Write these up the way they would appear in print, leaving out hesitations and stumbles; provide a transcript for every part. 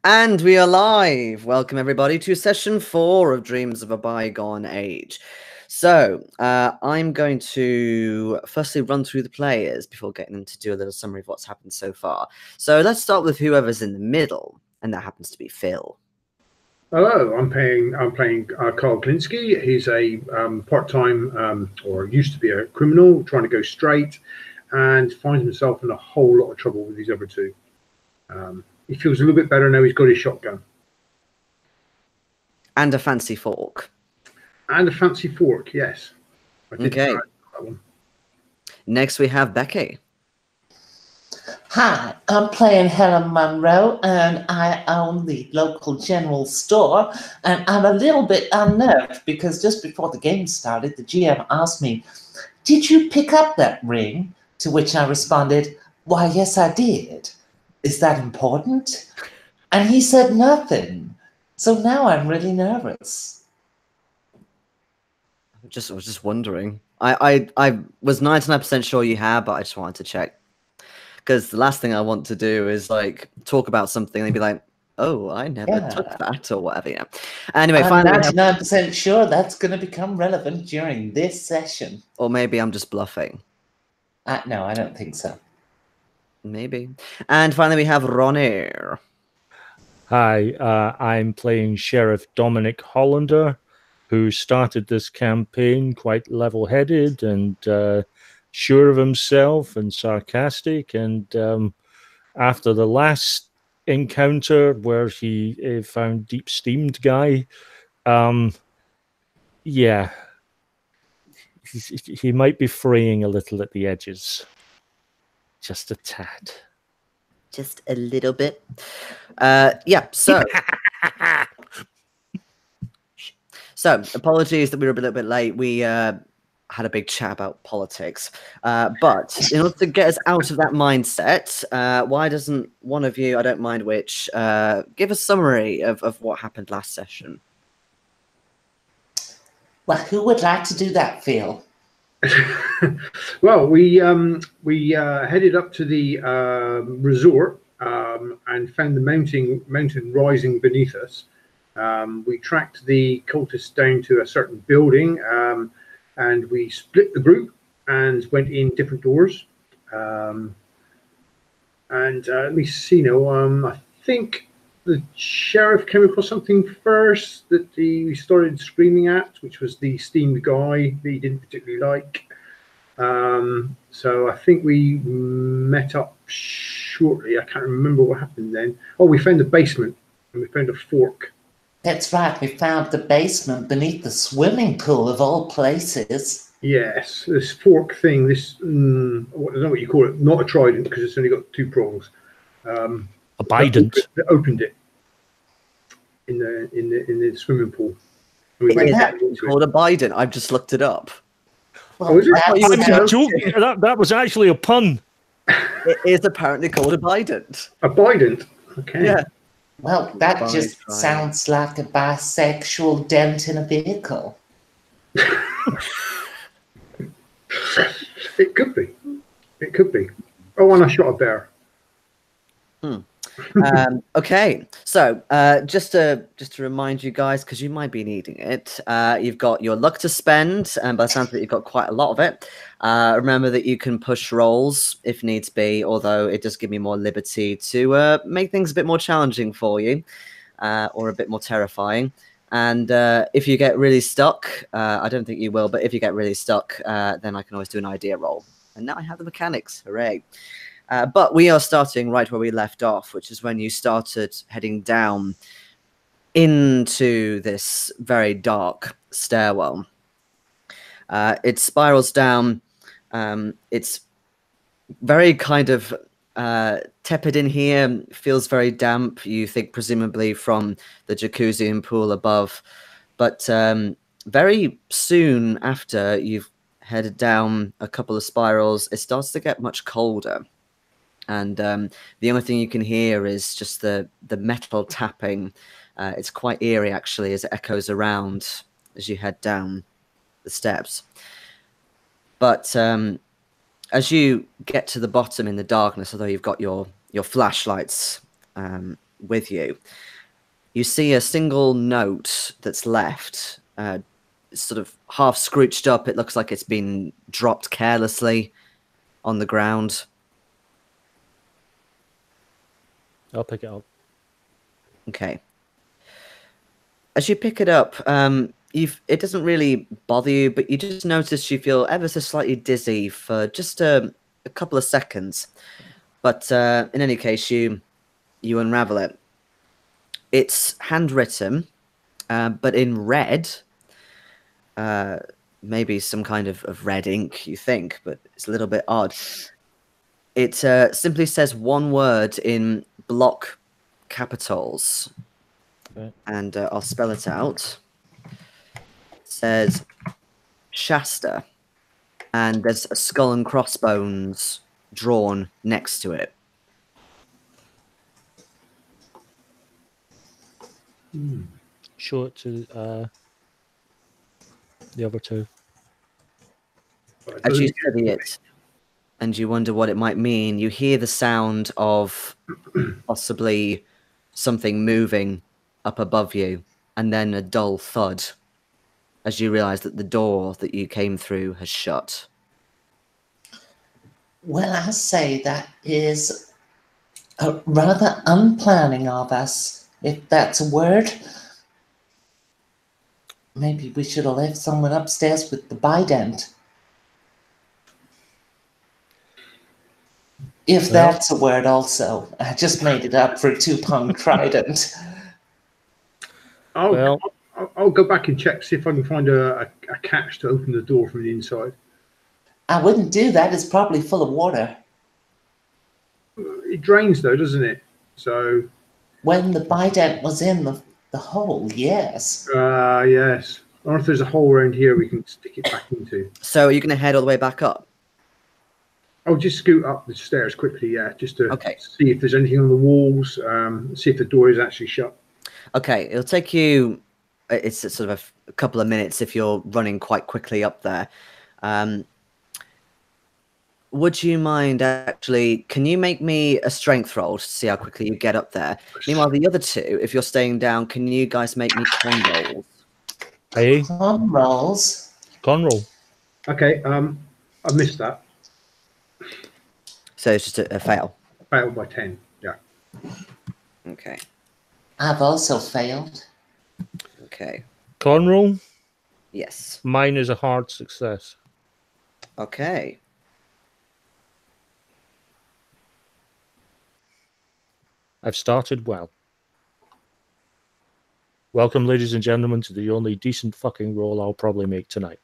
And we are live. Welcome, everybody, to session 4 of Dreams of a Bygone Age. So, I'm going to firstly run through the players before getting them to do a little summary of what's happened so far. So, let's start with whoever's in the middle, and that happens to be Phil. Hello, I'm playing Carl Kulinski. He's a part-time, or used to be a criminal, trying to go straight, and finds himself in a whole lot of trouble with these other two. He feels a little bit better now he's got his shotgun. And a fancy fork. And a fancy fork, yes. Okay. That one. Next, we have Becky. Hi, I'm playing Helen Munroe, and I own the local general store, and I'm a little bit unnerved because just before the game started, the GM asked me, "Did you pick up that ring?" To which I responded, "Why, yes, I did. Is that important?" And he said nothing. So now I'm really nervous. I was just wondering. I was 99% sure you had, but I just wanted to check. Because the last thing I want to do is like talk about something and be like, "Oh, I never took that," or whatever. Yeah. Anyway, I'm finally, 99% sure that's going to become relevant during this session. Or maybe I'm just bluffing. No, I don't think so. Maybe. And finally, we have Ronnie. Hi, I'm playing Sheriff Dominic Hollander, who started this campaign quite level-headed and sure of himself and sarcastic. And after the last encounter where he found Deep Steamed Guy, yeah, he might be fraying a little at the edges. Just a tad. Just a little bit. Yeah, so... So, apologies that we were a little bit late. We had a big chat about politics. But in order to get us out of that mindset, why doesn't one of you, I don't mind which, give a summary of what happened last session? Well, who would like to do that, Phil? Well, we headed up to the resort and found the mountain rising beneath us. We tracked the cultists down to a certain building, and we split the group and went in different doors. And let me see now. I think the sheriff came across something first that he started screaming at, which was the steamed guy that he didn't particularly like. So I think we met up shortly. I can't remember what happened then. Oh, we found the basement and we found a fork. That's right, we found the basement beneath the swimming pool of all places. Yes, this fork thing, this, I don't know what you call it, not a trident because it's only got 2 prongs. A bident. That opened it in the swimming pool. It's called a bident. I've just looked it up. Well, Oh, is it? That was actually a pun. It is apparently called a bident. A bident? Okay. Yeah. Well, that just sounds like a bisexual dent in a vehicle. It could be. It could be. Oh, and I shot a bear. Okay, so just to remind you guys, because you might be needing it, you've got your luck to spend, and by the sounds of it, you've got quite a lot of it. Remember that you can push rolls if needs be, although it does give me more liberty to make things a bit more challenging for you, or a bit more terrifying. And if you get really stuck, I don't think you will, but if you get really stuck, then I can always do an idea roll. And now I have the mechanics, hooray. But we are starting right where we left off, which is when you started heading down into this very dark stairwell. It spirals down. It's very kind of tepid in here, feels very damp, you think presumably from the jacuzzi and pool above. But very soon after you've headed down a couple of spirals, it starts to get much colder. And the only thing you can hear is just the metal tapping. It's quite eerie, actually, as it echoes around as you head down the steps. But as you get to the bottom in the darkness, although you've got your flashlights with you. You see a single note that's left, sort of half scrooched up. It looks like it's been dropped carelessly on the ground. I'll pick it up. Okay. As you pick it up, it doesn't really bother you, but you just notice you feel ever so slightly dizzy for just a couple of seconds. But in any case, you unravel it. It's handwritten, but in red. Maybe some kind of red ink, you think, but it's a little bit odd. It simply says one word in block capitals. Okay. And I'll spell it out. It says Shasta, and there's a skull and crossbones drawn next to it. Show it to the other two. As you study it, and you wonder what it might mean, you hear the sound of possibly something moving up above you, and then a dull thud as you realize that the door that you came through has shut. Well, I say that is rather unplanning of us, if that's a word. Maybe we should have left someone upstairs with the bident. If that's a word also. I just made it up for a 2-pound trident. I'll go back and check, see if I can find a catch to open the door from the inside. I wouldn't do that. It's probably full of water. It drains though, doesn't it? So when the bident was in the hole, yes. Yes. I wonder if there's a hole around here we can stick it back into. So are you going to head all the way back up? I'll just scoot up the stairs quickly, yeah, just to see if there's anything on the walls, see if the door is actually shut. Okay, it'll take you, it's sort of a couple of minutes if you're running quite quickly up there. Would you mind actually, can you make me a strength roll to see how quickly you get up there? Meanwhile, the other two, if you're staying down, can you guys make me con rolls? Hey? Con rolls? Con roll. Okay, I missed that. So it's just a fail. Failed by 10, yeah. Okay. I've also failed. Okay. Con roll? Yes. Mine is a hard success. Okay. I've started well. Welcome, ladies and gentlemen, to the only decent fucking roll I'll probably make tonight.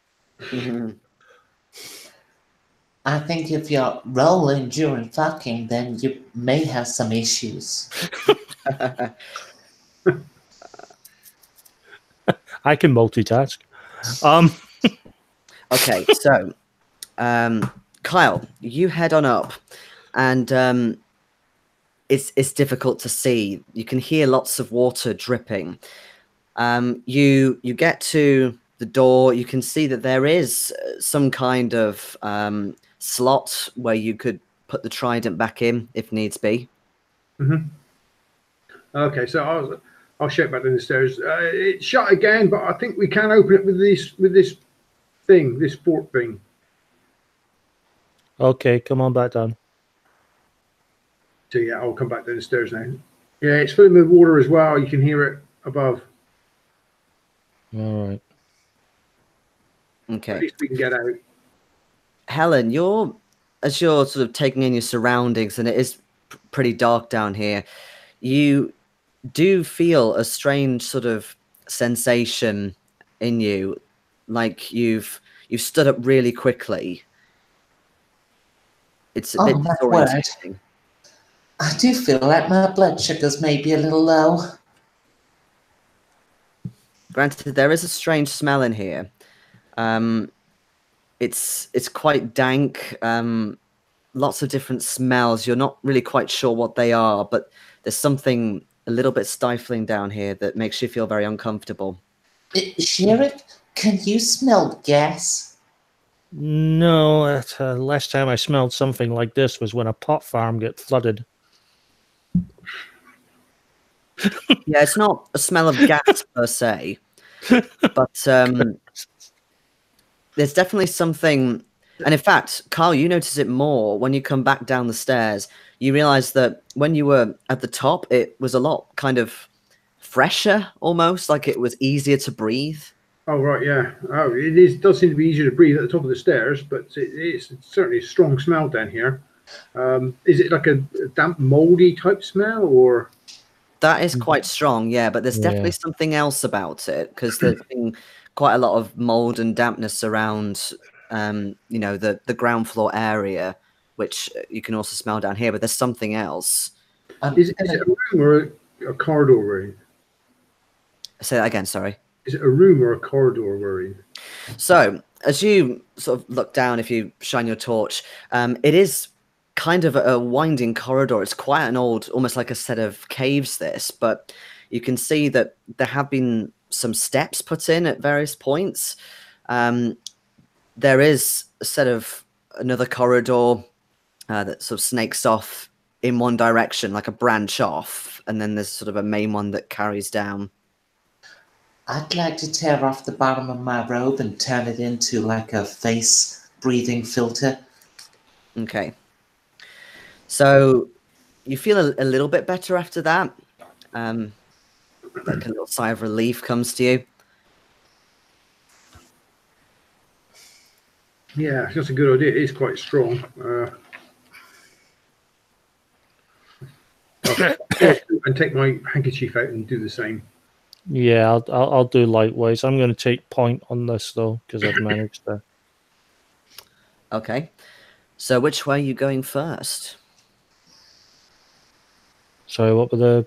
I think if you're rolling during fucking, then you may have some issues. I can multitask. Okay, so Kyle, you head on up, and it's difficult to see. You can hear lots of water dripping. You get to the door. You can see that there is some kind of slot where you could put the trident back in if needs be. Okay, so I'll shout back down the stairs. It's shut again, but I think we can open it with this thing, this fort thing. Okay, come on back down. So yeah, I'll come back down the stairs now. Yeah, it's filling with water as well. You can hear it above. All right. Okay. At least we can get out. Helen, as you're sort of taking in your surroundings, and it is pretty dark down here, you do feel a strange sort of sensation in you, like you've stood up really quickly. It's a bit disorientating. I do feel like my blood sugars may be a little low. Granted, there is a strange smell in here. It's quite dank. Lots of different smells. You're not really quite sure what they are, but there's something a little bit stifling down here that makes you feel very uncomfortable. Sheriff, can you smell gas? No, last time I smelled something like this was when a pot farm got flooded. Yeah, it's not a smell of gas per se, but there's definitely something. And in fact, Carl, you notice it more when you come back down the stairs. You realize that when you were at the top, it was a lot kind of fresher, almost like it was easier to breathe. Oh, right, yeah. Oh, does seem to be easier to breathe at the top of the stairs, but it's certainly a strong smell down here. Is it like a damp, moldy type smell, or? That is quite strong, yeah, but there's definitely something else about it, because there's been quite a lot of mold and dampness around, you know, the ground floor area, which you can also smell down here, but there's something else. Is it a room or a corridor we're in? Say that again, sorry. Is it a room or a corridor we're in? So, as you sort of look down, if you shine your torch, it is kind of a winding corridor. It's quite an old, almost like a set of caves, this, but you can see that there have been some steps put in at various points. There is a set of another corridor that sort of snakes off in one direction, like a branch off, and then there's sort of a main one that carries down. I'd like to tear off the bottom of my robe and turn it into like a face breathing filter. Okay. So you feel a little bit better after that. Like a little sigh of relief comes to you. Yeah, that's a good idea. It is quite strong. And take my handkerchief out and do the same. Yeah, I'll do likewise. I'm going to take point on this though, because I've managed to. Okay. So which way are you going first? So what were the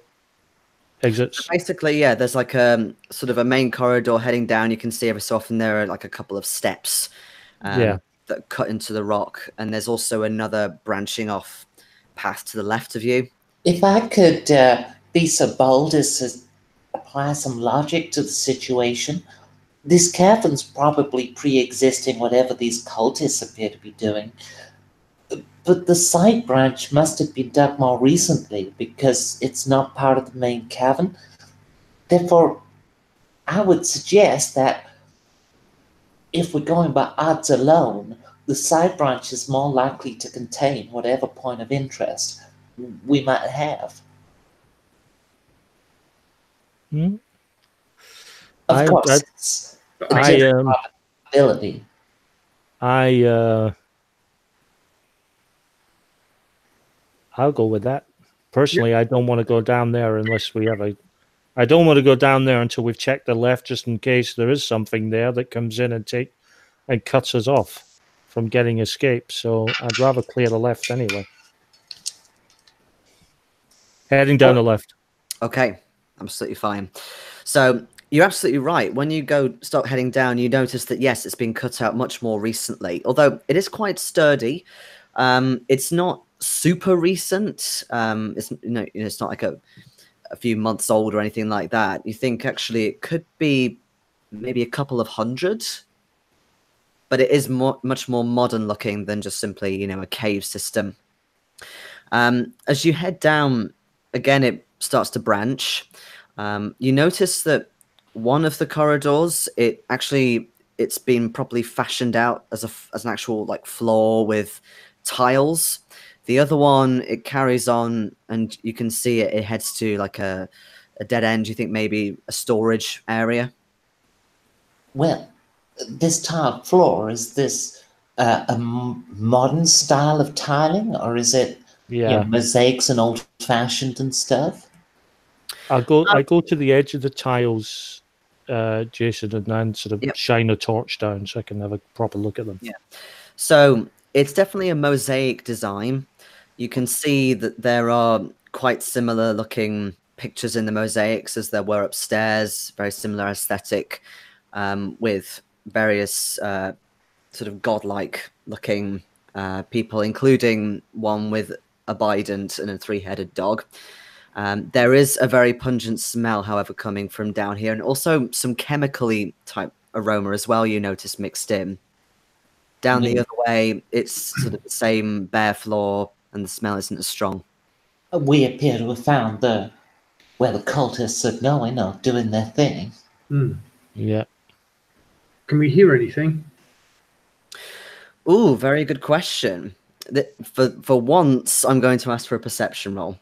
exits? Basically, yeah, there's like a sort of a main corridor heading down. You can see every so often there are like a couple of steps that cut into the rock. And there's also another branching off path to the left of you. If I could be so bold as to apply some logic to the situation, this cavern's probably pre-existing whatever these cultists appear to be doing. But the side branch must have been dug more recently because it's not part of the main cavern. Therefore, I would suggest that if we're going by odds alone, the side branch is more likely to contain whatever point of interest we might have. Of course, it's a probability. I'll go with that. Personally, I don't want to go down there unless we have I don't want to go down there until we've checked the left, just in case there is something there that comes in and cuts us off from getting escape. So I'd rather clear the left anyway. Heading down the left. Okay, absolutely fine. So you're absolutely right. When you start heading down, you notice that, yes, it's been cut out much more recently, although it is quite sturdy. It's not super recent. It's it's not like a few months old or anything like that. You think actually it could be maybe a couple of hundred, but it is much more modern looking than just simply a cave system. As you head down, again, it starts to branch. You notice that one of the corridors, it's been properly fashioned out as an actual like floor with tiles. The other one, it carries on, and you can see it heads to like a dead end. You think maybe a storage area? Well, this tiled floor, is this a modern style of tiling, or is it mosaics and old-fashioned and stuff? I go to the edge of the tiles, Jayson, and then sort of shine a torch down so I can have a proper look at them. Yeah. So it's definitely a mosaic design. You can see that there are quite similar looking pictures in the mosaics as there were upstairs, very similar aesthetic, with various sort of godlike looking people, including one with a bident and a three-headed dog. There is a very pungent smell, however, coming from down here, and also some chemically type aroma as well, you notice, mixed in. Down the other way, it's sort of the same bare floor, and the smell isn't as strong. We appear to have found the where the cultists are going or doing their thing. Yeah. Can we hear anything? Ooh, very good question. For once, I'm going to ask for a perception roll.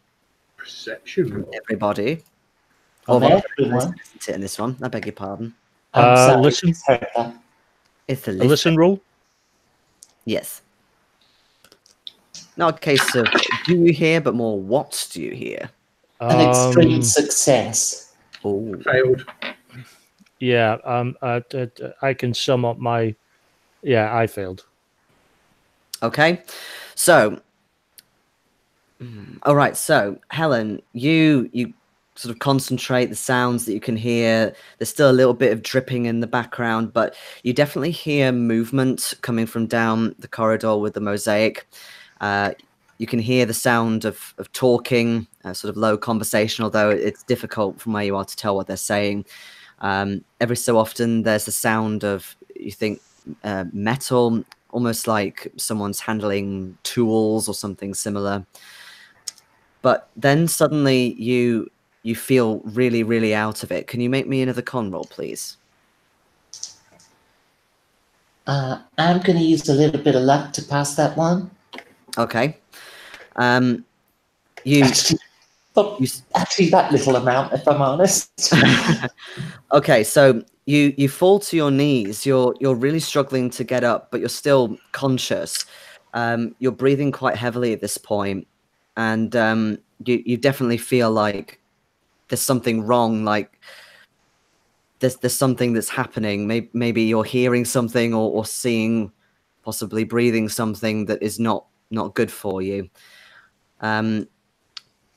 Perception roll. Everybody. From Oh, everyone. isn't it in this one? I beg your pardon. I'm sorry, listen. misheard that. It's a A listen roll? Yes. Not a case of do you hear, but more what do you hear? An extreme success. Oh, Failed. Yeah, I can sum up my... Yeah, I failed. okay. So, all right. So, Helen, you sort of concentrate the sounds that you can hear. There's still a little bit of dripping in the background, but you definitely hear movement coming from down the corridor with the mosaic. You can hear the sound of talking, sort of low conversation, although it's difficult from where you are to tell what they're saying. Every so often, there's the sound of, you think, metal, almost like someone's handling tools or something similar. But then suddenly you feel really, really out of it. Can you make me another con roll, please? I'm going to use a little bit of luck to pass that one. Okay. Actually, that little amount, if I'm honest. Okay, so you fall to your knees. You're really struggling to get up, but you're still conscious. You're breathing quite heavily at this point, and you definitely feel like there's something wrong. Like there's something that's happening. Maybe you're hearing something or seeing, possibly breathing something that is not good for you.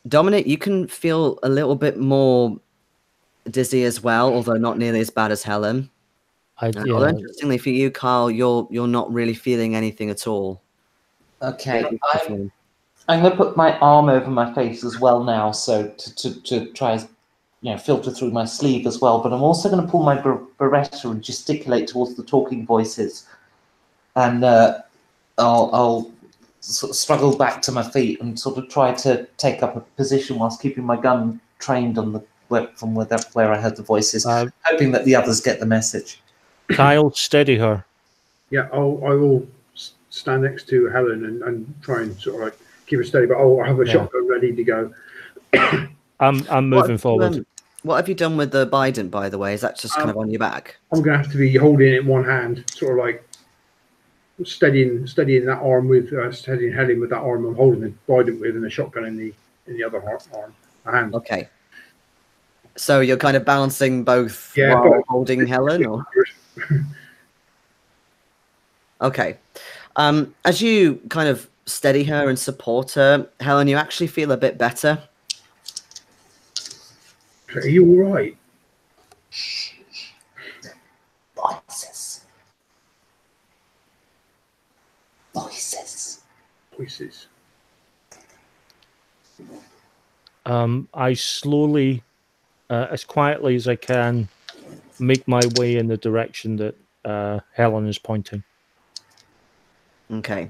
Dominic, you can feel a little bit more dizzy as well, although not nearly as bad as Helen. Although interestingly for you, Carl, you're not really feeling anything at all. Okay, I'm going to put my arm over my face as well now, so to try, filter through my sleeve as well. But I'm also going to pull my beretta and gesticulate towards the talking voices, and I'll sort of struggle back to my feet and sort of try to take up a position whilst keeping my gun trained on the from where I heard the voices, hoping that the others get the message. Kyle, steady her. Yeah, I will stand next to Helen and try and sort of like keep her steady, but I'll have a shotgun ready to go. I'm moving forward. What have you done with the Biden, by the way? Is that just kind of on your back? I'm going to have to be holding it in one hand, sort of like steadying that arm with steadying Helen with that arm I'm holding the Biden with, and the shotgun in the other arm hand. Okay. So you're kind of balancing both while holding Helen, or? Okay. As you kind of steady her and support her, Helen, you actually feel a bit better. Are you all right? Voices. I slowly, as quietly as I can, make my way in the direction that Helen is pointing. Okay.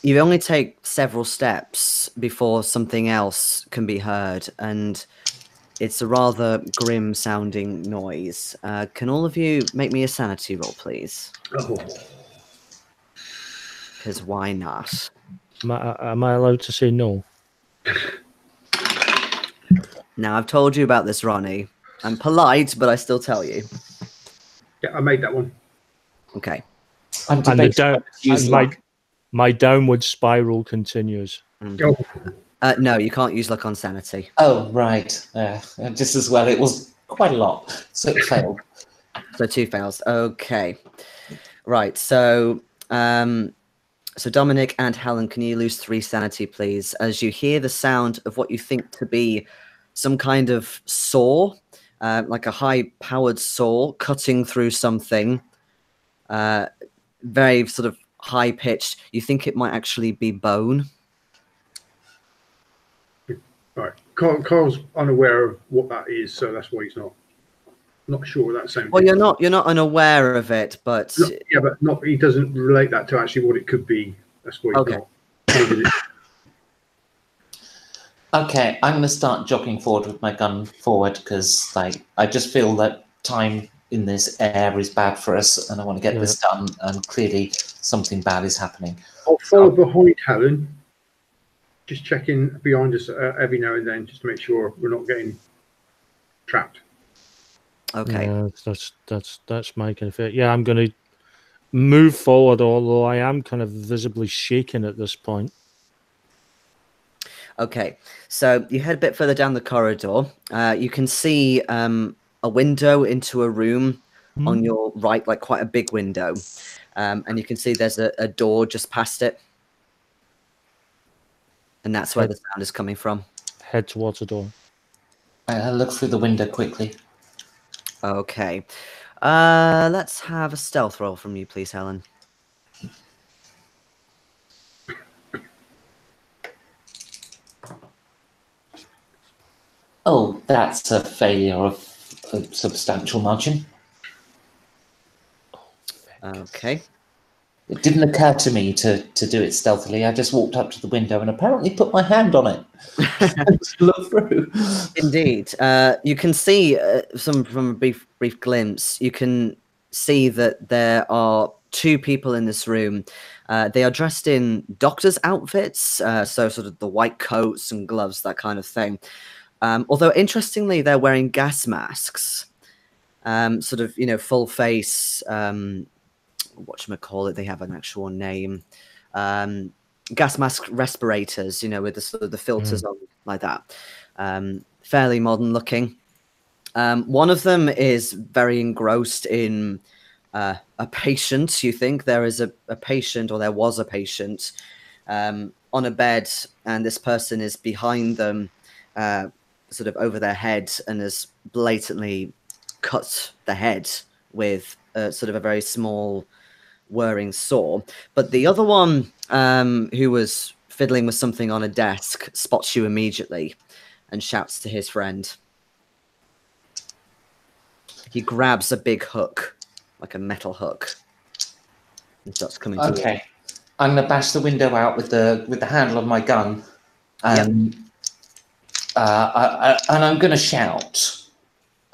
You only take several steps before something else can be heard, and it's a rather grim sounding noise. Can all of you make me a sanity roll, please? Oh. Because why not? Am I allowed to say no? Now, I've told you about this, Ronnie. I'm polite, but I still tell you. Yeah, I made that one. Okay. And my downward spiral continues. Oh. No, you can't use luck on sanity. Oh, right. Just as well. It was quite a lot, so it failed. So 2 fails. Okay. Right. So, so Dominic and Helen, can you lose 3 sanity, please? As you hear the sound of what you think to be some kind of saw, like a high-powered saw cutting through something, very sort of high-pitched. You think it might actually be bone. Right. Carl's unaware of what that is, so that's why he's not sure that sounds. Well, you're not unaware of it, but but he doesn't relate that to actually what it could be. That's why he's not. Okay, I'm going to start jogging forward with my gun forward because, like, I just feel that time in this air is bad for us, and I want to get this done. And clearly, something bad is happening. I'll follow behind Helen, just checking behind us every now and then, just to make sure we're not getting trapped. Okay. Yeah, that's my kind of fit. Yeah, I'm going to move forward, although I am kind of visibly shaken at this point. Okay, so you head a bit further down the corridor. You can see a window into a room on your right, like quite a big window. And you can see there's a door just past it. And that's where the sound is coming from. Head towards the door. I'll look through the window quickly. Okay. Let's have a stealth roll from you, please, Helen. Oh, that's a failure of a substantial margin. Okay. It didn't occur to me to do it stealthily. I just walked up to the window and apparently put my hand on it. Just look through. Indeed. You can see from a brief glimpse, you can see that there are two people in this room. They are dressed in doctor's outfits, so sort of the white coats and gloves, that kind of thing. Although, interestingly, they're wearing gas masks, sort of, full face, whatchamacallit, they have an actual name, gas mask respirators, with the sort of the filters on like that. Fairly modern looking. One of them is very engrossed in a patient. You think there is a patient, or there was a patient, on a bed, and this person is behind them, sort of over their head, and has blatantly cut the head with sort of a very small whirring saw. But the other one, who was fiddling with something on a desk, spots you immediately and shouts to his friend. He grabs a big hook, like a metal hook, and starts coming towards you. Okay, I'm going to bash the window out with the handle of my gun, and I'm going to shout.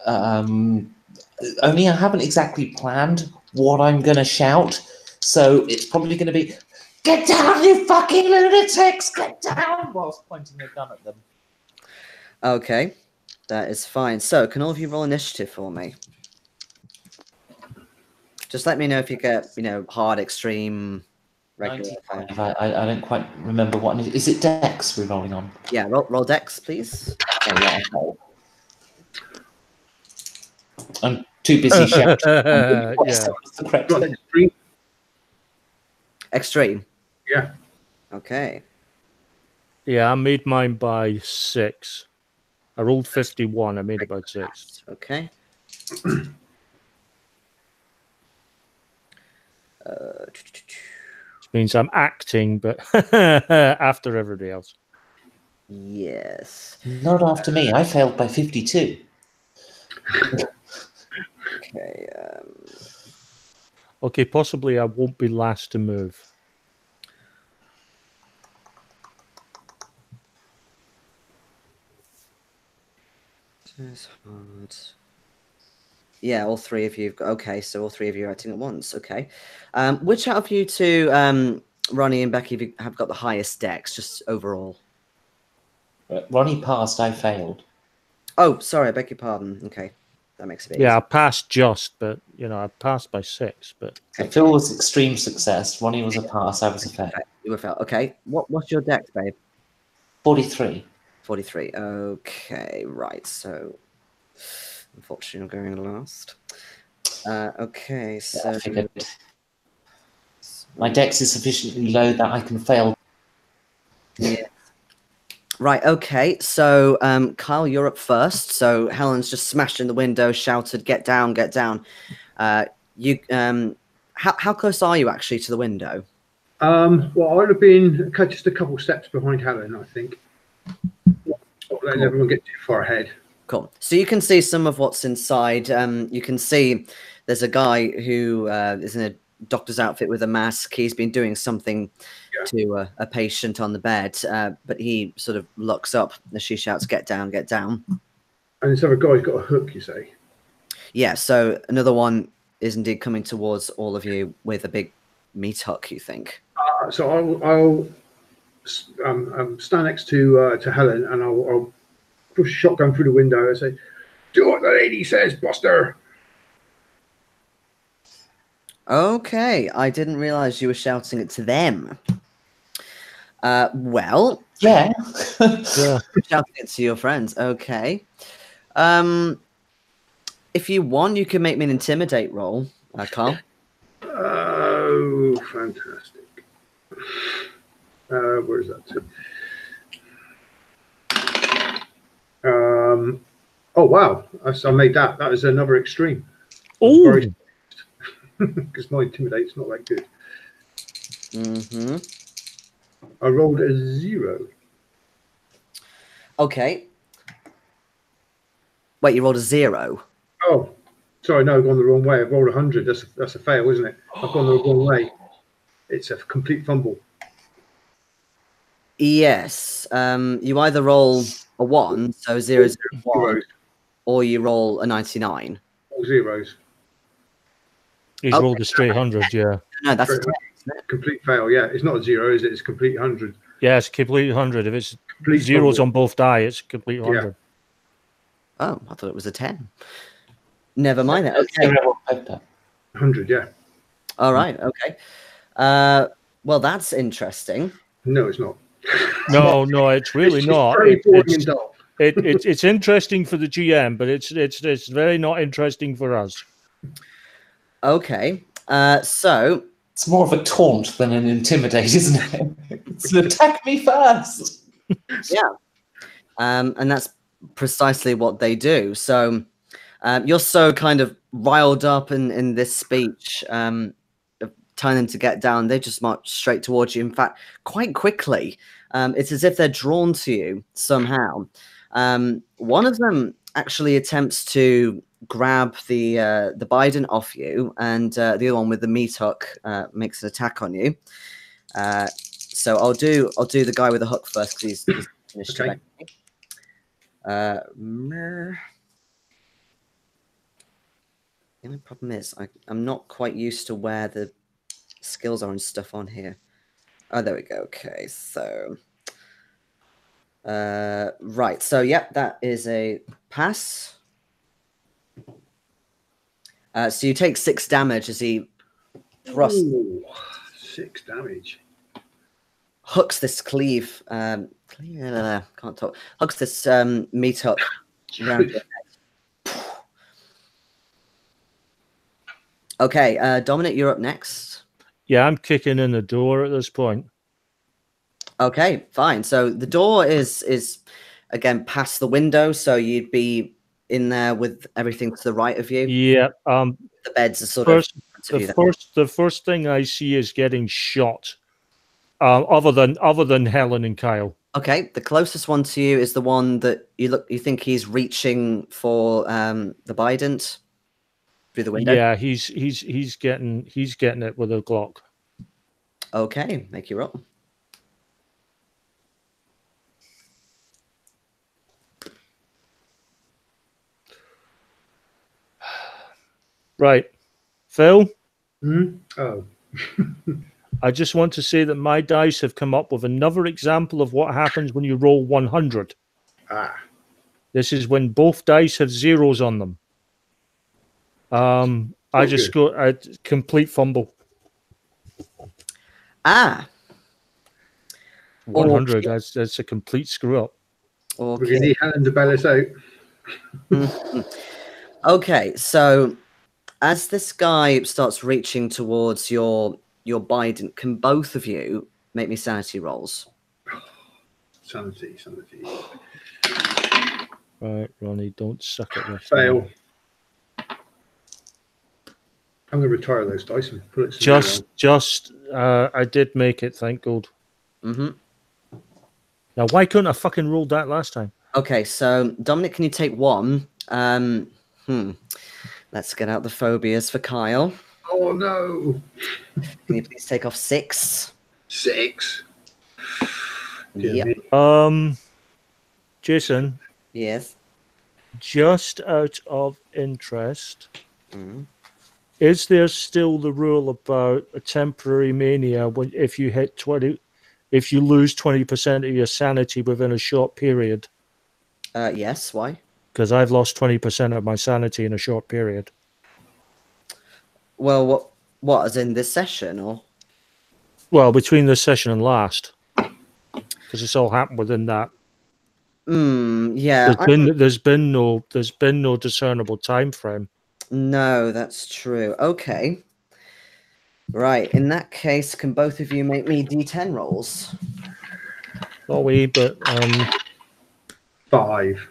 Only I haven't exactly planned what I'm going to shout, so it's probably going to be, "Get down, you fucking lunatics! Get down!" whilst pointing a gun at them. Okay, that is fine. So, can all of you roll initiative for me? Just let me know if you get, hard, extreme, regular. 95. I don't quite remember what. Is it Dex we're rolling on? Yeah, roll dex, please. Okay, yeah, okay. I'm too busy shouting. Yeah. The correct Got thing. extreme? Extreme. Yeah. Okay. Yeah, I made mine by 6. I rolled 51. I made it by 6. Okay. Which means I'm acting, but after everybody else. Yes. Not after me. I failed by 52. Okay. Okay, possibly I won't be last to move. Yeah, all three of you. Okay, so all three of you are acting at once. Okay. Which out of you two, Ronnie and Becky, have got the highest dex, just overall? Ronnie passed. I failed. Oh, sorry, I beg your pardon. Okay, that makes it easy. Yeah, I passed just, but I passed by 6. But Phil was extreme success. Ronnie was a pass. I was a fail. Okay, you were failed. Okay, what's your dex, babe? 43. 43. Okay, right. So, unfortunately, I'm going last. Okay, so I figured my dex is sufficiently low that I can fail. yeah. Right. Okay. So, Kyle, you're up first. So Helen's just smashed in the window, shouted, "Get down! Get down!" You. How close are you actually to the window? Well, I'd have been just a couple steps behind Helen, I think. Not letting everyone get too far ahead. Cool. So you can see some of what's inside. You can see there's a guy who is in a doctor's outfit with a mask. He's been doing something to a patient on the bed, but he sort of looks up as she shouts, "Get down, get down." And this other guy's got a hook, you say? Yeah, so another one is indeed coming towards all of you with a big meat hook, you think? So I'll stand next to Helen, and I'll push a shotgun through the window and say, "Do what the lady says, Buster." Okay, I didn't realize you were shouting it to them. Well, Yeah. Yeah. shouting it to your friends. Okay. If you want, you can make me an intimidate roll, Carl. Oh, fantastic. Where's that to? Oh, wow. I made that. That was another extreme. Oh, Because my intimidate's not that good. Mm-hmm. I rolled a 0. Okay. Wait, you rolled a 0? Oh, sorry, no, I've gone the wrong way. I've rolled 100. That's a fail, isn't it? I've gone the wrong way. It's a complete fumble. Yes. You either roll a 1, so 0, 0, 1, or you roll a 99. All zeros. he's rolled a straight 100, yeah. No, that's a 10, isn't it? Complete fail, yeah. It's not a 0, is it? It's complete 100. Yeah, it's complete 100. If it's Complete zeros fumble. on both die, it's complete 100. Oh, I thought it was a 10. Never mind that. Okay. 100, yeah. All right. Okay. Well, that's interesting. No, it's not. No, it's really It's not. very boring and dull. It's interesting for the GM, but it's very not interesting for us. Okay. So It's more of a taunt than an intimidate, isn't it? It's an attack me first. yeah, and that's precisely what they do. So you're so kind of riled up in this speech, of telling them to get down. They just march straight towards you. In fact, quite quickly. It's as if they're drawn to you somehow. One of them actually attempts to grab the Bygone off you, and the other one with the meat hook makes an attack on you. So I'll do the guy with the hook first because he's finished. Okay. The only problem is I'm not quite used to where the skills are and stuff on here. Oh, there we go. Okay, so right. So yep, that is a pass. So you take 6 damage as he thrusts, Ooh, 6 damage. hooks this cleave. Can't talk. Hooks this meat hook around your head. Okay, Dominic, you're up next. Yeah, I'm kicking in the door at this point. Okay, fine. So the door is again past the window, so you'd be in there with everything to the right of you. Yeah. The beds are sort The first thing I see is getting shot. Other than Helen and Kyle. Okay, the closest one to you is the one that you think he's reaching for the Bygone through the window. Yeah, he's getting it with a Glock. Okay, make your roll. Right. Phil, Oh. I just want to say that my dice have come up with another example of what happens when you roll 100. This is when both dice have zeros on them. I just got a complete fumble. 100. That's a complete screw up. We're going to need Helen to bail us out. Okay, so as this guy starts reaching towards your Bygone, can both of you make me sanity rolls? Sanity. Right, Ronnie, don't suck at this. Fail. I'm going to retire those dice and put it I did make it, thank God. Mm-hmm. Now, why couldn't I fucking rolled that last time? Okay, so Dominic, can you take 1? Let's get out the phobias for Kyle. Oh no! Can you please take off 6? 6. Yep. Jayson, Yes. just out of interest, Mm. is there still the rule about a temporary mania when if you hit 20, if you lose 20% of your sanity within a short period? Yes. Why? Because I've lost 20% of my sanity in a short period. Well, what? As in this session, or? Well, between this session and last, because it's all happened within that. Yeah. There's been no discernible time frame. No, that's true. Okay. Right. In that case, can both of you make me D10 rolls? Oh, but 5.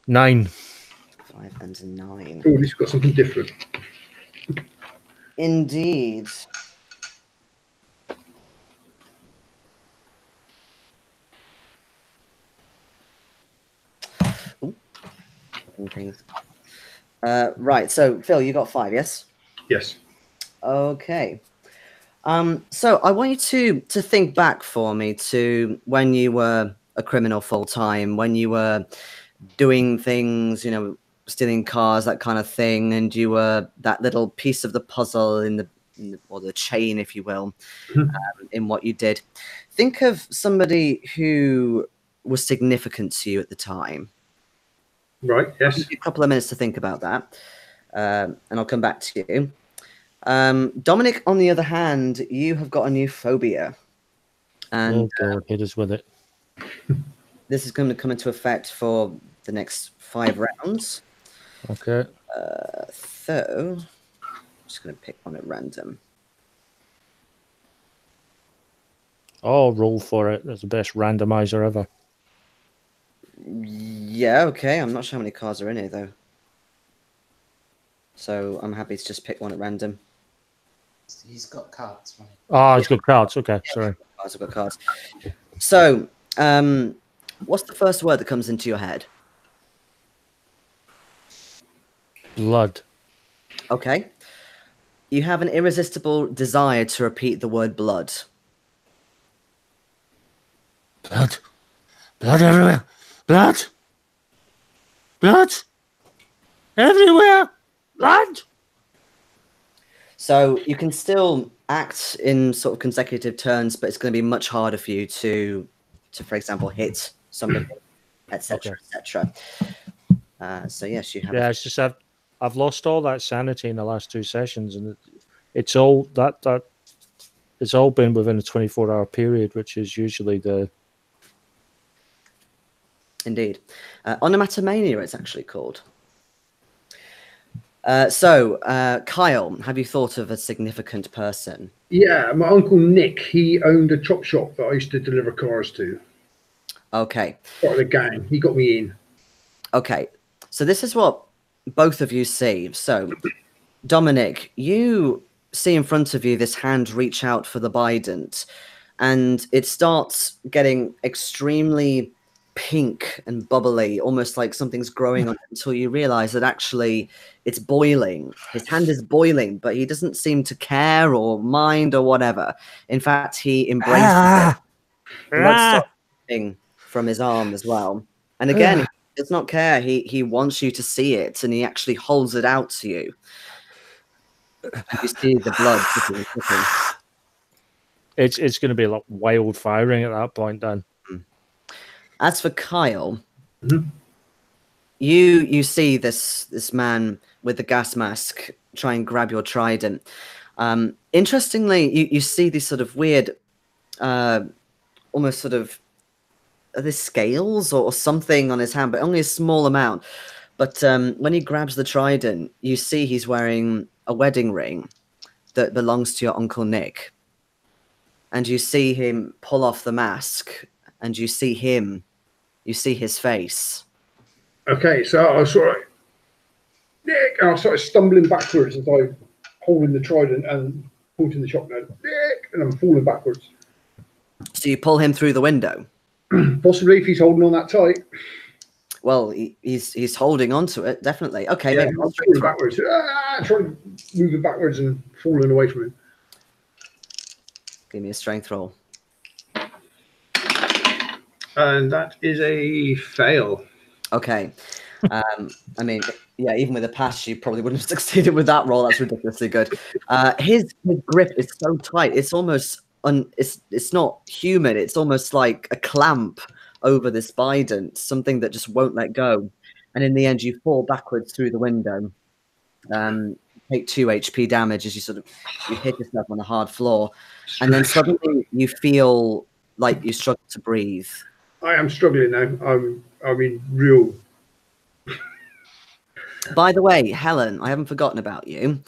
9. 5 and 9. Oh, at least got something different. Indeed. Ooh. Right. So, Phil, you got 5, yes? Yes. Okay. So I want you to think back for me to when you were a criminal full time, when you were doing things, stealing cars, that kind of thing, and you were that little piece of the puzzle or the chain, if you will, in what you did. Think of somebody who was significant to you at the time. Right. Yes. I'll give you a couple of minutes to think about that, and I'll come back to you. Dominic, on the other hand, you have got a new phobia. And oh, God, hit us with it. This is going to come into effect for the next 5 rounds. Okay. So, I'm just going to pick one at random. Oh, roll for it. That's the best randomizer ever. Yeah, okay. I'm not sure how many cards are in here, though. So, I'm happy to just pick one at random. He's got cards, right? Oh, he's got cards. Okay, sorry. I've got cards. So, what's the first word that comes into your head? Blood. Okay. You have an irresistible desire to repeat the word blood. Blood. Blood everywhere. Blood. Blood. Everywhere. Blood. So you can still act in sort of consecutive turns, but it's going to be much harder for you to for example, hit somebody, etc., etc. So yes, you have. Yeah, it's just I've lost all that sanity in the last 2 sessions, and it's all that it's all been within a 24-hour period, which is usually the. Indeed, onomatomania, it's actually called. So, Kyle, have you thought of a significant person? Yeah, my uncle Nick, he owned a chop shop that I used to deliver cars to. Okay. Part of the gang. He got me in. Okay. So this is what both of you see. So, Dominic, you see in front of you this hand reach out for the bident, and it starts getting extremely pink and bubbly, almost like something's growing on it, until you realize that actually it's boiling. His hand is boiling, but he doesn't seem to care or mind or whatever. In fact, he embraces it. Blood starts dripping from his arm as well. And again, he does not care. He wants you to see it, and he actually holds it out to you. And you see the blood dripping, dripping. It's going to be like wild firing at that point, then. As for Kyle, you see this man with the gas mask try and grab your trident. Interestingly, you see these sort of weird, almost sort of, are there scales or something on his hand, but only a small amount. But when he grabs the trident, you see he's wearing a wedding ring that belongs to your Uncle Nick. And you see him pull off the mask, and you see his face. Okay, so I was sort of like, Nick, and I started stumbling backwards as I holding the trident and pointing the shotgun, Nick, and I'm falling backwards. So you pull him through the window? Possibly, if he's holding on that tight. Well, he's holding on to it, definitely. Okay, Yeah, maybe I'm falling backwards. Trying moving backwards and falling away from him. give me a strength roll. And that is a fail. Okay. I mean, yeah, even with a pass, you probably wouldn't have succeeded with that roll. That's ridiculously good. His grip is so tight; it's almost it's not human. It's almost like a clamp over this Bygone, something that just won't let go. And in the end, you fall backwards through the window. Take 2 HP damage as you hit yourself on a hard floor, and then suddenly you feel like you struggle to breathe. I am struggling now. I'm in real. By the way, Helen, I haven't forgotten about you.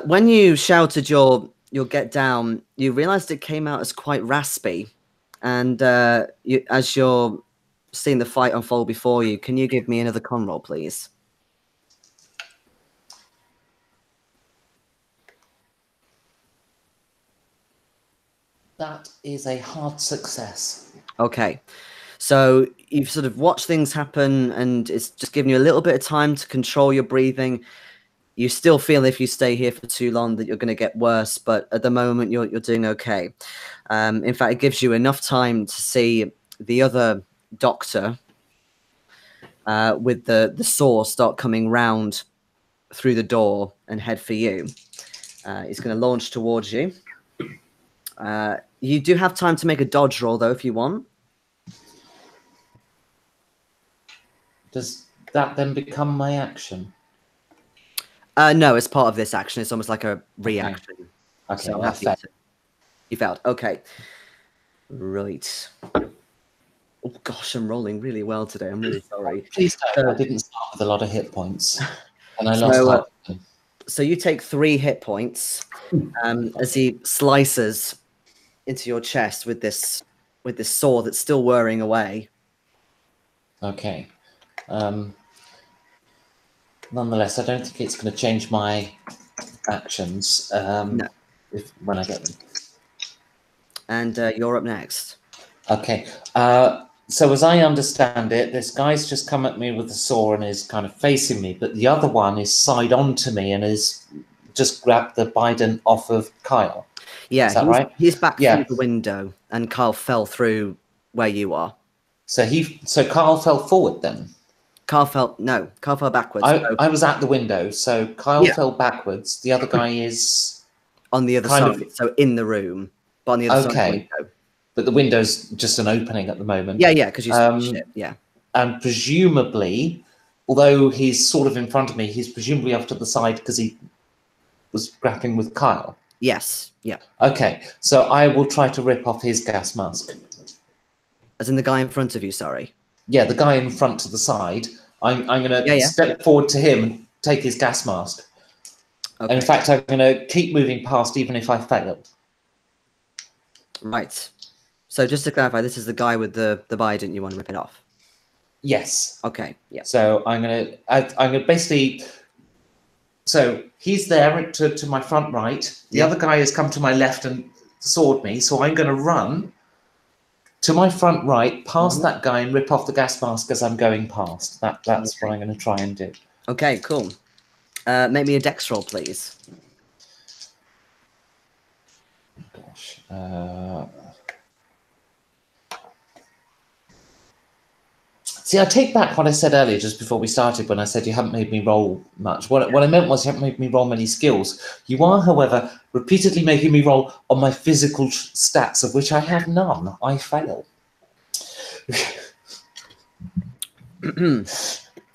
When you shouted your get down, you realized it came out as quite raspy. And as you're seeing the fight unfold before you, can you give me another con roll, please? That is a hard success. Okay. So you've sort of watched things happen, and it's just giving you a little bit of time to control your breathing. You still feel if you stay here for too long that you're going to get worse, but at the moment you're doing okay. In fact, it gives you enough time to see the other doctor with the saw start coming round through the door and head for you. He's going to launch towards you. You do have time to make a dodge roll, though, if you want. Does that then become my action? No, it's part of this action. It's almost like a reaction. Okay, So that failed. You failed. Okay. Right. Oh, gosh, I'm rolling really well today. I'm really sorry. Please don't. I didn't start with a lot of hit points. And I lost half of them. So you take 3 hit points as he slices into your chest with this saw that's still whirring away. Okay. Nonetheless, I don't think it's going to change my actions No. when I get them. And you're up next. Okay. So as I understand it, this guy's just come at me with the saw and is kind of facing me, but the other one is side on to me and is just grabbed the Bygone off of Kyle. Yeah, is that right? He's back through the window, and Kyle fell through where you are. So Kyle fell forward then. Kyle fell backwards. I was at the window, so Kyle fell backwards. The other guy is on the other side, so in the room, but on the other side of the window. But the window's just an opening at the moment. Yeah, because you smashed it. Yeah. And presumably, although he's sort of in front of me, he's presumably off to the side because he was grappling with Kyle. Yes. Yeah. Okay, so I will try to rip off his gas mask. As in the guy in front of you, sorry. Yeah, the guy in front to the side. I'm going to step forward to him and take his gas mask. Okay. And in fact, I'm going to keep moving past even if I fail. Right. So just to clarify, this is the guy with the Bygone. You want to rip it off? Yes. Okay. Yeah. So I'm going to basically. So he's there to my front right. The other guy has come to my left and sawed me. So I'm going to run to my front right, past that guy, and rip off the gas mask as I'm going past. That's what I'm going to try and do. Okay, cool. Make me a dex roll, please. Gosh. See, I take back what I said earlier, just before we started, when I said you haven't made me roll much. What I meant was you haven't made me roll many skills. You are, however, repeatedly making me roll on my physical stats, of which I have none. I fail.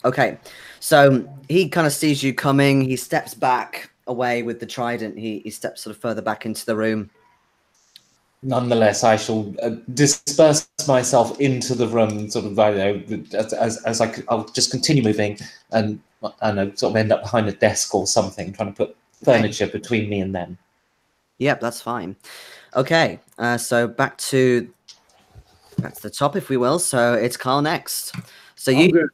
Okay, so he kind of sees you coming. He steps back away with the trident. He steps sort of further back into the room. Nonetheless, I shall disperse myself into the room, sort of, as I'll just continue moving, and I know, sort of end up behind a desk or something, trying to put furniture between me and them. Yep, that's fine. Okay, so back to the top, if we will. So it's Carl next. So you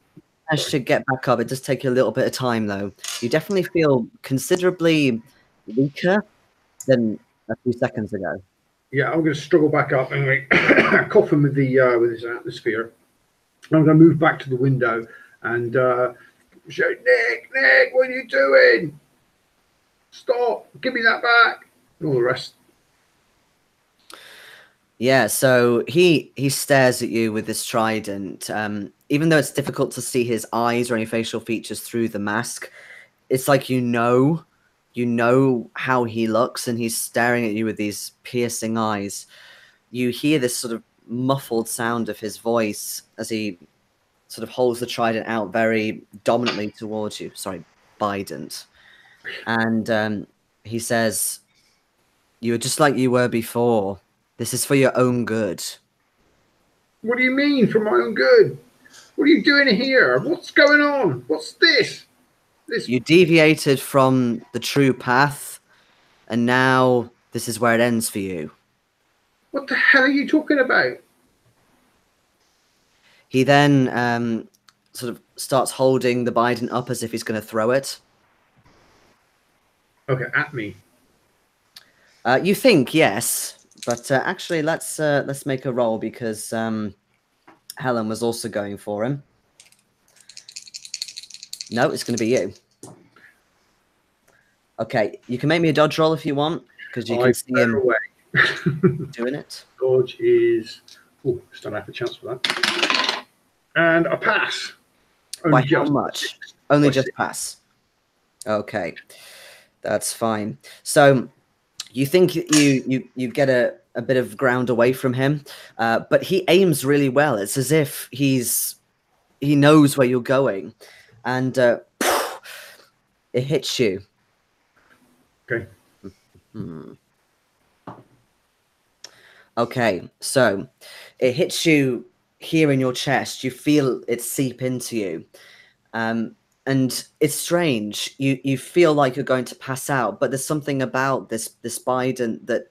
managed to get back up. It does take you a little bit of time, though. You definitely feel considerably weaker than a few seconds ago. Yeah, I'm going to struggle back up and coughing with this atmosphere. I'm going to move back to the window and shout, Nick, what are you doing? Stop! Give me that back! And all the rest. Yeah, so he stares at you with this trident. Even though it's difficult to see his eyes or any facial features through the mask, it's like you know how he looks, and he's staring at you with these piercing eyes. You hear this sort of muffled sound of his voice as he sort of holds the trident out very dominantly towards you. Sorry, Bygone. And he says, "You are just like you were before. This is for your own good." What do you mean, for my own good? What are you doing here? What's going on? What's this? You deviated from the true path, and now this is where it ends for you. What the hell are you talking about? He then sort of starts holding the Biden up as if he's going to throw it. Okay, at me. You think, yes, but actually, let's make a roll because Helen was also going for him. No, it's going to be you. Okay, you can make me a dodge roll if you want, because you can see him doing it. Dodge is... Oh, still have a chance for that. And a pass. By how much? Only just pass. Okay, that's fine. So you think you get a bit of ground away from him, but he aims really well. It's as if he knows where you're going, and it hits you. Okay. Okay, so it hits you here in your chest. You feel it seep into you, and it's strange. You feel like you're going to pass out, but there's something about this Biden that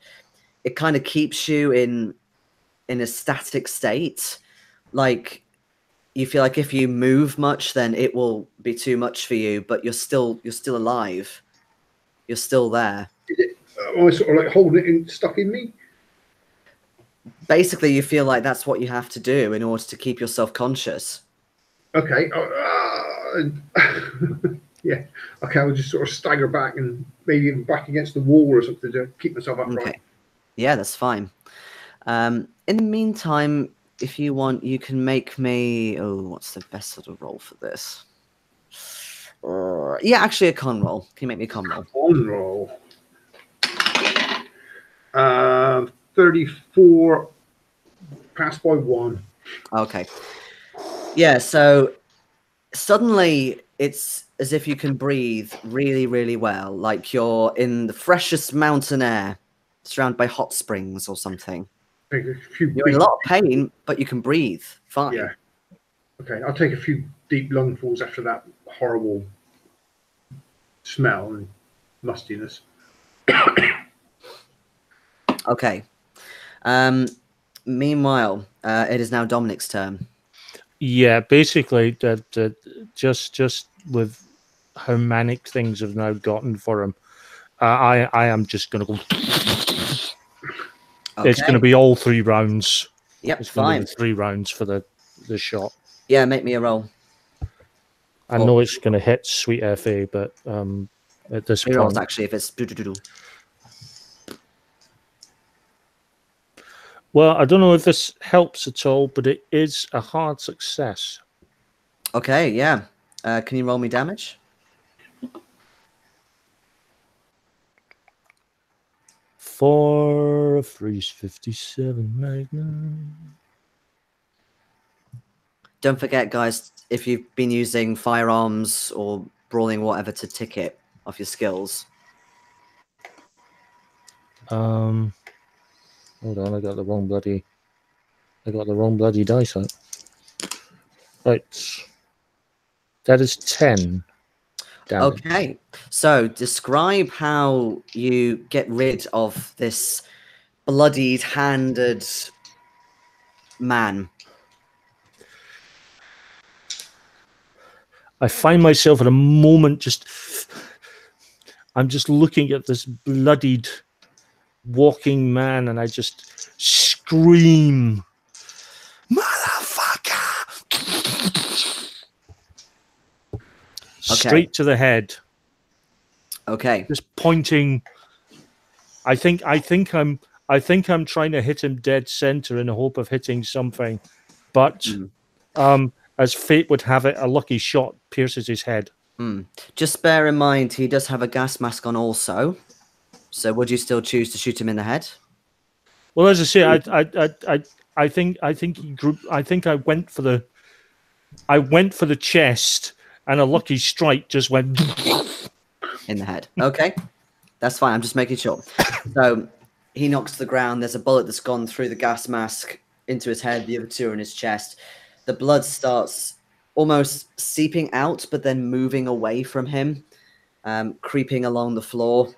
it kind of keeps you in a static state. Like you feel like if you move much, then it will be too much for you. But you're still alive. You're still there. Is it, I sort of like holding it stuck in me? Basically, you feel like that's what you have to do in order to keep yourself conscious. Okay. Yeah. Okay, I'll just sort of stagger back and maybe even back against the wall or something to keep myself upright. Okay. Yeah, that's fine. In the meantime, if you want, you can make me... Oh, what's the best sort of roll for this? Yeah, actually a con roll. Can you make me a con roll? Con roll. 34, passed by 1. Okay. Yeah, so suddenly it's as if you can breathe really, really well, like you're in the freshest mountain air, surrounded by hot springs or something. You're in a lot of pain, but you can breathe fine. Yeah. Okay, I'll take a few deep lungfuls after that horrible smell and mustiness. Okay. Meanwhile, it is now Dominic's turn. Yeah, basically, that just with how manic things have now gotten for him, I am just going to go. Okay. It's going to be all 3 rounds. Yep, it's fine. 3 rounds for the shot. Yeah, make me a roll. I know it's going to hit Sweet FA, but at this point, rolls actually if it's. Well, I don't know if this helps at all, but it is a hard success. Okay, yeah. Can you roll me damage? For a Freeze 57 Magnum. Don't forget, guys, if you've been using firearms or brawling, whatever, to tick it off your skills. Hold on, I got the wrong bloody dice out. Right. That is 10 damage. Okay. So describe how you get rid of this bloodied handed man. I find myself at a moment I'm just looking at this bloodied walking man, and I just scream, "Motherfucker!" straight to the head. Okay. Just pointing. I think I'm trying to hit him dead center in the hope of hitting something, but as fate would have it, a lucky shot pierces his head. Just bear in mind he does have a gas mask on also. So would you still choose to shoot him in the head? Well, as I say, I think I went for the chest, and a lucky strike just went in the head. Okay, that's fine. I'm just making sure. So he knocks to the ground. There's a bullet that's gone through the gas mask into his head. The other two are in his chest. The blood starts almost seeping out, but then moving away from him, creeping along the floor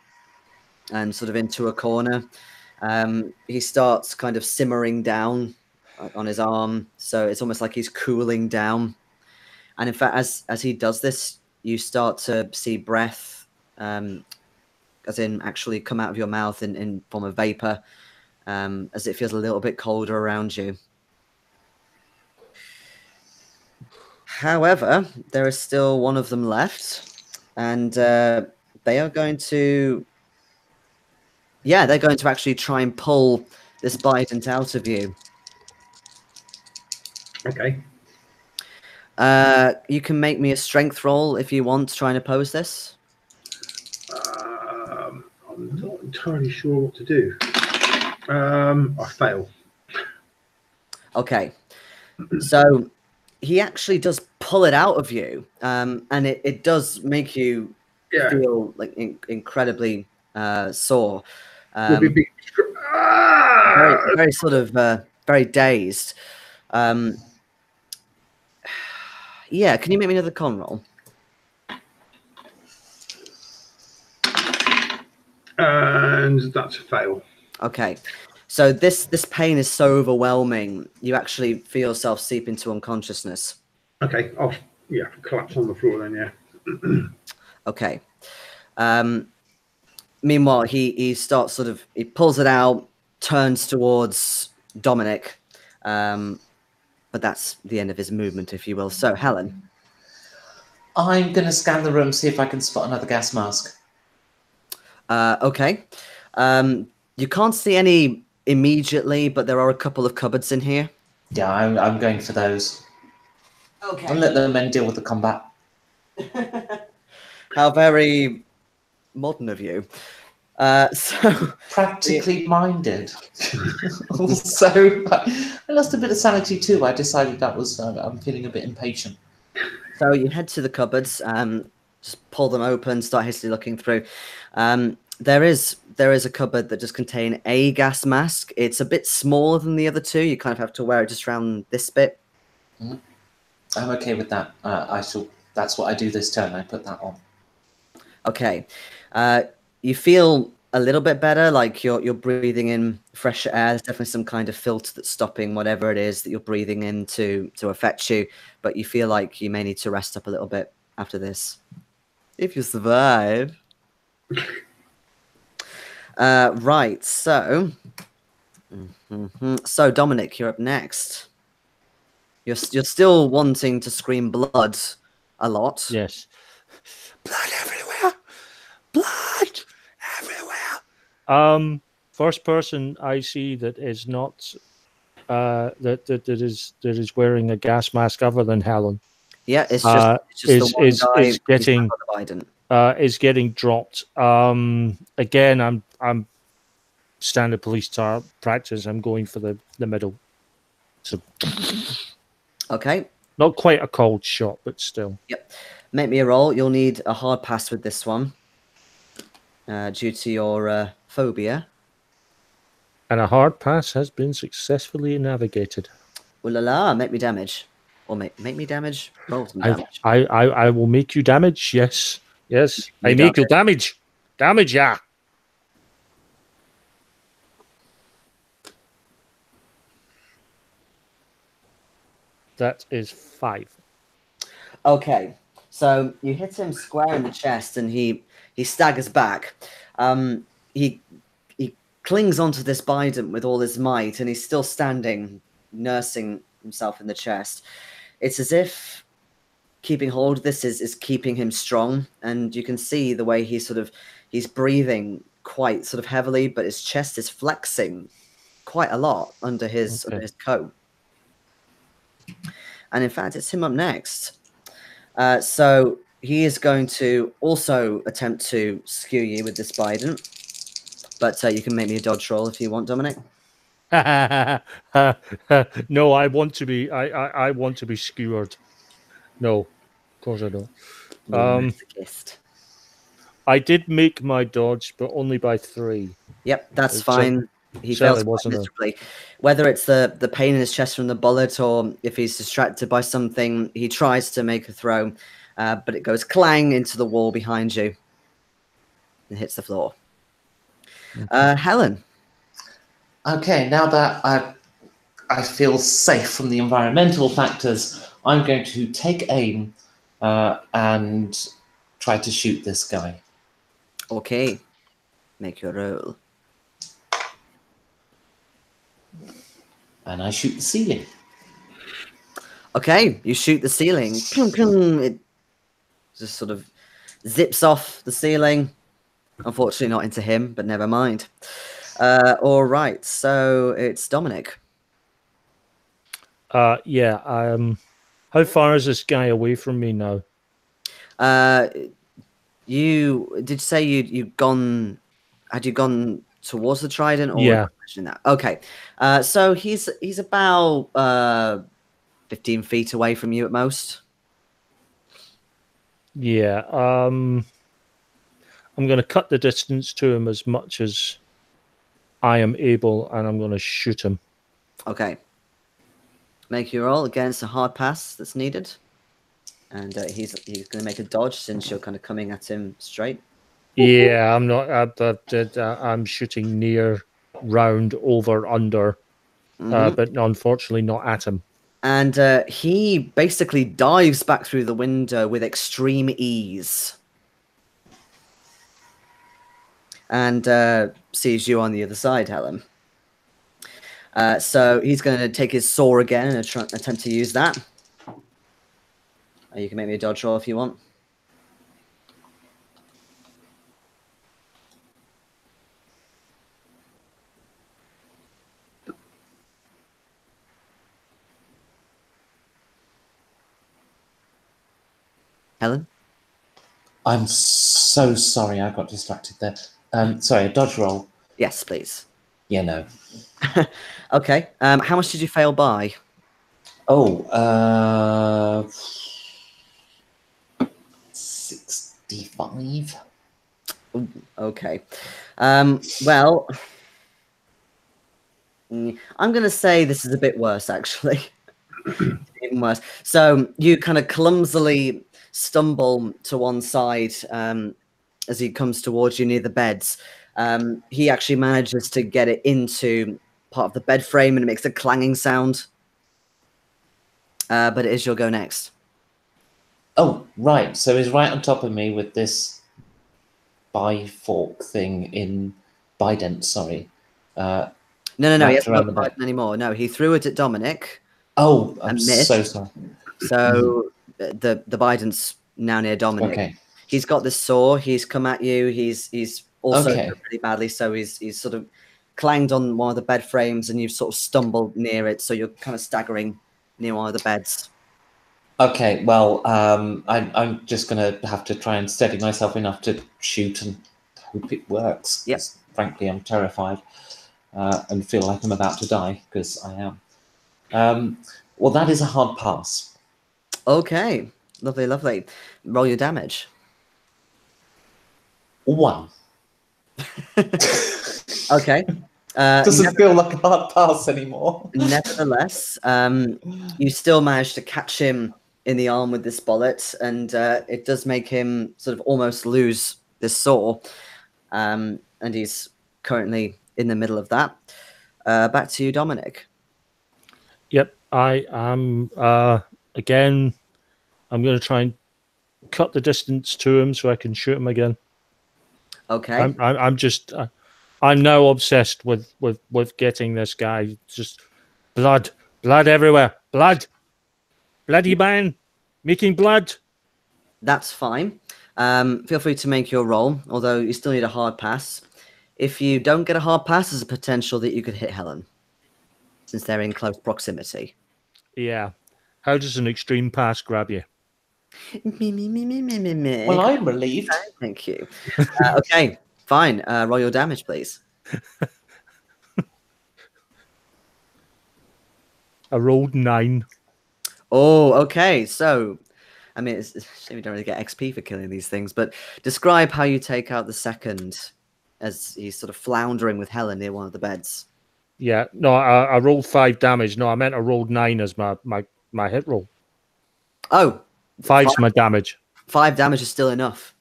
and sort of into a corner. He starts kind of simmering down on his arm, so it's almost like he's cooling down. And in fact, as he does this, you start to see breath, as in actually come out of your mouth in form of vapor, as it feels a little bit colder around you. However, there is still one of them left, and they are going to... Yeah, they're going to actually try and pull this Bygone out of you. Okay. You can make me a strength roll if you want to try and oppose this. I'm not entirely sure what to do. I fail. Okay. So he actually does pull it out of you, and it does make you feel like incredibly sore. Very sort of very dazed. Yeah, can you make me another con roll? And that's a fail. Okay, so this pain is so overwhelming, you actually feel yourself seep into unconsciousness. Okay, I'll collapse on the floor then. Yeah. Okay. Meanwhile, he starts he pulls it out, turns towards Dominic, but that's the end of his movement, if you will. So, Helen. I'm going to scan the room, see if I can spot another gas mask. Okay. You can't see any immediately, but there are a couple of cupboards in here. Yeah, I'm going for those. Okay. I'll let the men deal with the combat. How very modern of you. So practically minded. Also, I lost a bit of sanity too. I decided that was I'm feeling a bit impatient. So you head to the cupboards, just pull them open, start hastily looking through. There is a cupboard that just contains a gas mask. It's a bit smaller than the other two. You kind of have to wear it just around this bit. I'm okay with that. That's what I do this turn. I put that on. Okay. You feel a little bit better, like you're breathing in fresher air. There's definitely some kind of filter that's stopping whatever it is that you're breathing in to affect you, but you feel like you may need to rest up a little bit after this. If you survive. Right, so... So, Dominic, you're up next. You're still wanting to scream blood a lot. Yes. Blood everywhere! Blood everywhere! First person I see that is not that is wearing a gas mask other than Helen. Yeah, it's just the one guy is getting dropped. Again, I'm standard police practice. I'm going for the middle. So okay. Not quite a cold shot, but still. Yep. Make me a roll. You'll need a hard pass with this one. Due to your phobia. And a hard pass has been successfully navigated. Ooh la la, make me damage. Or make me damage. Roll some damage. I will make you damage, yes. Yes. I make you damage. Damage, yeah. That is 5. Okay. So you hit him square in the chest and he staggers back. He clings onto this Bygone with all his might, and he's still standing, nursing himself in the chest. It's as if keeping hold of this is keeping him strong, and you can see the way he's breathing quite sort of heavily, but his chest is flexing quite a lot under his coat. And in fact, it's him up next. So he is going to also attempt to skew you with this Biden, but you can make me a dodge roll if you want, Dominic. No, I want to be. I want to be skewered. No, of course I don't. I did make my dodge, but only by 3. Yep, that's fine. He fails miserably. Whether it's the pain in his chest from the bullet, or if he's distracted by something, he tries to make a throw, but it goes clang into the wall behind you and hits the floor. Helen. Okay, now that I feel safe from the environmental factors, I'm going to take aim and try to shoot this guy. Okay, make your roll. And I shoot the ceiling. Okay, you shoot the ceiling. It just sort of zips off the ceiling. Unfortunately, not into him, but never mind. All right, so it's Dominic. Yeah. How far is this guy away from me now? You did say you'd gone? Had you gone towards the trident? Or yeah. That? Okay. So he's about 15 feet away from you at most. Yeah. I'm going to cut the distance to him as much as I am able, and I'm going to shoot him. Okay. Make your roll against a hard pass that's needed. And he's going to make a dodge since you're kind of coming at him straight. Yeah, I'm not. I'm shooting near, round, over, under, but unfortunately not at him. And he basically dives back through the window with extreme ease. And sees you on the other side, Helen. So he's going to take his saw again and attempt to use that. You can make me a dodge roll if you want. Helen? I'm so sorry, I got distracted there. Sorry, a dodge roll. Yes, please. Yeah, no. Okay. How much did you fail by? Oh, 65. Ooh, okay. Well, I'm going to say this is a bit worse, actually. Even worse. So you kind of clumsily stumble to one side as he comes towards you near the beds. He actually manages to get it into part of the bed frame, and it makes a clanging sound. But it is your go next. Oh, right. So he's right on top of me with this bifork thing in Bident, sorry. No. He hasn't got the Biden anymore. No, he threw it at Dominic. Oh, I'm so sorry. So the Biden's now near Dominic. Okay. He's got this saw. He's come at you. He's also pretty badly. So he's sort of clanged on one of the bed frames, and you've sort of stumbled near it. So you're kind of staggering near one of the beds. Okay, well, I'm just going to have to try and steady myself enough to shoot and hope it works. Yes. Frankly, I'm terrified and feel like I'm about to die, because I am. Well, that is a hard pass. Okay. Lovely, lovely. Roll your damage. 1. Okay. Doesn't feel like a hard pass anymore. Nevertheless, you still manage to catch him in the arm with this bullet, and it does make him sort of almost lose this saw. And he's currently in the middle of that. Back to you, Dominic. Yep, I am. Again, I'm going to try and cut the distance to him so I can shoot him again. Okay. I'm now obsessed with getting this guy. Just blood everywhere, bloody man. Making blood. That's fine. Feel free to make your roll, although you still need a hard pass. If you don't get a hard pass, there's a potential that you could hit Helen, since they're in close proximity. Yeah. How does an extreme pass grab you? Me. Well, I'm relieved. Thank you. Okay, fine. Roll your damage, please. I rolled 9. Oh, okay. So, I mean, it's a shame you don't really get XP for killing these things, but describe how you take out the second as he's sort of floundering with Helen near one of the beds. Yeah. No, I rolled 5 damage. No, I meant I rolled 9 as my hit roll. Oh, 5's my damage. 5 damage is still enough.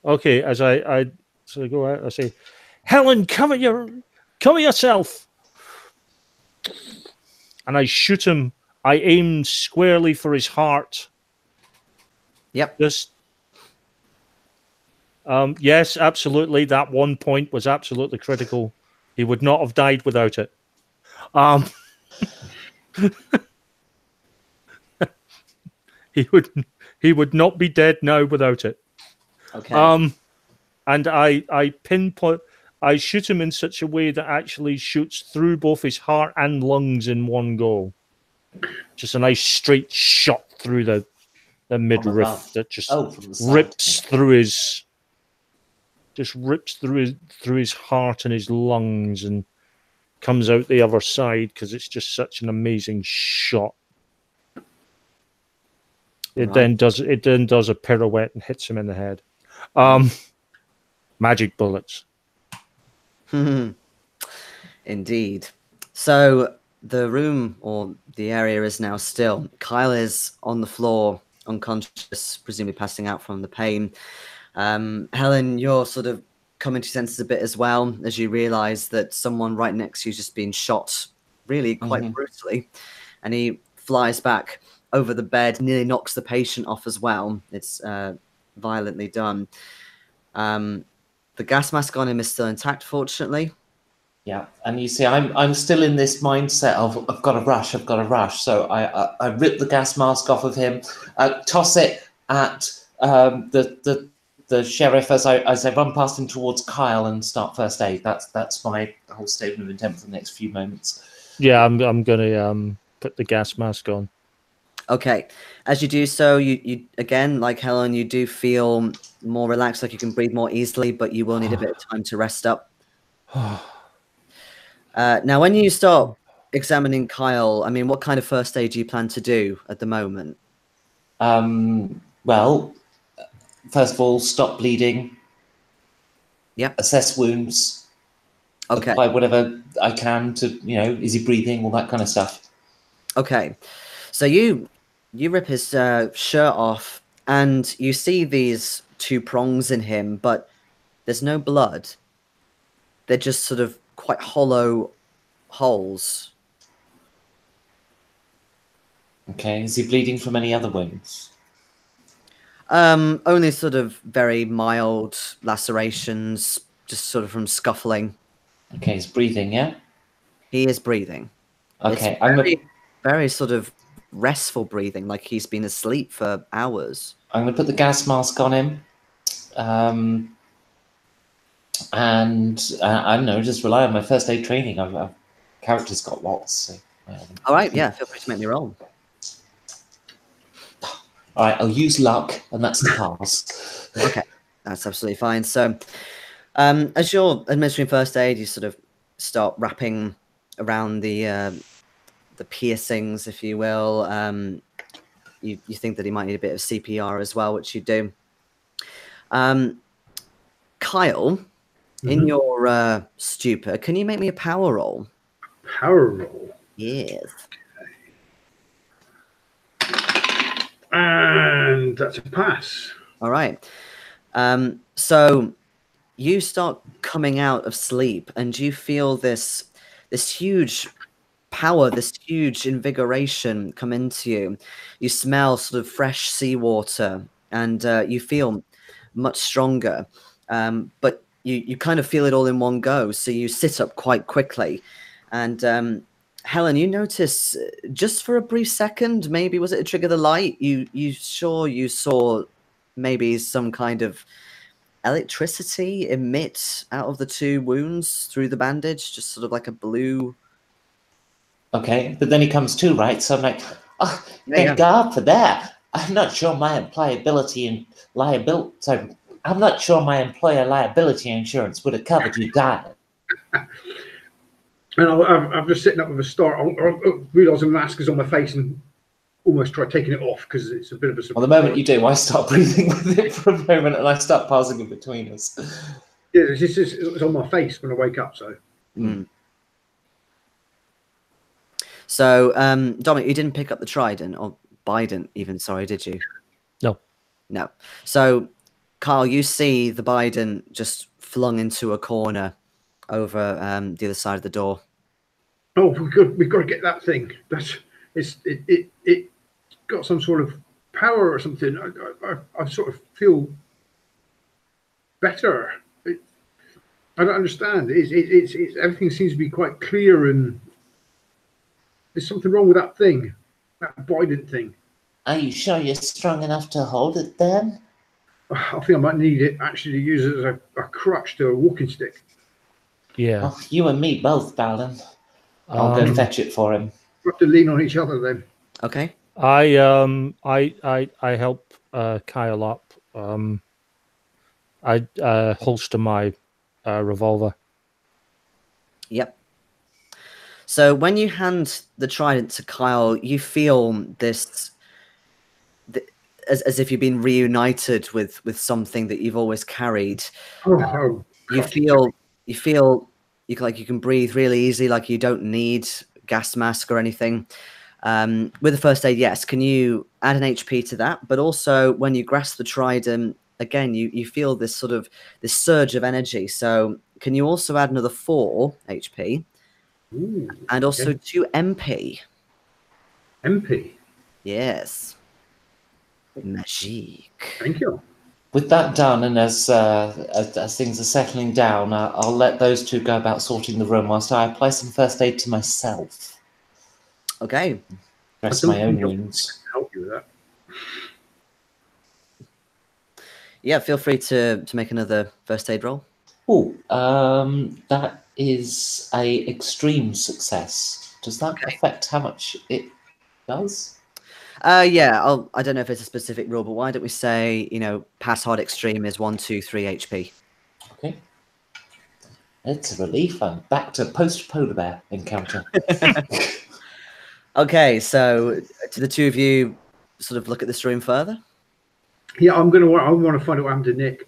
Okay, as I go out, I say, Helen, cover yourself. And I shoot him. I aim squarely for his heart. Yep. Just yes, absolutely. That 1 point was absolutely critical. He would not have died without it. He would not be dead now without it. Okay. And I pinpoint. I shoot him in such a way that actually shoots through both his heart and lungs in one go. Just a nice straight shot through the midriff that just rips through his heart and his lungs and comes out the other side because it's just such an amazing shot. It then does a pirouette and hits him in the head. Magic bullets. Indeed. So the room or the area is now still. Kyle is on the floor, unconscious, presumably passing out from the pain. Helen, you're sort of coming to your senses a bit as well as you realize that someone right next to you has just been shot really quite brutally. And he flies back over the bed, nearly knocks the patient off as well. It's violently done. The gas mask on him is still intact, fortunately. Yeah, and you see, I'm still in this mindset of I've got to rush. So I rip the gas mask off of him, toss it at the sheriff as I run past him towards Kyle and start first aid. That's my whole statement of intent for the next few moments. Yeah, I'm gonna put the gas mask on. Okay, as you do so, you again, like Helen, you do feel more relaxed, like you can breathe more easily, but you will need a bit of time to rest up. Now, when you start examining Kyle, I mean, what kind of first aid do you plan to do at the moment? Well, first of all, stop bleeding. Yep. Assess wounds. Okay. Apply whatever I can to, is he breathing, all that kind of stuff. Okay. So you rip his shirt off and you see these 2 prongs in him, but there's no blood. They're just sort of quite hollow holes. Okay. Is he bleeding from any other wounds? Only sort of very mild lacerations, just sort of from scuffling. Okay, he's breathing, yeah? He is breathing. Okay, it's very sort of restful breathing, like he's been asleep for hours. I'm going to put the gas mask on him. And I don't know, just rely on my first aid training. I've character's got lots. So, all right, yeah, feel free to make me roll. All right, I'll use luck, and that's the pass. Okay, that's absolutely fine. So, as you're administering first aid, you sort of start wrapping around the piercings, if you will. You think that he might need a bit of CPR as well, which you do. Kyle, in your stupor, can you make me a power roll? Power roll? Yes. And that's a pass. All right. So you start coming out of sleep and you feel this huge power, this huge invigoration come into you. You smell sort of fresh seawater and you feel much stronger. But you kind of feel it all in one go. So you sit up quite quickly and Helen, you notice just for a brief second, maybe was it a trigger the light? You saw maybe some kind of electricity emit out of the two wounds through the bandage, just sort of like a blue. Okay, but then he comes to, right? So I'm like, oh, thank God for that. I'm not sure my I'm not sure my employer liability insurance would have covered you, guys. And I'm just sitting up with a start. I realise the mask is on my face and almost try taking it off because it's a bit of a surprise. Well, the moment you do, I start breathing with it for a moment and I start passing in between us. Yeah, it's on my face when I wake up, so. Mm. So, Dominic, you didn't pick up the trident, or Biden even, sorry, did you? No. No. So, Carl, you see the Biden just flung into a corner over the other side of the door. Oh, we've got to get that thing. It got some sort of power or something. I sort of feel better. I don't understand. It's everything seems to be quite clear, and there's something wrong with that thing, that Biden thing. Are you sure you're strong enough to hold it then? I think I might need it actually to use it as a crutch to a walking stick. Yeah. Oh, you and me both, Baldwin. I'll go fetch it for him. We have to lean on each other then. Okay. I help Kyle up. I holster my revolver. Yep. So when you hand the trident to Kyle, you feel this, as if you've been reunited with something that you've always carried. You feel like you can breathe really easily, like you don't need gas mask or anything. With the first aid, yes. Can you add an HP to that? But also, when you grasp the trident, again, you feel this sort of this surge of energy. So can you also add another 4 HP? Ooh, and also 2 MP. MP? Yes. Magique. Thank you. With that done, and as things are settling down, I'll let those two go about sorting the room whilst I apply some first aid to myself. Okay. Dress my own wounds. Help you with that. Yeah, feel free to make another first aid roll. Oh, that is a extreme success. Does that affect how much it does? Yeah, I don't know if it's a specific rule, but why don't we say, pass hard extreme is 1, 2, 3 HP. Okay. It's a relief. I'm back to post-polar bear encounter. Okay, so do the two of you sort of look at this room further? Yeah, I want to find out what happened to Nick.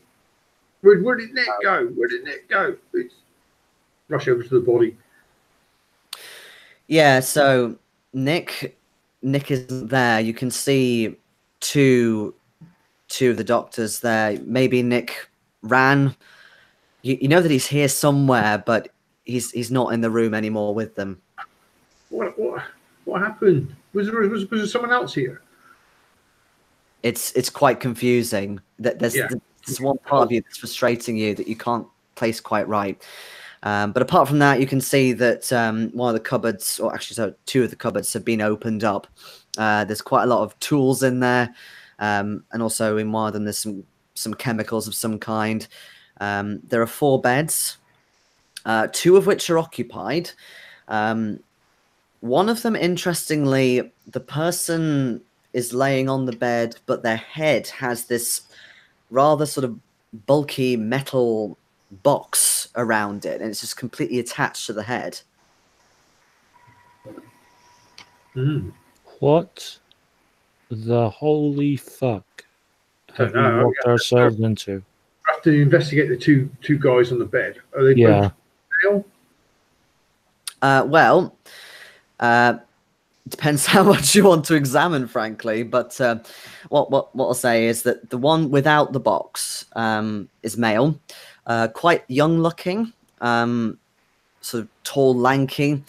Where did Nick go? Where did Nick go? Let's rush over to the body. Yeah, so Nick isn't there. You can see two of the doctors there. Maybe Nick ran. You know that he's here somewhere, but he's not in the room anymore with them. What happened? Was there someone else here? It's quite confusing. There's one part of you that's frustrating you that you can't place quite right. But apart from that, you can see that one of the cupboards, or actually, so 2 of the cupboards have been opened up. There's quite a lot of tools in there, and also in one of them, there's some chemicals of some kind. There are 4 beds, 2 of which are occupied. One of them, interestingly, the person is laying on the bed, but their head has this rather sort of bulky metal box around it, and it's just completely attached to the head. What the holy fuck have we walked ourselves into? I have to investigate the two guys on the bed. Are they both male? Well, depends how much you want to examine, frankly. But what I'll say is that the one without the box is male, quite young looking, sort of tall, lanky.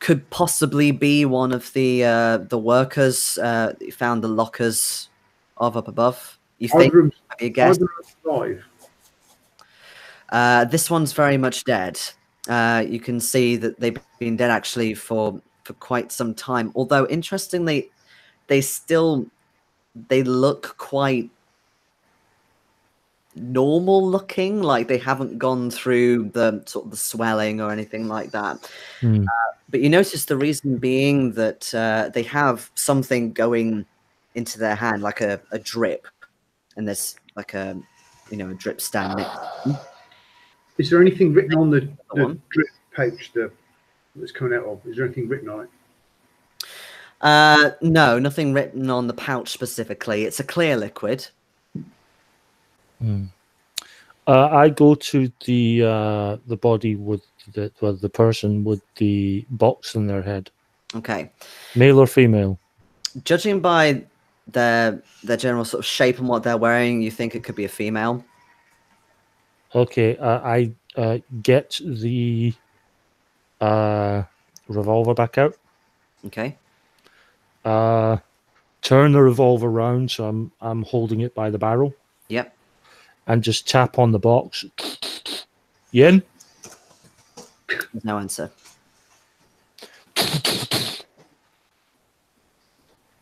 Could possibly be one of the workers that you found the lockers of up above. You think? Have you guessed? Alive. This one's very much dead. You can see that they've been dead actually for quite some time. Although interestingly, they look quite normal looking, like they haven't gone through the sort of the swelling or anything like that. But you notice the reason being that they have something going into their hand, like a drip, and there's like a a drip stand next to them. Is there anything written on the drip pouch that's coming out of? Is there anything written on it? No, nothing written on the pouch specifically. It's a clear liquid. I go to the body with the person with the box in their head. Okay. Male or female? Judging by their general sort of shape and what they're wearing, you think it could be a female. Okay. I get the revolver back out. Okay. Turn the revolver around so I'm holding it by the barrel. Yep. And just tap on the box. Yen? There's no answer.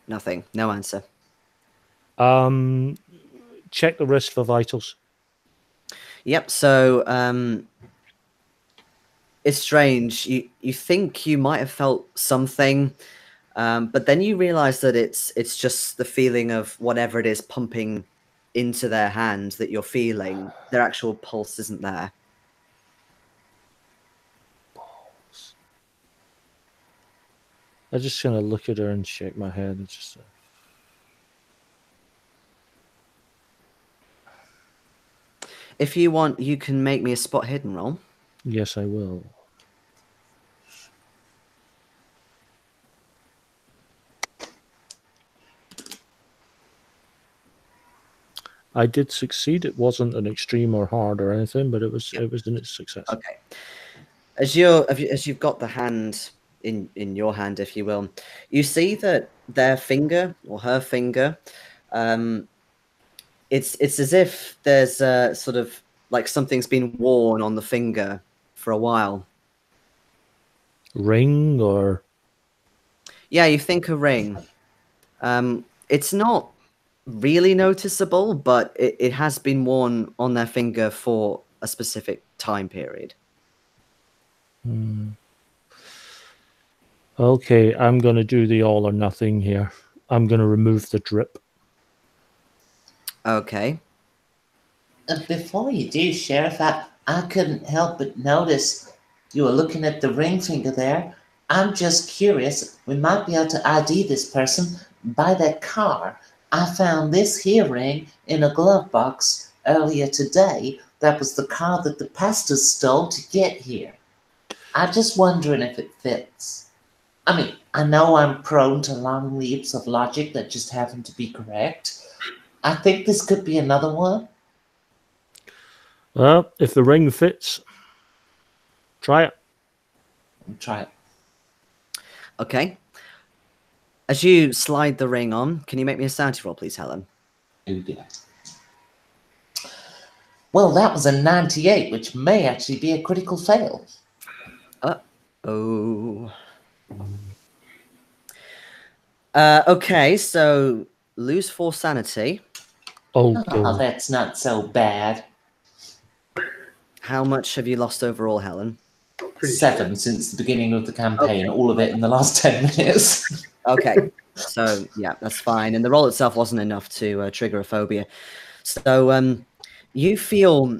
Nothing. No answer. Check the wrist for vitals. Yep. So it's strange. You think you might have felt something, but then you realize that it's just the feeling of whatever it is pumping into their hand that you're feeling. Their actual pulse isn't there. I'm just gonna look at her and shake my head. It's just. If you want, you can make me a spot hidden roll. Yes, I will. I did succeed. It wasn't an extreme or hard or anything, but it was a success. Okay. As you've got the hand in your hand, if you will, you see that their finger or her finger, it's as if there's a sort of like something's been worn on the finger for a while. Ring or? Yeah, you think a ring. It's not really noticeable, but it has been worn on their finger for a specific time period. Okay, I'm going to do the all or nothing here. I'm going to remove the drip. Okay. Before you do, Sheriff, I couldn't help but notice you were looking at the ring finger there. I'm just curious. We might be able to ID this person by their car. I found this here ring in a glove box earlier today. That was the car that the pastors stole to get here. I'm just wondering if it fits. I mean, I know I'm prone to long leaps of logic that just happen to be correct. I think this could be another one. Well, if the ring fits, try it. Try it. Okay. As you slide the ring on, can you make me a sanity roll, please, Helen? Oh, yeah. Well, that was a 98, which may actually be a critical fail. Uh-oh. Okay, so lose 4 sanity. Oh, that's not so bad. How much have you lost overall, Helen? 7 since the beginning of the campaign, all of it in the last 10 minutes. Okay, so yeah, that's fine. And the roll itself wasn't enough to trigger a phobia. So you feel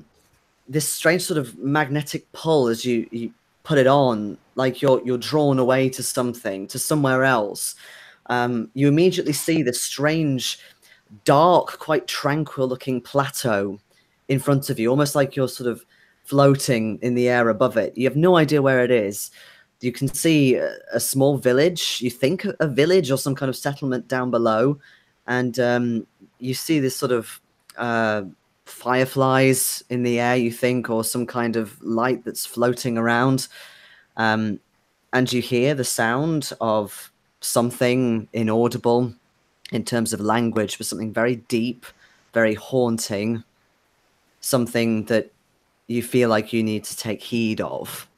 this strange sort of magnetic pull as you put it on, like you're drawn away to something, to somewhere else. You immediately see this strange, dark, quite tranquil-looking plateau in front of you, almost like you're sort of floating in the air above it. You have no idea where it is. You can see a small village. You think a village or some kind of settlement down below, and you see this sort of fireflies in the air, you think, or some kind of light that's floating around. And you hear the sound of something inaudible in terms of language, but something very deep, very haunting, something that you feel like you need to take heed of.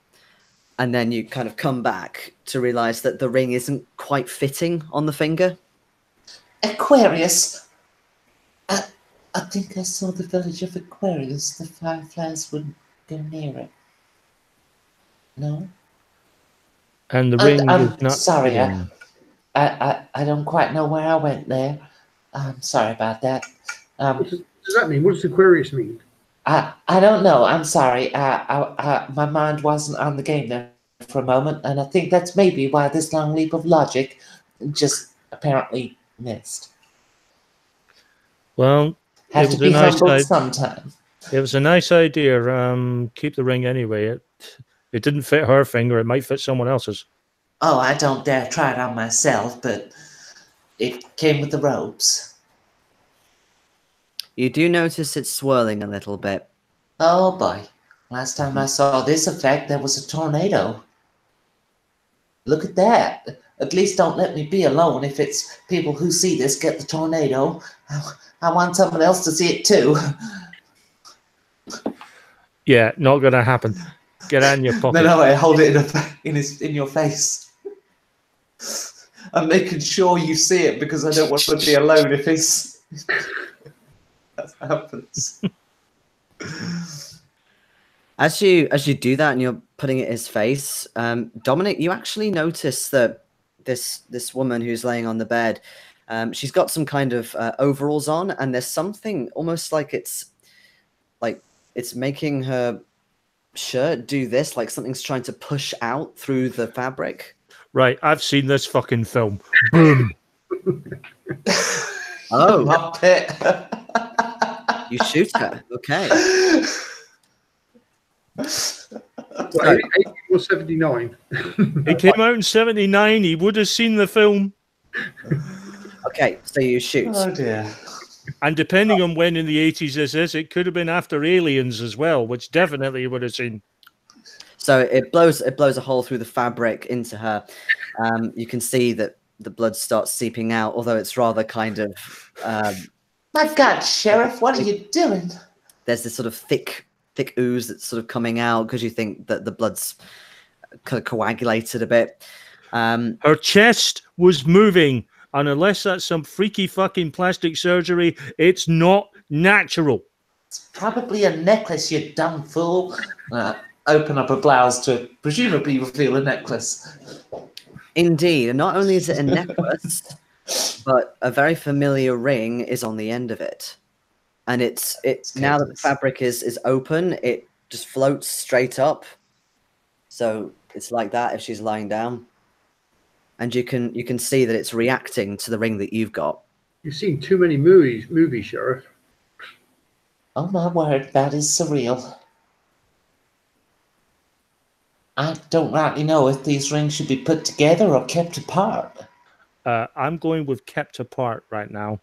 and then you kind of come back to realize that the ring isn't quite fitting on the finger. Aquarius. I think I saw the village of Aquarius. The fireflies wouldn't go near it. No? And the ring is not sorry, fitting. I don't quite know where I went there. I'm sorry about that. What does that mean? What does Aquarius mean? I don't know. I'm sorry. My mind wasn't on the game there for a moment, and I think that's maybe why this long leap of logic just apparently missed. Well, Have to be humbled sometime. It was a nice idea. Keep the ring anyway. It didn't fit her finger. It might fit someone else's. Oh, I don't dare try it on myself, but it came with the ropes. You do notice it's swirling a little bit. Oh boy. Last time I saw this effect, there was a tornado. Look at that. At least don't let me be alone if it's people who see this get the tornado. I want someone else to see it too. Yeah, not going to happen. Get out in your pocket. No, I hold it in your face. I'm making sure you see it because I don't want to be alone if that happens. As you do that and you're putting it in his face, Dominic, you actually notice that this woman who's laying on the bed, she's got some kind of overalls on, and there's something almost like it's making her shirt do this, like something's trying to push out through the fabric. Right, I've seen this fucking film. Boom. Oh. You shoot her. Okay. Well, 80 or 79? He came out in 79. He would have seen the film. Okay, so you shoot. Oh dear. And depending on when in the 80s this is, it could have been after Aliens as well, which definitely would have seen. So it blows a hole through the fabric into her. You can see that the blood starts seeping out, although it's rather kind of... My God, Sheriff, what are you doing? There's this sort of thick ooze that's sort of coming out because you think that the blood's kind of coagulated a bit. Her chest was moving, and unless that's some freaky fucking plastic surgery, it's not natural. It's probably a necklace, you dumb fool. Open up a blouse to presumably reveal a necklace. Indeed, and not only is it a necklace, but a very familiar ring is on the end of it. And it's now that the fabric is open, it just floats straight up. So it's like that if she's lying down. And you can see that it's reacting to the ring that you've got. You've seen too many movies, Sheriff. Oh my word, that is surreal. I don't rightly know if these rings should be put together or kept apart. I'm going with kept apart right now.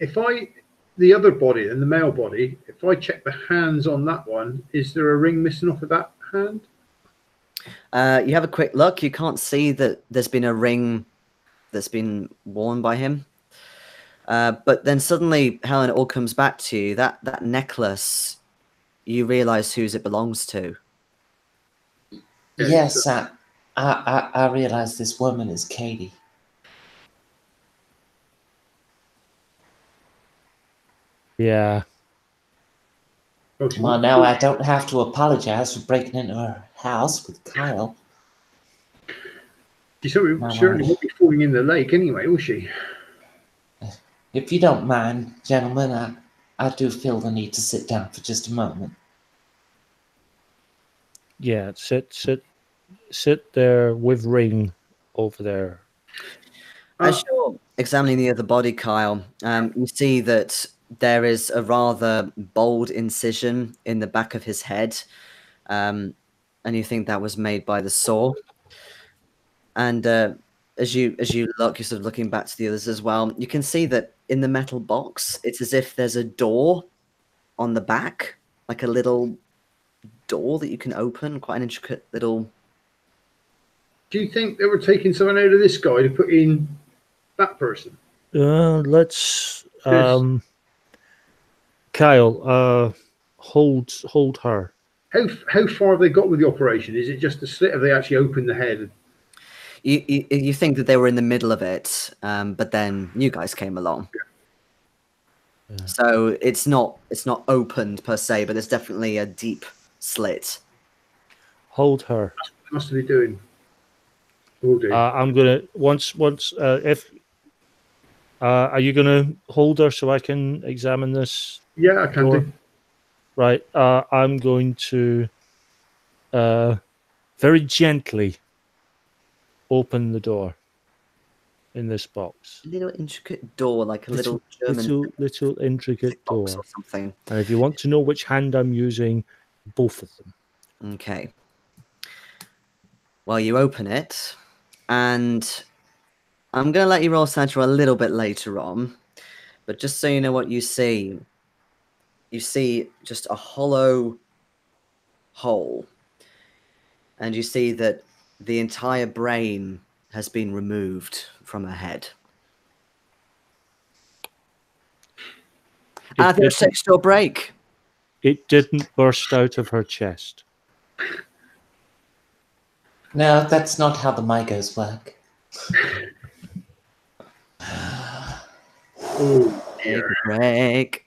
The other body and the male body, if I check the hands on that one, is there a ring missing off of that hand? You have a quick look. You can't see that there's been a ring that's been worn by him. But then suddenly, Helen, it all comes back to you. That necklace, you realize whose it belongs to. Yes, I realize this woman is Katie. Yeah. Well, now I don't have to apologize for breaking into her house with Kyle. She certainly won't be falling in the lake anyway, will she? If you don't mind, gentlemen, I do feel the need to sit down for just a moment. Yeah, sit there with ring over there. As you're examining the other body, Kyle, you see that there is a rather bold incision in the back of his head, and you think that was made by the saw. And as you look, you're sort of looking back to the others as well. You can see that in the metal box, it's as if there's a door on the back, like a little door that you can open, quite an intricate little. Do you think they were taking something out of this guy to put in that person? Let's Kyle, hold her. How far have they got with the operation? Is it just a slit? Have they actually opened the head? You think that they were in the middle of it, but then you guys came along. Yeah. So it's not opened per se, but there's definitely a deep slit. Hold her. That's what they must be doing. Will do. I'm gonna once if are you gonna hold her so I can examine this? Yeah, I can door? do. Right. I'm going to very gently open the door in this box. A little intricate door, like a little German little intricate box door. or something. And if you want to know which hand I'm using, both of them. Okay. Well, you open it, and I'm going to let you roll Sandra a little bit later on, but just so you know what you see just a hollow hole, and you see that the entire brain has been removed from her head. And I think it's next door break. It didn't burst out of her chest. No, that's not how the Migos work. Big break.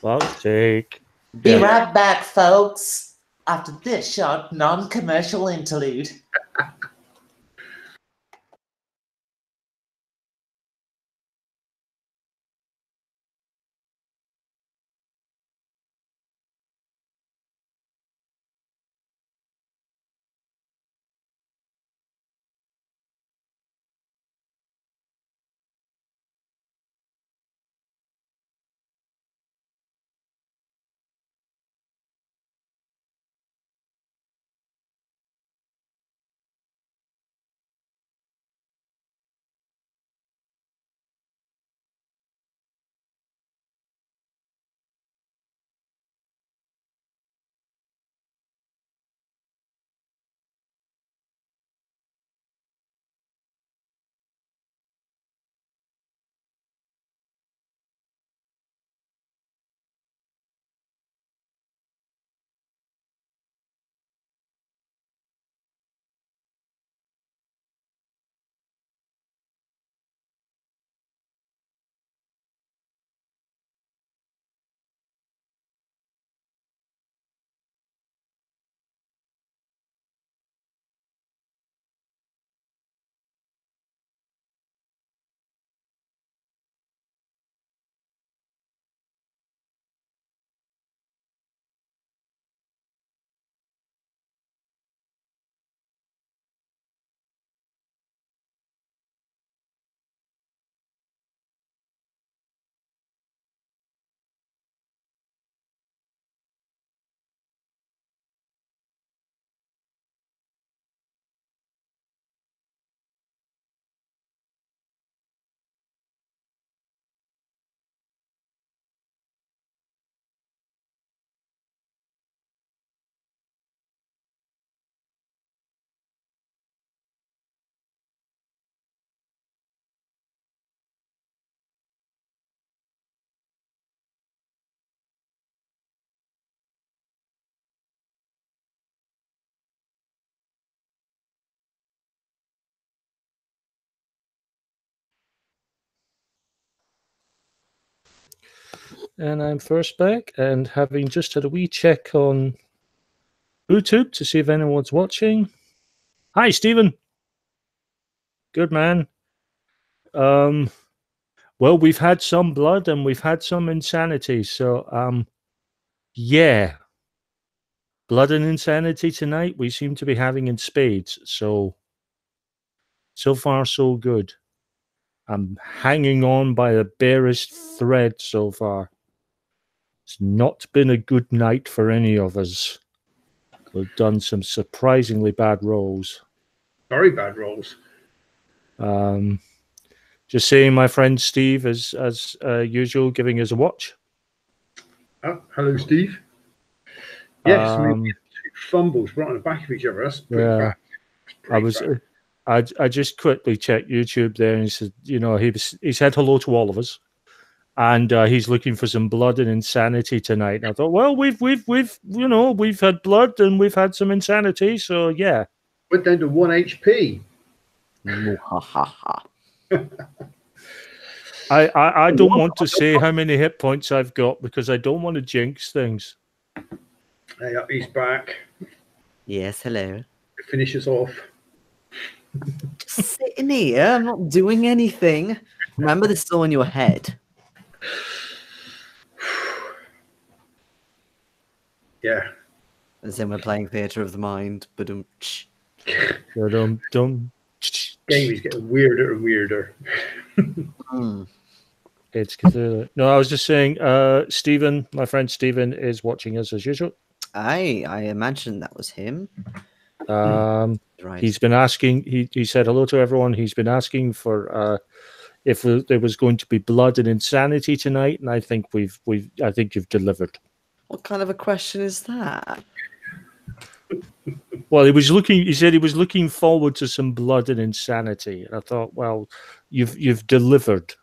Fuck's sake. Be right back, folks, after this short non-commercial interlude. And I'm first back, and having just had a wee check on YouTube to see if anyone's watching. Hi, Stephen. Good man. Well, we've had some blood and we've had some insanity, so yeah. Blood and insanity tonight we seem to be having in spades, so far so good. I'm hanging on by the barest thread so far. It's not been a good night for any of us. We've done some surprisingly bad rolls. Very bad rolls. Just saying, my friend Steve, as usual, giving us a watch. Oh, hello, Steve. Yes, I mean, two fumbles right on the back of each other. That's pretty bad. I just quickly checked YouTube there, and he said, he said hello to all of us. and he's looking for some blood and insanity tonight. And I thought, well, we've had blood and we've had some insanity, so yeah. Went down to 1 HP. I don't want to say how many hit points I've got because I don't want to jinx things. Hey, he's back. Yes, hello. Finish us off. Just sitting here, I'm not doing anything. Remember, this is all in your head. Yeah. As in, we're playing Theatre of the Mind. Ba-dum. Dum. Game is getting weirder and weirder. It's Cthulhu. No, I was just saying, Stephen, my friend Stephen, is watching us as usual. I imagine that was him. Right. He's been asking. He said hello to everyone. He's been asking for if there was going to be blood and insanity tonight, and I think I think you've delivered. What kind of a question is that? Well, he said he was looking forward to some blood and insanity. And I thought, well, you've delivered.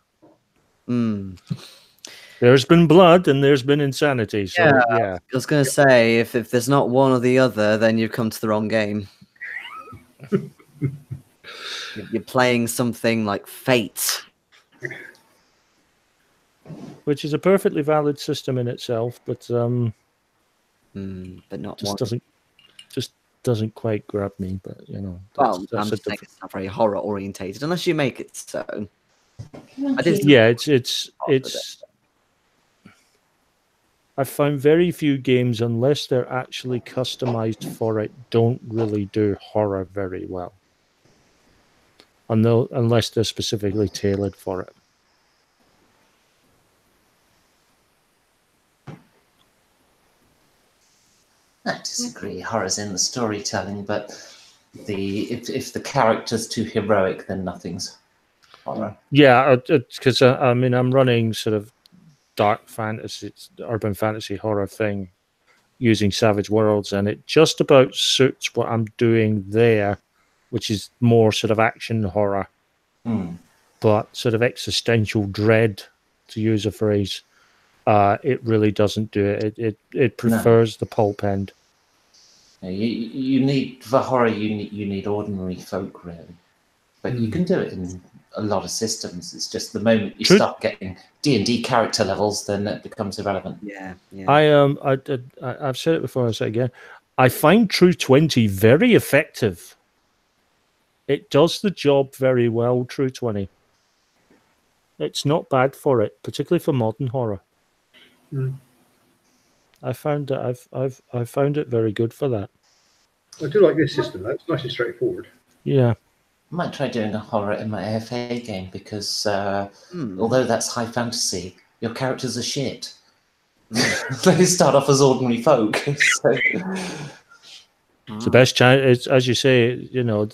There's been blood and there's been insanity. So yeah. I was going to say, if there's not one or the other, then you've come to the wrong game. You're playing something like Fate. Which is a perfectly valid system in itself, but not just doesn't quite grab me. But you know, I'm just saying it's not very horror orientated unless you make it so. It's. I found very few games, unless they're actually customized for it, don't really do horror very well. Unless they're specifically tailored for it. I disagree. Horror's in the storytelling, but if the character's too heroic, then nothing's horror. Yeah, because I mean, I'm running sort of dark fantasy, urban fantasy horror thing using Savage Worlds, and it just about suits what I'm doing there, which is more sort of action horror, but sort of existential dread, to use a phrase. It really doesn't do it. It prefers the pulp end. You need for horror. You need ordinary folk, really, but you can do it in a lot of systems. It's just the moment you start getting D&D character levels, then it becomes irrelevant. Yeah. I've said it before. I'll say it again. I find True 20 very effective. It does the job very well. True 20. It's not bad for it, particularly for modern horror. I found that I've found it very good for that. I do like this system. That's nice and straightforward. Yeah. I might try doing a horror in my AFA game because although that's high fantasy, your characters are shit. They start off as ordinary folk. So. It's the best chance, as you say. You know,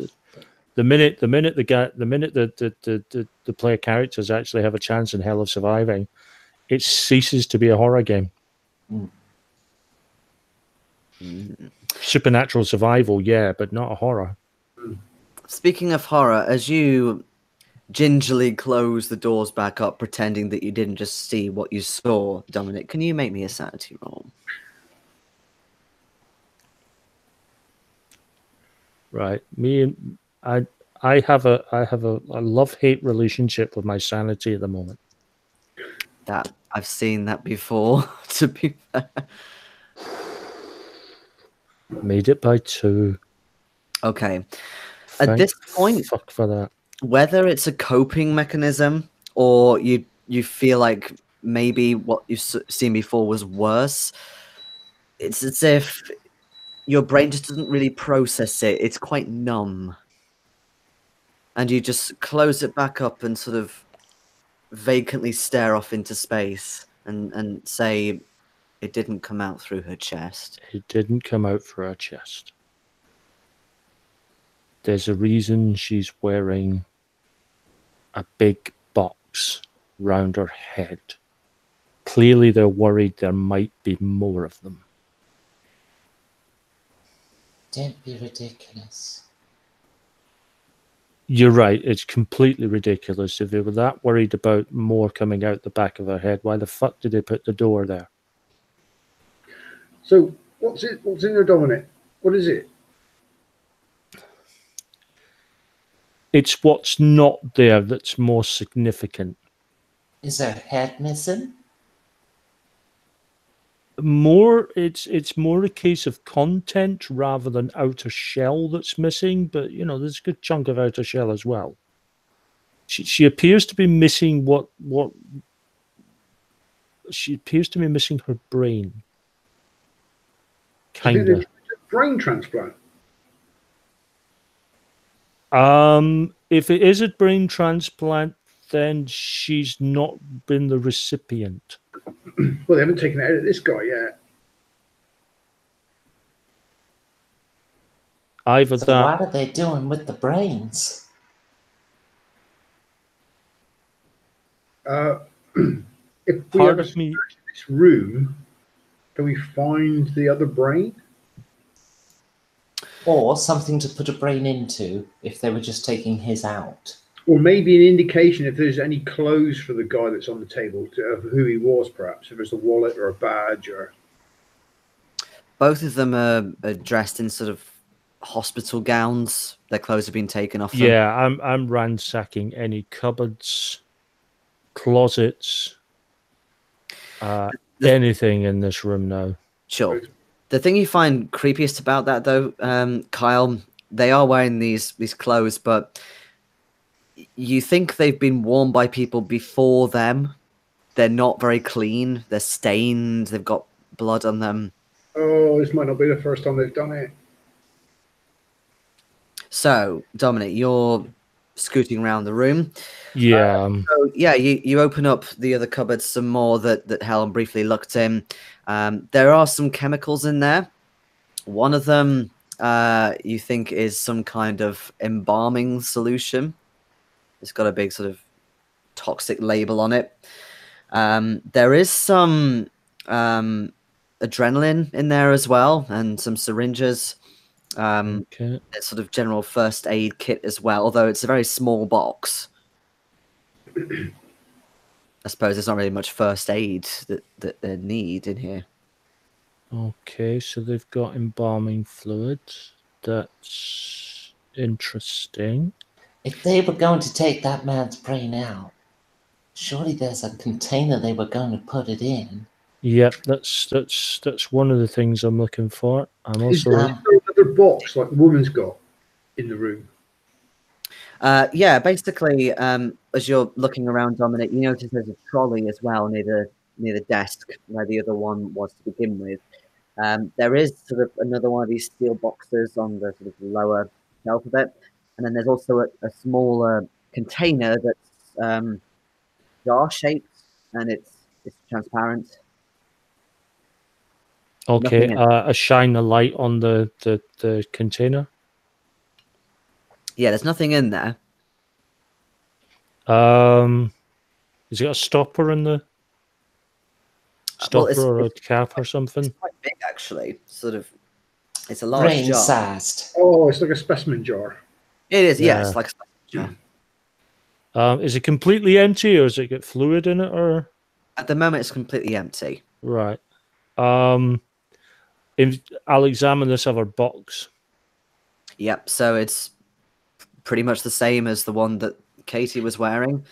the minute the player characters actually have a chance in hell of surviving, it ceases to be a horror game. Supernatural survival, yeah, but not a horror. Speaking of horror, as you gingerly close the doors back up, pretending that you didn't just see what you saw, Dominic, can you make me a sanity roll? Right, I have a love-hate relationship with my sanity at the moment. That I've seen that before. To be fair, made it by 2. Okay. At this point, fuck for that. Whether it's a coping mechanism or you feel like maybe what you've seen before was worse, it's as if your brain just doesn't really process it. It's quite numb. And you just close it back up and sort of vacantly stare off into space and say, it didn't come out through her chest. It didn't come out through her chest. There's a reason she's wearing a big box round her head. Clearly they're worried there might be more of them. Don't be ridiculous. You're right. It's completely ridiculous. If they were that worried about more coming out the back of their head, why the fuck did they put the door there? So what's it? What's in there, Dominic? What is it? It's what's not there that's more significant. Is her head missing? It's more a case of content rather than outer shell that's missing, but there's a good chunk of outer shell as well. She appears to be missing what she appears to be missing her brain. Kind of. Brain transplant. If it is a brain transplant, then she's not been the recipient. Well, they haven't taken it out of this guy yet. Either So that. what are they doing with the brains? If we Part have of me. this room, can we find the other brain? Or something to put a brain into if they were just taking his out. Or maybe an indication if there's any clothes for the guy that's on the table of who he was, perhaps. If there's a wallet or a badge or... Both of them are dressed in sort of hospital gowns. Their clothes have been taken off them. Yeah, I'm ransacking any cupboards, closets, anything in this room now. Sure. The thing you find creepiest about that, though, Kyle, they are wearing these clothes, but you think they've been worn by people before them. They're not very clean. They're stained. They've got blood on them. Oh, this might not be the first time they've done it. So, Dominic, you're scooting around the room. Yeah. So, yeah, you open up the other cupboards some more that Helen briefly looked in. There are some chemicals in there. One of them you think is some kind of embalming solution. It's got a big sort of toxic label on it. There is some adrenaline in there as well, and some syringes. Okay. It's sort of general first aid kit as well, although it's a very small box. I suppose there's not really much first aid that they need in here. Okay, so they've got embalming fluid. That's interesting. If they were going to take that man's brain out, surely there's a container they were going to put it in. Yep, that's one of the things I'm looking for. I'm Is also there another box like the woman's got in the room? Yeah, basically, as you're looking around, Dominic, you notice there's a trolley as well near the desk where the other one was to begin with. There is sort of another one of these steel boxes on the sort of lower shelf of it, and then there's also a smaller container that's jar-shaped and it's transparent. okay. I shine a light on the container. Yeah, there's nothing in there. Is it got a stopper in the stopper or a cap or something? It's quite big, actually. Sort of, it's a large Brain jar. sized. Oh, it's like a specimen jar. It is, yeah. Yeah. It's like a specimen jar. Is it completely empty, or does it get fluid in it, or? At the moment, it's completely empty. Right. I'll examine this other box. Yep. So it's pretty much the same as the one that Katie was wearing.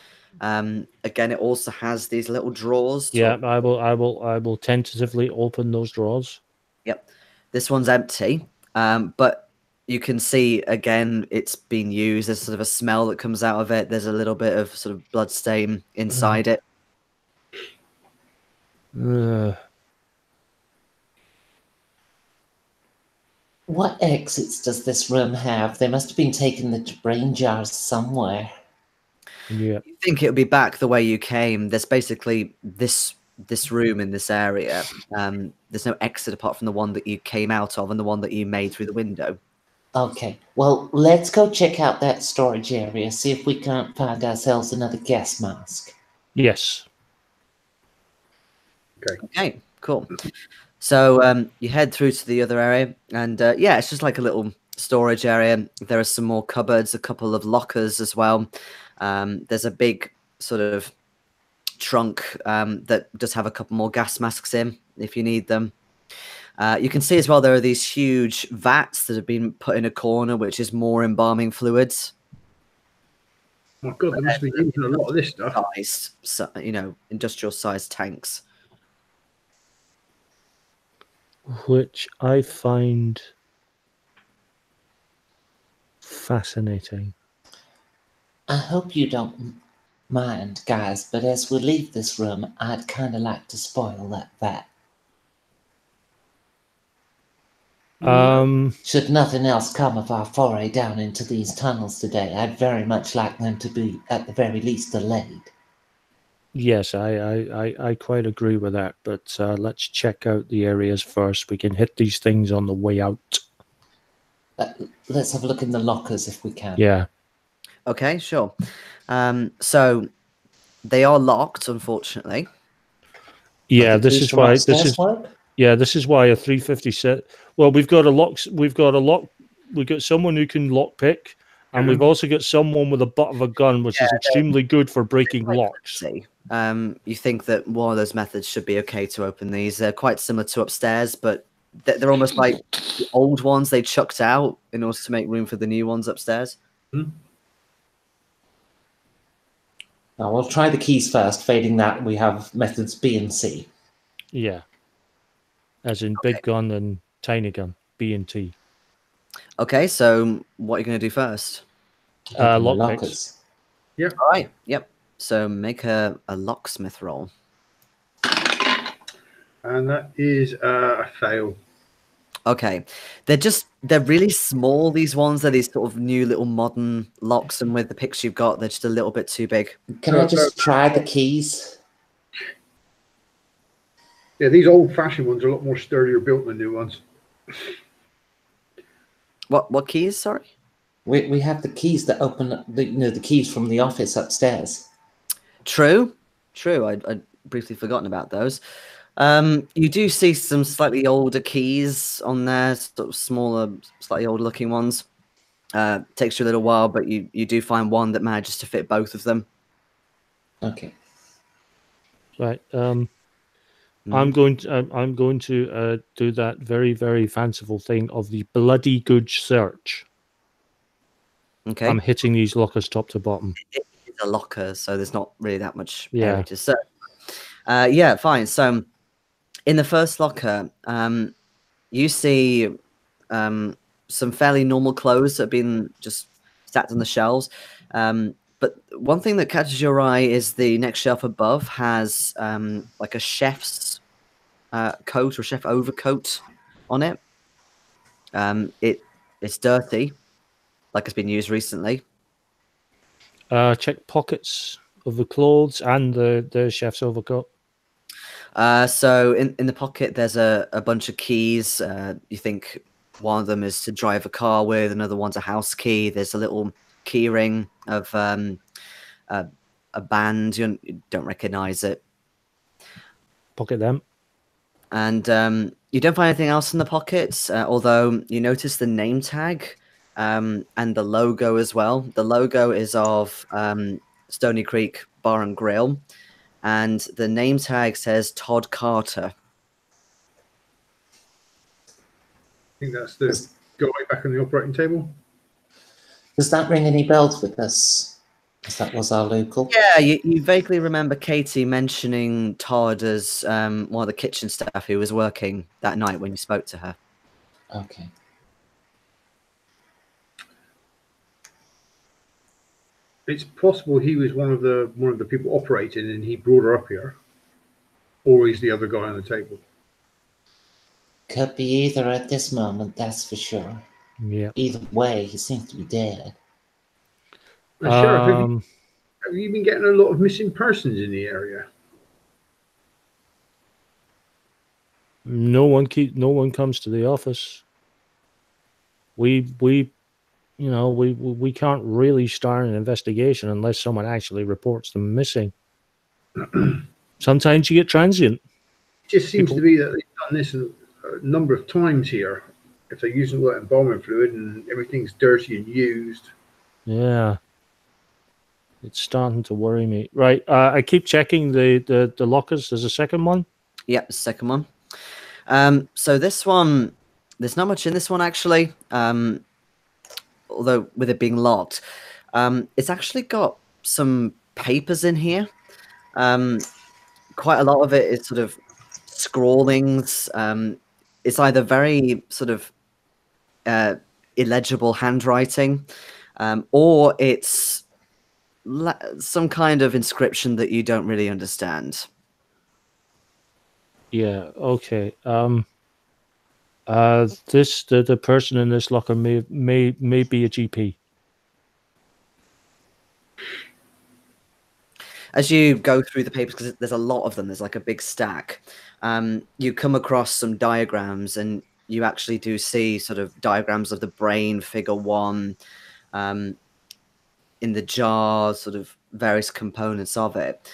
Again, it also has these little drawers. Yeah, I will tentatively open those drawers. Yep. This one's empty, but you can see again it's been used. There's sort of a smell that comes out of it. There's a little bit of sort of blood stain inside it. What exits does this room have? They must have been taking the brain jars somewhere. Yeah. You think it would be back the way you came. There's basically this room in this area. There's no exit apart from the one that you came out of and the one that you made through the window. Okay, well, let's go check out that storage area, see if we can't find ourselves another gas mask. Yes. Okay, cool. So you head through to the other area, and yeah, it's just like a little storage area. There are some more cupboards, a couple of lockers as well. There's a big sort of trunk that does have a couple more gas masks in if you need them. You can see as well there are these huge vats that have been put in a corner, which is more embalming fluids. My God, they must be using a lot of this stuff. Size, you know, industrial-sized tanks. Which I find fascinating. I hope you don't mind, guys, but as we leave this room, I'd kind of like to spoil that vat. Should nothing else come of our foray down into these tunnels today, I'd very much like them to be, at the very least, delayed. Yes, I quite agree with that, but let's check out the areas first. We can hit these things on the way out. Let's have a look in the lockers if we can. Yeah. Okay, sure. So they are locked, unfortunately. Yeah, this is why work? Yeah, this is why a 350 set. Well, we've got someone who can lockpick, and we've also got someone with a butt of a gun, which is extremely good for breaking locks. You think that one of those methods should be okay to open these. They're quite similar to upstairs, but they're almost like the old ones they chucked out in order to make room for the new ones upstairs. Now, we'll try the keys first, failing that we have methods B and C. Yeah. As in big gun and tiny gun, B and T. Okay, so what are you going to do first? Lockpicks. Yep. All right. Yep. So make a locksmith roll. And that is a fail. Okay. They're really small, these ones. They're these sort of new little modern locks, and with the picks you've got, they're just a little bit too big. Can I just try the keys? Yeah, these old-fashioned ones are a lot more sturdier built than new ones. What keys? Sorry. We have the keys that open the keys from the office upstairs. True. I'd briefly forgotten about those. You do see some slightly older keys on there, sort of smaller, slightly older looking ones. Takes you a little while, but you do find one that manages to fit both of them. Okay. Right. I'm going to do that very, very fanciful thing of the bloody good search. Okay. I'm hitting these lockers top to bottom. It's a locker, so there's not really that much Yeah. area to search. Yeah, fine. So in the first locker, you see some fairly normal clothes that have been just stacked on the shelves. But one thing that catches your eye is the next shelf above has like a chef's coat or chef overcoat on it. It's dirty, like it's been used recently. Check pockets of the clothes and the chef's overcoat. So in the pocket, there's a bunch of keys. You think one of them is to drive a car with, another one's a house key. There's a little key ring of a band. You don't recognize it. Pocket them. And you don't find anything else in the pockets, although you notice the name tag and the logo as well. The logo is of Stony Creek Bar and Grill, and the name tag says Todd Carter. I think that's the guy back on the operating table. Does that ring any bells with us? Because that was our local. Yeah, you vaguely remember Katie mentioning Todd as one of the kitchen staff who was working that night when you spoke to her. Okay. It's possible he was one of the people operating, and he brought her up here, or he's the other guy on the table. Could be either at this moment, that's for sure. Yeah. Either way, he seems to be dead. Sheriff, have you been getting a lot of missing persons in the area? No one comes to the office. We can't really start an investigation unless someone actually reports them missing. Sometimes you get transient. It just seems to be that they've done this a number of times here. if they're using a lot of embalming fluid and everything's dirty and used. Yeah. It's starting to worry me. Right. I keep checking the lockers. There's a second one. Yep, the second one. So this one, there's not much in this one actually. Although with it being locked, it's actually got some papers in here. Quite a lot of it is sort of scrawlings. It's either very sort of illegible handwriting, or it's some kind of inscription that you don't really understand. Yeah. Okay. The person in this locker may be a GP. As you go through the papers, because there's a lot of them, there's like a big stack, you come across some diagrams, and you actually do see sort of diagrams of the brain, figure 1, in the jar, sort of various components of it.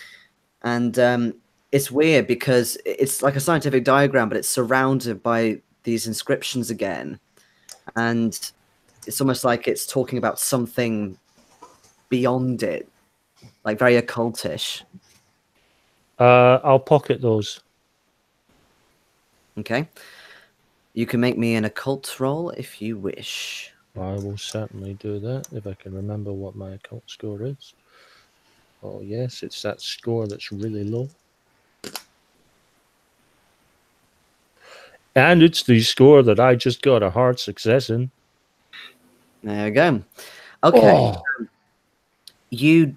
And it's weird because it's like a scientific diagram, but it's surrounded by these inscriptions again. And it's almost like it's talking about something beyond it, like very occultish. I'll pocket those. Okay. You can make me an occult roll if you wish. I will certainly do that if I can remember what my occult score is. Oh yes, it's that score that's really low. And it's the score that I just got a hard success in. There we go. Okay. Oh. You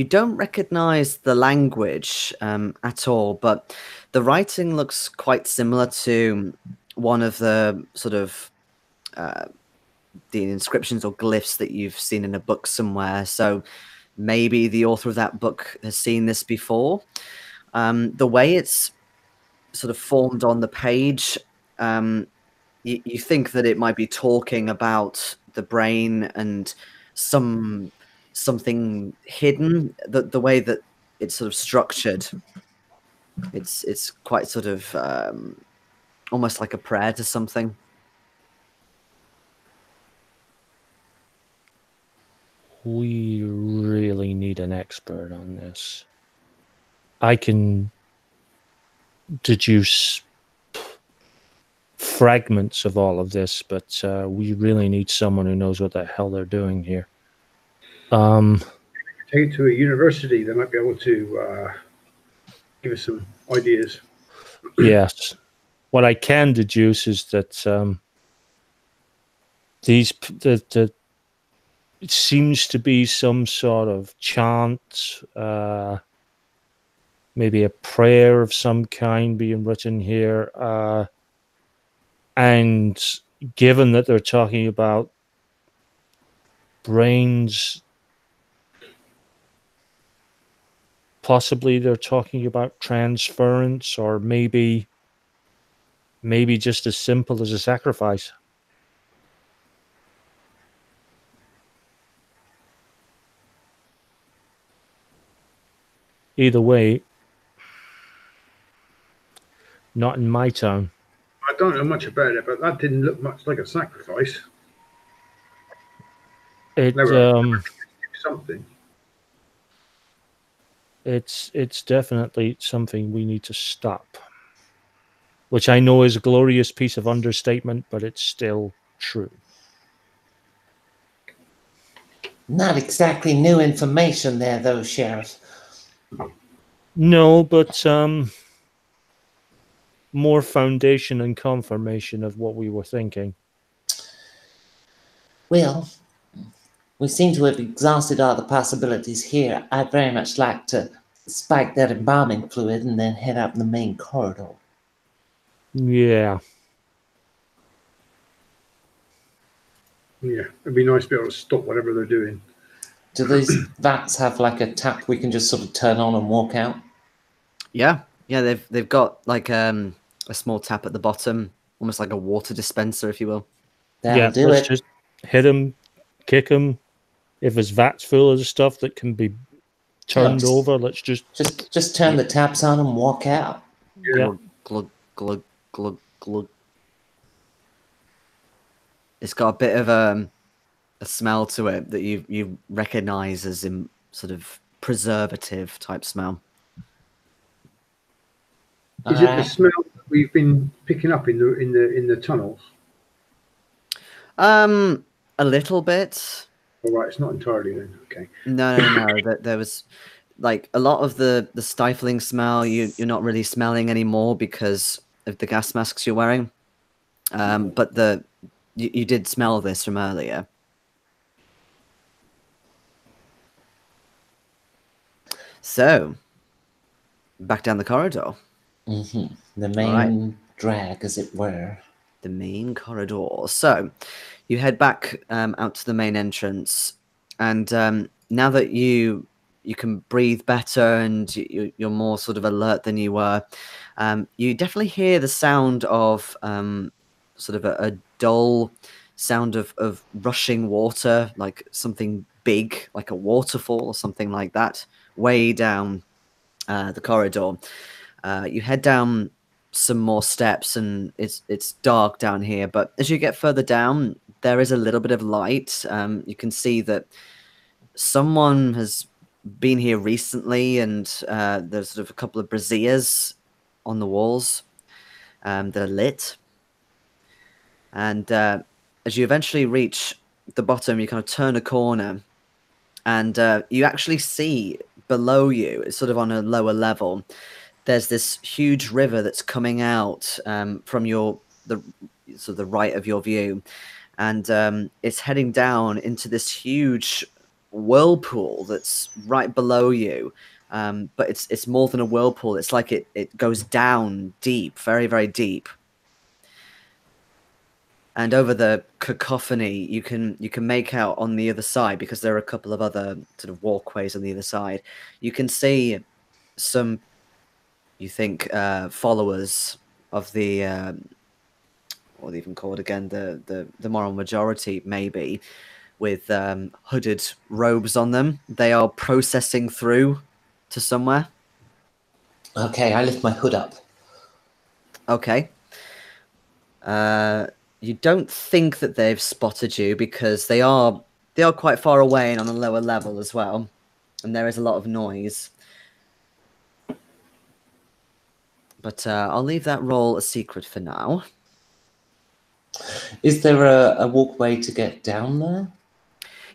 don't recognize the language at all, but the writing looks quite similar to one of the sort of the inscriptions or glyphs that you've seen in a book somewhere. So maybe the author of that book has seen this before. The way it's sort of formed on the page, you think that it might be talking about the brain and something hidden. The way that it's sort of structured, it's quite sort of almost like a prayer to something. We really need an expert on this. I can deduce fragments of all of this, but we really need someone who knows what the hell they're doing here. Take it to a university, they might be able to give us some ideas. Yes. What I can deduce is that it seems to be some sort of chant, maybe a prayer of some kind being written here. And given that they're talking about brains, possibly they're talking about transference, or maybe just as simple as a sacrifice. Either way, not in my town. I don't know much about it, but that didn't look much like a sacrifice. Something. It's definitely something we need to stop. Which I know is a glorious piece of understatement, but it's still true. Not exactly new information there, though, Sheriff. No, but more foundation and confirmation of what we were thinking. Well, we seem to have exhausted all the possibilities here. I'd very much like to spike that embalming fluid and then head up the main corridor. Yeah. Yeah, it'd be nice to be able to stop whatever they're doing. Do these vats have like a tap we can just sort of turn on and walk out? Yeah, they've got like a small tap at the bottom, almost like a water dispenser, if you will. That'll do let's it. just hit them, kick them. If there's vats full of stuff that can be turned over, let's just turn the taps on and walk out. Yeah. Glug glug glug glug. It's got a bit of a smell to it that you recognize as in sort of preservative type smell. Is it the smell that we've been picking up in the tunnels? A little bit. All right, it's not entirely then. Okay. No. There was like a lot of the stifling smell. You're not really smelling anymore because of the gas masks you're wearing. But you did smell this from earlier. So, back down the corridor. Mm-hmm. The main drag, as it were. The main corridor. So, you head back out to the main entrance, and now that you can breathe better and you're more sort of alert than you were, you definitely hear the sound of sort of a dull sound of rushing water, like something big, like a waterfall or something like that, way down the corridor. You head down some more steps, and it's dark down here. But as you get further down, there is a little bit of light. You can see that someone has been here recently, and there's sort of a couple of braziers on the walls that are lit. And as you eventually reach the bottom, you kind of turn a corner, and you actually see below you, it's sort of on a lower level, there's this huge river that's coming out from the right of your view, and it's heading down into this huge whirlpool that's right below you. But it's more than a whirlpool. It's like it goes down deep, very, very deep. And over the cacophony, you can make out on the other side, because there are a couple of other sort of walkways on the other side. You can see some, you think, followers of the what are they even called again? The moral majority, maybe, with hooded robes on them. They are processing through to somewhere. Okay, I lift my hood up. Okay. You don't think that they've spotted you, because they are quite far away and on a lower level as well, and there is a lot of noise. But I'll leave that role a secret for now. Is there a walkway to get down there?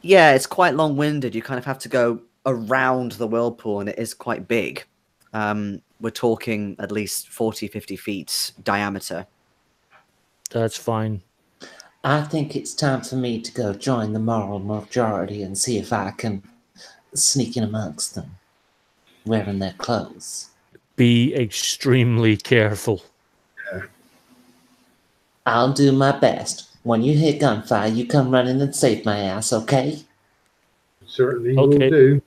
Yeah, it's quite long-winded. You kind of have to go around the whirlpool, and it is quite big. We're talking at least 40, 50 feet diameter. That's fine. I think it's time for me to go join the moral majority and see if I can sneak in amongst them, wearing their clothes. Be extremely careful. I'll do my best. When you hear gunfire, you come running and save my ass, okay? Certainly Okay. will do.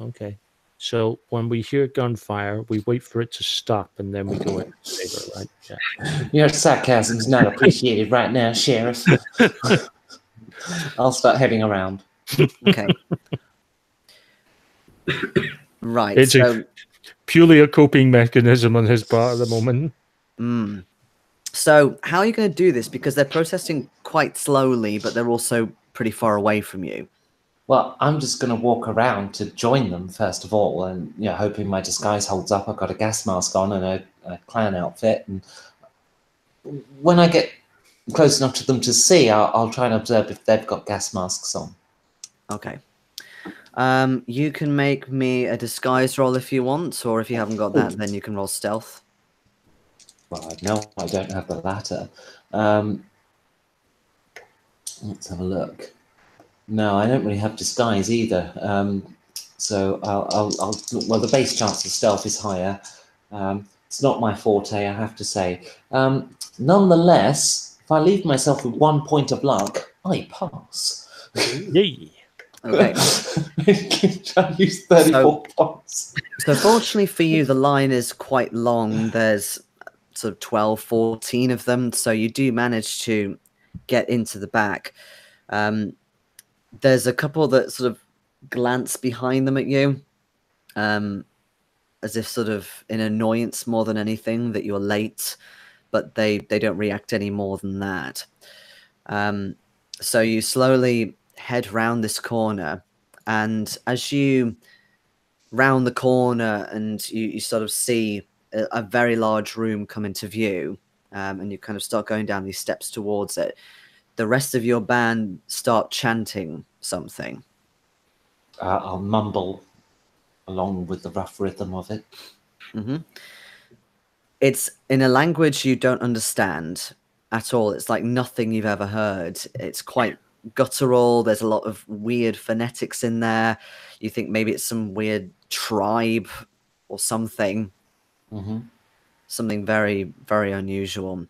Okay. So when we hear gunfire, we wait for it to stop, and then we go in and save her, right? Yeah. Your sarcasm's not appreciated right now, Sheriff. I'll start heading around. Okay. Right. It's purely a coping mechanism on his part at the moment. So how are you going to do this? Because they're processing quite slowly, but they're also pretty far away from you. Well, I'm just going to walk around to join them, first of all, and hoping my disguise holds up. I've got a gas mask on and a clan outfit. And when I get close enough to them to see, I'll try and observe if they've got gas masks on. Okay. You can make me a disguise roll if you want, or if you haven't got that, then you can roll stealth. Well, no, I don't have the latter. Let's have a look. No, I don't really have disguise either. So well, the base chance of stealth is higher. It's not my forte, I have to say. Nonetheless, if I leave myself with 1 point of luck, I pass. Yay. Okay. I use 34 points. So fortunately for you, the line is quite long. There's sort of 12, 14 of them. So you do manage to get into the back. There's a couple that sort of glance behind them at you, as if sort of in annoyance more than anything that you're late, but they don't react any more than that. So you slowly head round this corner, and as you round the corner and you sort of see a very large room come into view, and you kind of start going down these steps towards it, the rest of your band start chanting something. I'll mumble along with the rough rhythm of it. Mm-hmm. It's in a language you don't understand at all. It's like nothing you've ever heard. It's quite guttural. There's a lot of weird phonetics in there. You think maybe it's some weird tribe or something. Mm-hmm. Something very, very unusual.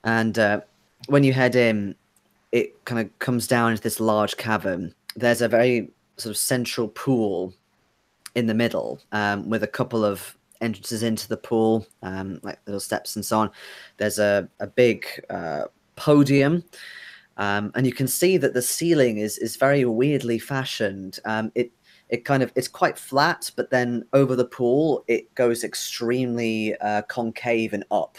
And when you head in, it kind of comes down into this large cavern. There's a very sort of central pool in the middle, with a couple of entrances into the pool, like little steps and so on. There's a big podium, and you can see that the ceiling is very weirdly fashioned. It's quite flat, but then over the pool it goes extremely concave and up,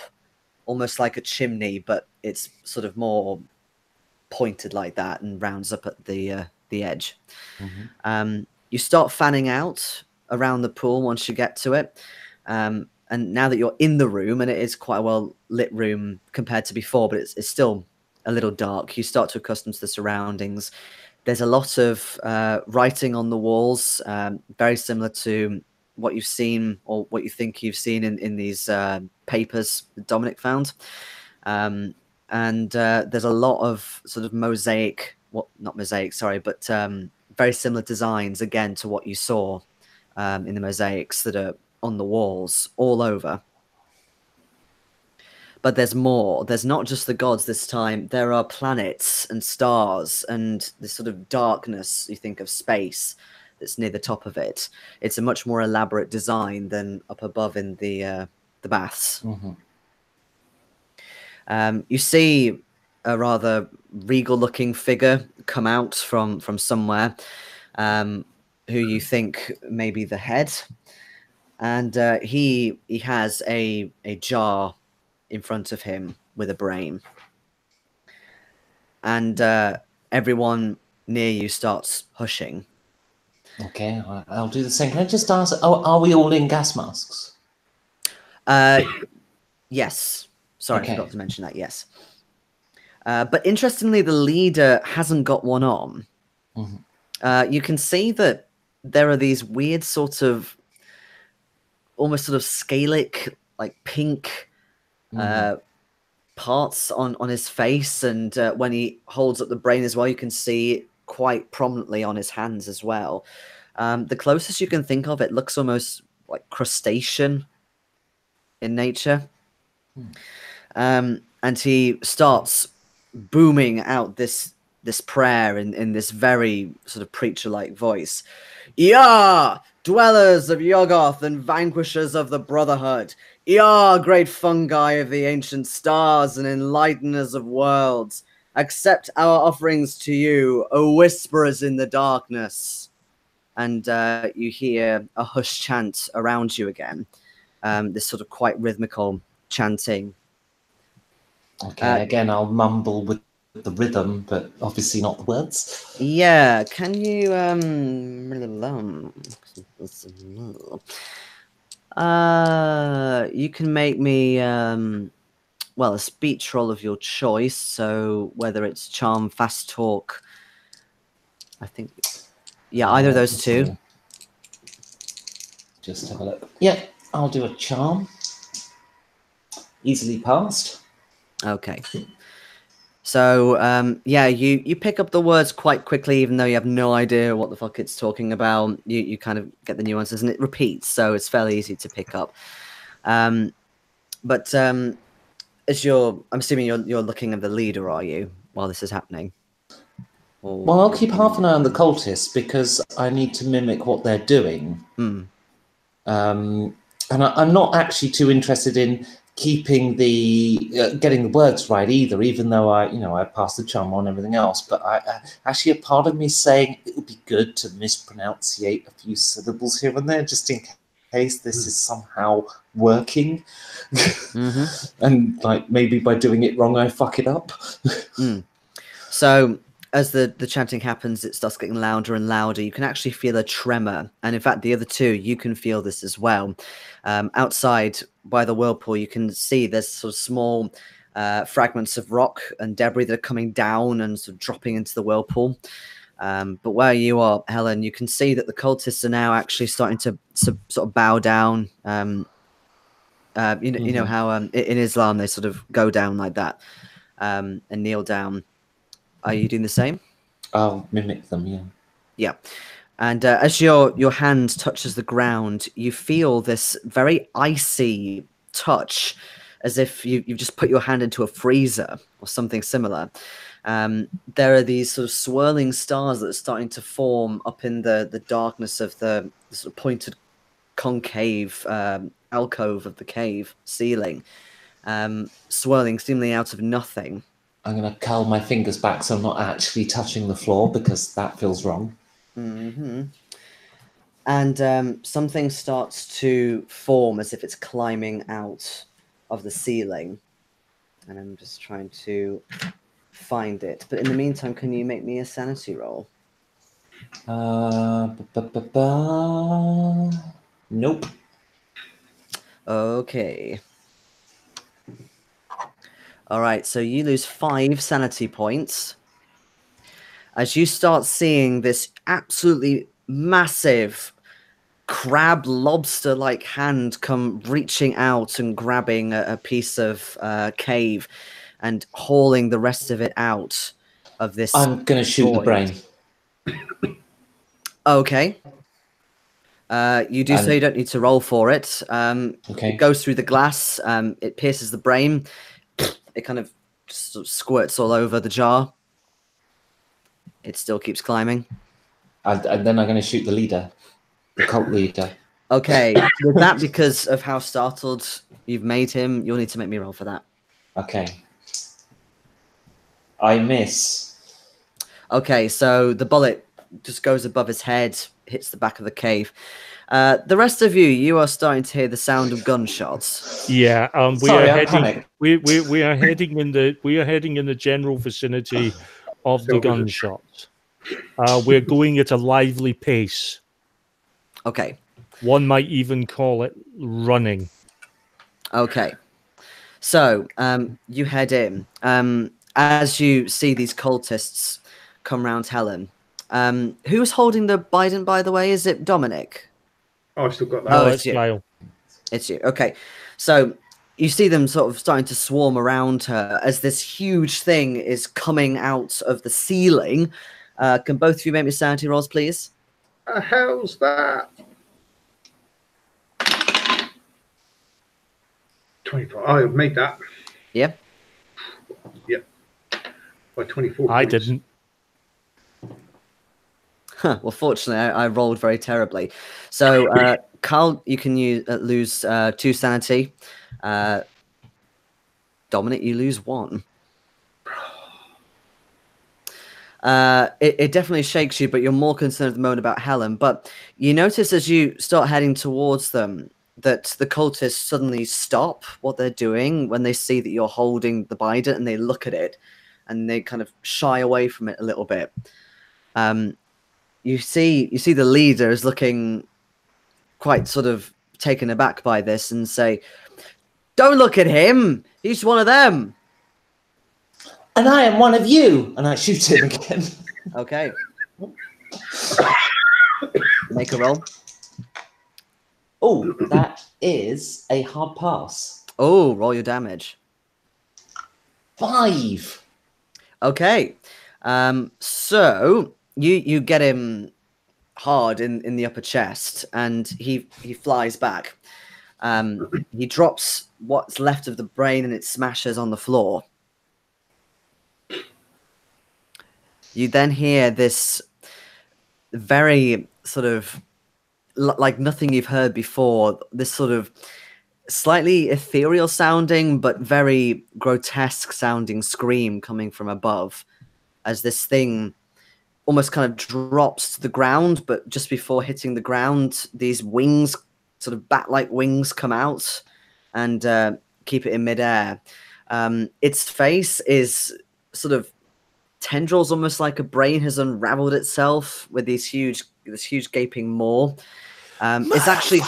almost like a chimney, but it's sort of more pointed like that and rounds up at the edge. Mm-hmm. You start fanning out around the pool once you get to it. And now that you're in the room, and it is quite a well lit room compared to before, but it's still a little dark, you start to accustom to the surroundings. There's a lot of writing on the walls, very similar to what you've seen or what you think you've seen in these papers that Dominic found. And there's a lot of sort of mosaic, not mosaic, sorry, but very similar designs, again, to what you saw in the mosaics that are on the walls all over. But there's more. There's not just the gods this time. There are planets and stars and this sort of darkness, you think of space, that's near the top of it. It's a much more elaborate design than up above in the baths. Mm-hmm. You see a rather regal-looking figure come out from somewhere, who you think may be the head, and he has a jar in front of him with a brain, and everyone near you starts hushing. Okay, I'll do the same. Can I just ask, are we all in gas masks? Yes. Sorry, okay. I forgot to mention that, yes. But interestingly, the leader hasn't got one on. Mm-hmm. You can see that there are these weird sort of, almost sort of scalic, like pink parts on his face. And when he holds up the brain as well, you can see it quite prominently on his hands as well. The closest you can think of, it looks almost like crustacean in nature. And he starts booming out this prayer in this very sort of preacher-like voice. "Yah, dwellers of Yoggoth and vanquishers of the Brotherhood! Yah, great fungi of the ancient stars and enlighteners of worlds! Accept our offerings to you, O whisperers in the darkness!" And you hear a hush chant around you again. This sort of quite rhythmical chanting. Okay, again, I'll mumble with the rhythm, but obviously not the words. Yeah, can you you can make me well, a speech roll of your choice, so whether it's charm, fast talk, I think, yeah, either of those two. Just have a look. Yeah, I'll do a charm. Easily passed. Okay. So, yeah, you pick up the words quite quickly, even though you have no idea what the fuck it's talking about. You kind of get the nuances, and it repeats, so it's fairly easy to pick up. But as I'm assuming you're looking at the leader, are you, while this is happening? Or... Well, I'll keep half an eye on the cultists because I need to mimic what they're doing. And I'm not actually too interested in keeping getting the words right either, even though I passed the charm on everything else. But actually, a part of me is saying it would be good to mispronunciate a few syllables here and there, just in case this is somehow working. Mm-hmm. And like maybe by doing it wrong, I fuck it up. So as the chanting happens, it starts getting louder and louder. You can actually feel a tremor. And in fact, the other two, you can feel this as well. Outside by the whirlpool, you can see there's sort of small fragments of rock and debris that are coming down and sort of dropping into the whirlpool. But where you are, Helen, you can see that the cultists are now actually starting to sort of bow down. You know how in Islam they sort of go down like that and kneel down. Are you doing the same? I'll mimic them, yeah. Yeah. And as your hand touches the ground, you feel this very icy touch, as if you've just put your hand into a freezer or something similar. There are these sort of swirling stars that are starting to form up in the darkness of the sort of pointed concave alcove of the cave ceiling, swirling seemingly out of nothing. I'm going to curl my fingers back so I'm not actually touching the floor because that feels wrong. Mm-hmm. And something starts to form as if it's climbing out of the ceiling. And I'm just trying to find it. But in the meantime, can you make me a sanity roll? Nope. Okay. All right, so you lose 5 sanity points as you start seeing this absolutely massive crab lobster-like hand come reaching out and grabbing a piece of cave and hauling the rest of it out of this. I'm going to shoot the brain. Okay. You do so you don't need to roll for it. Okay. It goes through the glass. It pierces the brain. It kind of just sort of squirts all over the jar. It still keeps climbing. And then I'm going to shoot the leader, the cult leader. Okay. With that, because of how startled you've made him, you'll need to make me roll for that. Okay. I miss. Okay, so the bullet just goes above his head, hits the back of the cave. The rest of you are starting to hear the sound of gunshots. Yeah, Sorry, I'm panicked. we are heading in the general vicinity of the gunshots. We're going at a lively pace. Okay. One might even call it running. Okay. So you head in. As you see these cultists come round Helen. Who's holding the Biden, by the way? Is it Dominic? Oh, I've still got that. Oh, it's you. Lyle. It's you. Okay. So you see them sort of starting to swarm around her as this huge thing is coming out of the ceiling. Can both of you make me sanity rolls, please? The hell's that? 25. I've made that. Yeah. Yep. By 24. I points. didn't. Huh, well, fortunately, I rolled very terribly. So, Carl, you can lose 2 sanity. Dominic, you lose 1. It definitely shakes you, but you're more concerned at the moment about Helen. But you notice as you start heading towards them that the cultists suddenly stop what they're doing when they see that you're holding the Biden, and they look at it and they kind of shy away from it a little bit. You see the leader is looking quite sort of taken aback by this and say, "Don't look at him. He's one of them." And I am one of you. And I shoot him again. Okay. Make a roll. Oh, that is a hard pass. Oh, roll your damage. 5. Okay. So you get him hard in the upper chest, and he flies back. He drops what's left of the brain, and it smashes on the floor. You then hear this very sort of like nothing you've heard before, this sort of slightly ethereal sounding but very grotesque sounding scream coming from above as this thing almost kind of drops to the ground, but just before hitting the ground, these wings sort of bat-like wings come out and keep it in midair. Its face is sort of tendrils, almost like a brain has unraveled itself with this huge gaping maw. It's actually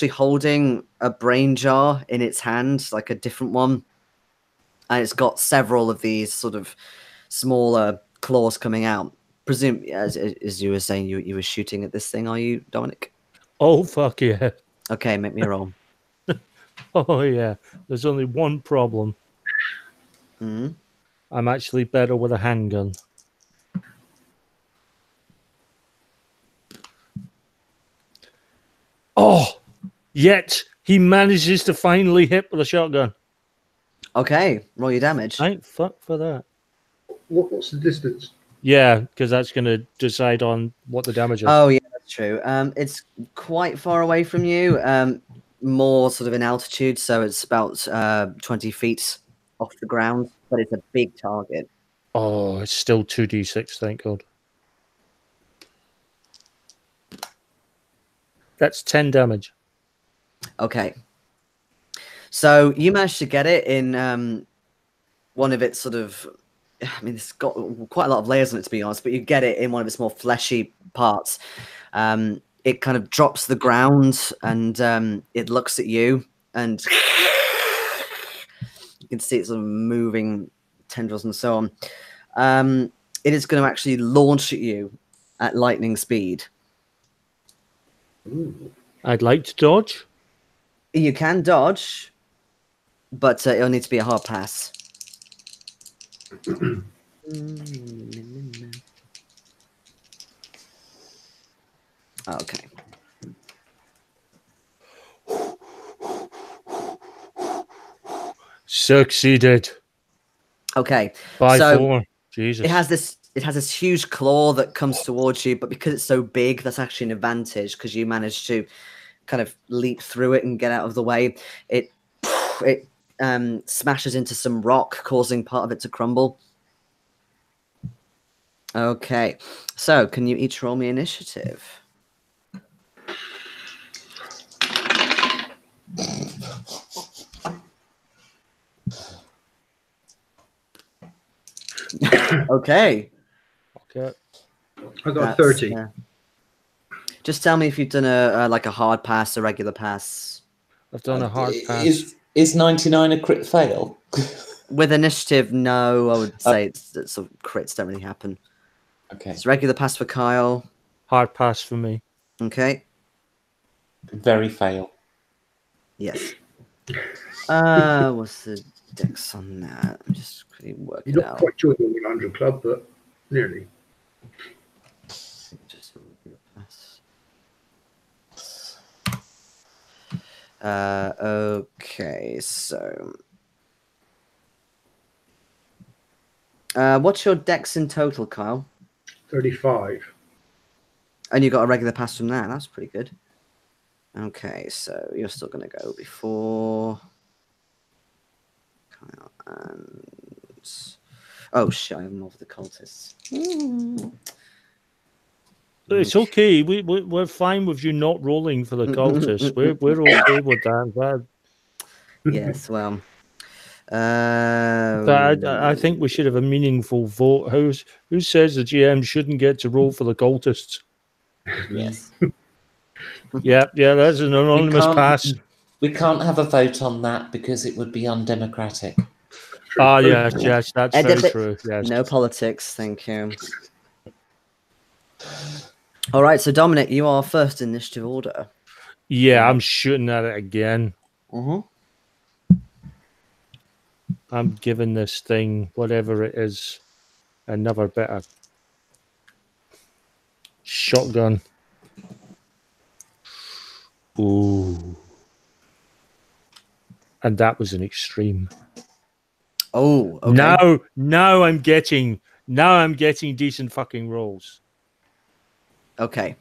holding a brain jar in its hand, like a different one, and it's got several of these sort of smaller claws coming out. Presume, as you were saying, you were shooting at this thing, are you, Dominic? Oh, fuck yeah. Okay, make me a roll. Oh, yeah. There's only one problem. Mm-hmm. I'm actually better with a handgun. Oh, yet he manages to finally hit with a shotgun. Okay, roll your damage. Thank fuck for that. What's the distance? Yeah, because that's going to decide on what the damage is. Oh, yeah, that's true. It's quite far away from you, more sort of in altitude, so it's about 20 feet off the ground, but it's a big target. Oh, it's still 2d6, thank God. That's 10 damage. Okay. So you managed to get it in one of its sort of... I mean, it's got quite a lot of layers on it, to be honest, but you get it in one of its more fleshy parts. It kind of drops to the ground, and it looks at you, and you can see it sort of moving tendrils and so on. It is going to actually launch at you at lightning speed. Ooh. I'd like to dodge. You can dodge, but it'll need to be a hard pass. Okay. Succeeded. Okay. By so 4. Jesus. It has this huge claw that comes towards you, but because it's so big, that's actually an advantage because you managed to kind of leap through it and get out of the way. It smashes into some rock, causing part of it to crumble. Okay, so can you each roll me initiative? Okay. Okay. I got 30. Just tell me if you've done a hard pass, a regular pass. I've done a hard pass. Is 99 a crit fail? With initiative, no. I would say it's sort of crits don't really happen. Okay. It's regular pass for Kyle. Hard pass for me. Okay. Very fail. Yes. What's the dex on that? I'm just quickly work You're it not out. quite joined the 100 club, but nearly. Just a regular pass. Okay, so what's your dex in total, Kyle? 35. And you got a regular pass from that. That's pretty good. Okay, so you're still going to go before Kyle and... Oh, shit, I haven't of the cultists. It's okay. We're fine with you not rolling for the cultists. We're okay with that. Yes, well... I think we should have a meaningful vote. Who says the GM shouldn't get to roll for the cultists? Yes. Yeah, that's an anonymous pass. We can't have a vote on that because it would be undemocratic. Yes, that's very true. Yes. No politics, thank you. All right, so Dominic, you are first in initiative order. Yeah, I'm shooting at it again. Mm-hmm. I'm giving this thing, whatever it is, another bit of shotgun. Ooh. And that was an extreme. Oh, okay. Now I'm getting decent fucking rolls. Okay.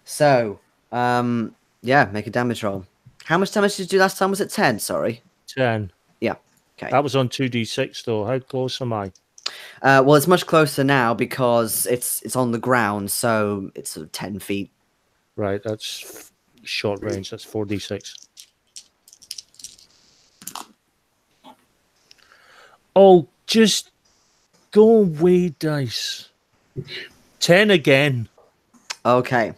So, yeah, make a damage roll. How much damage did you do last time? Was it 10? Sorry. 10. Yeah. Okay. That was on 2d6 though. How close am I? Well, it's much closer now because it's on the ground, so it's sort of 10 feet Right, that's short range. That's 4d6. Oh, just go away, dice. 10 again. Okay.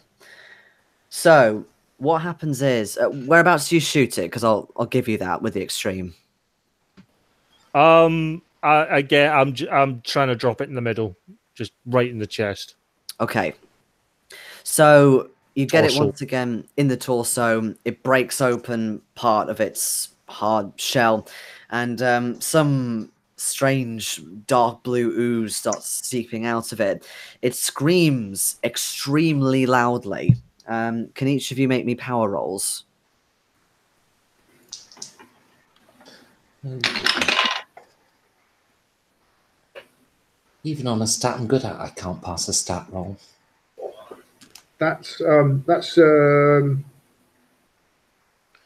So what happens is, whereabouts do you shoot it? Because I'll give you that with the extreme. I'm trying to drop it in the middle, just right in the chest. Okay. So you get it Torso. once again in the torso. It breaks open part of its hard shell, and some strange dark blue ooze starts seeping out of it. It screams extremely loudly. Can each of you make me power rolls? Even on a stat I'm good at, I can't pass a stat roll. That's That's a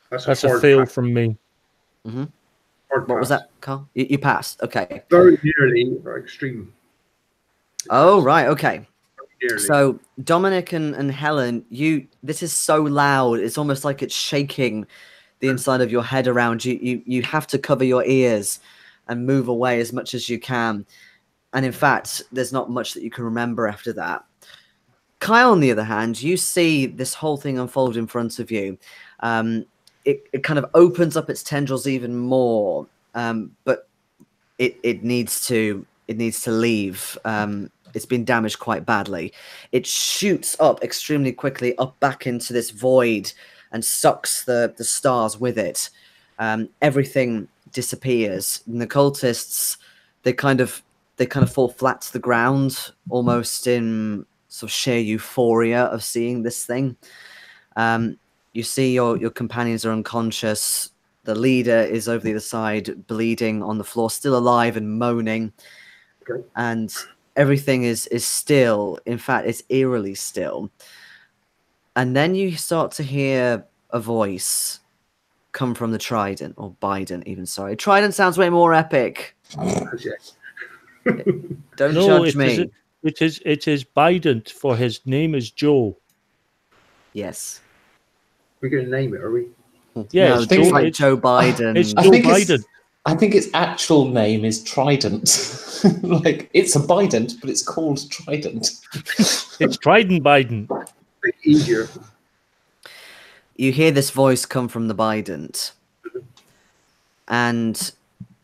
hard fail pass. from me. Mm-hmm. Hard What was pass. that, Carl? You passed. Okay. Very nearly extreme. Oh, right. Okay. Nearly. So Dominic and Helen, this is so loud. It's almost like it's shaking the inside of your head around you. You have to cover your ears and move away as much as you can. And in fact, there's not much that you can remember after that. Kyle, on the other hand, you see this whole thing unfold in front of you. It kind of opens up its tendrils even more, but it needs to leave. It's been damaged quite badly. It shoots up extremely quickly up back into this void and sucks the stars with it. Everything disappears. And the cultists, they kind of fall flat to the ground, almost in sort of sheer euphoria of seeing this thing. You see your companions are unconscious. The leader is over the other side, bleeding on the floor, still alive and moaning. Okay. And everything is still. In fact, it's eerily still. And then you start to hear a voice come from the Trident, or Biden even, sorry. Trident sounds way more epic. Yes. Don't No, judge me. it is Biden, for his name is Joe. Yes. We're going to name it, are we? Yeah, No, it's things Joe, like Joe Biden. It's I Joe think Biden. I think its actual name is Trident. Like, it's a Bident, but it's called Trident. It's Trident Biden. Make it easier. You hear this voice come from the Bident. And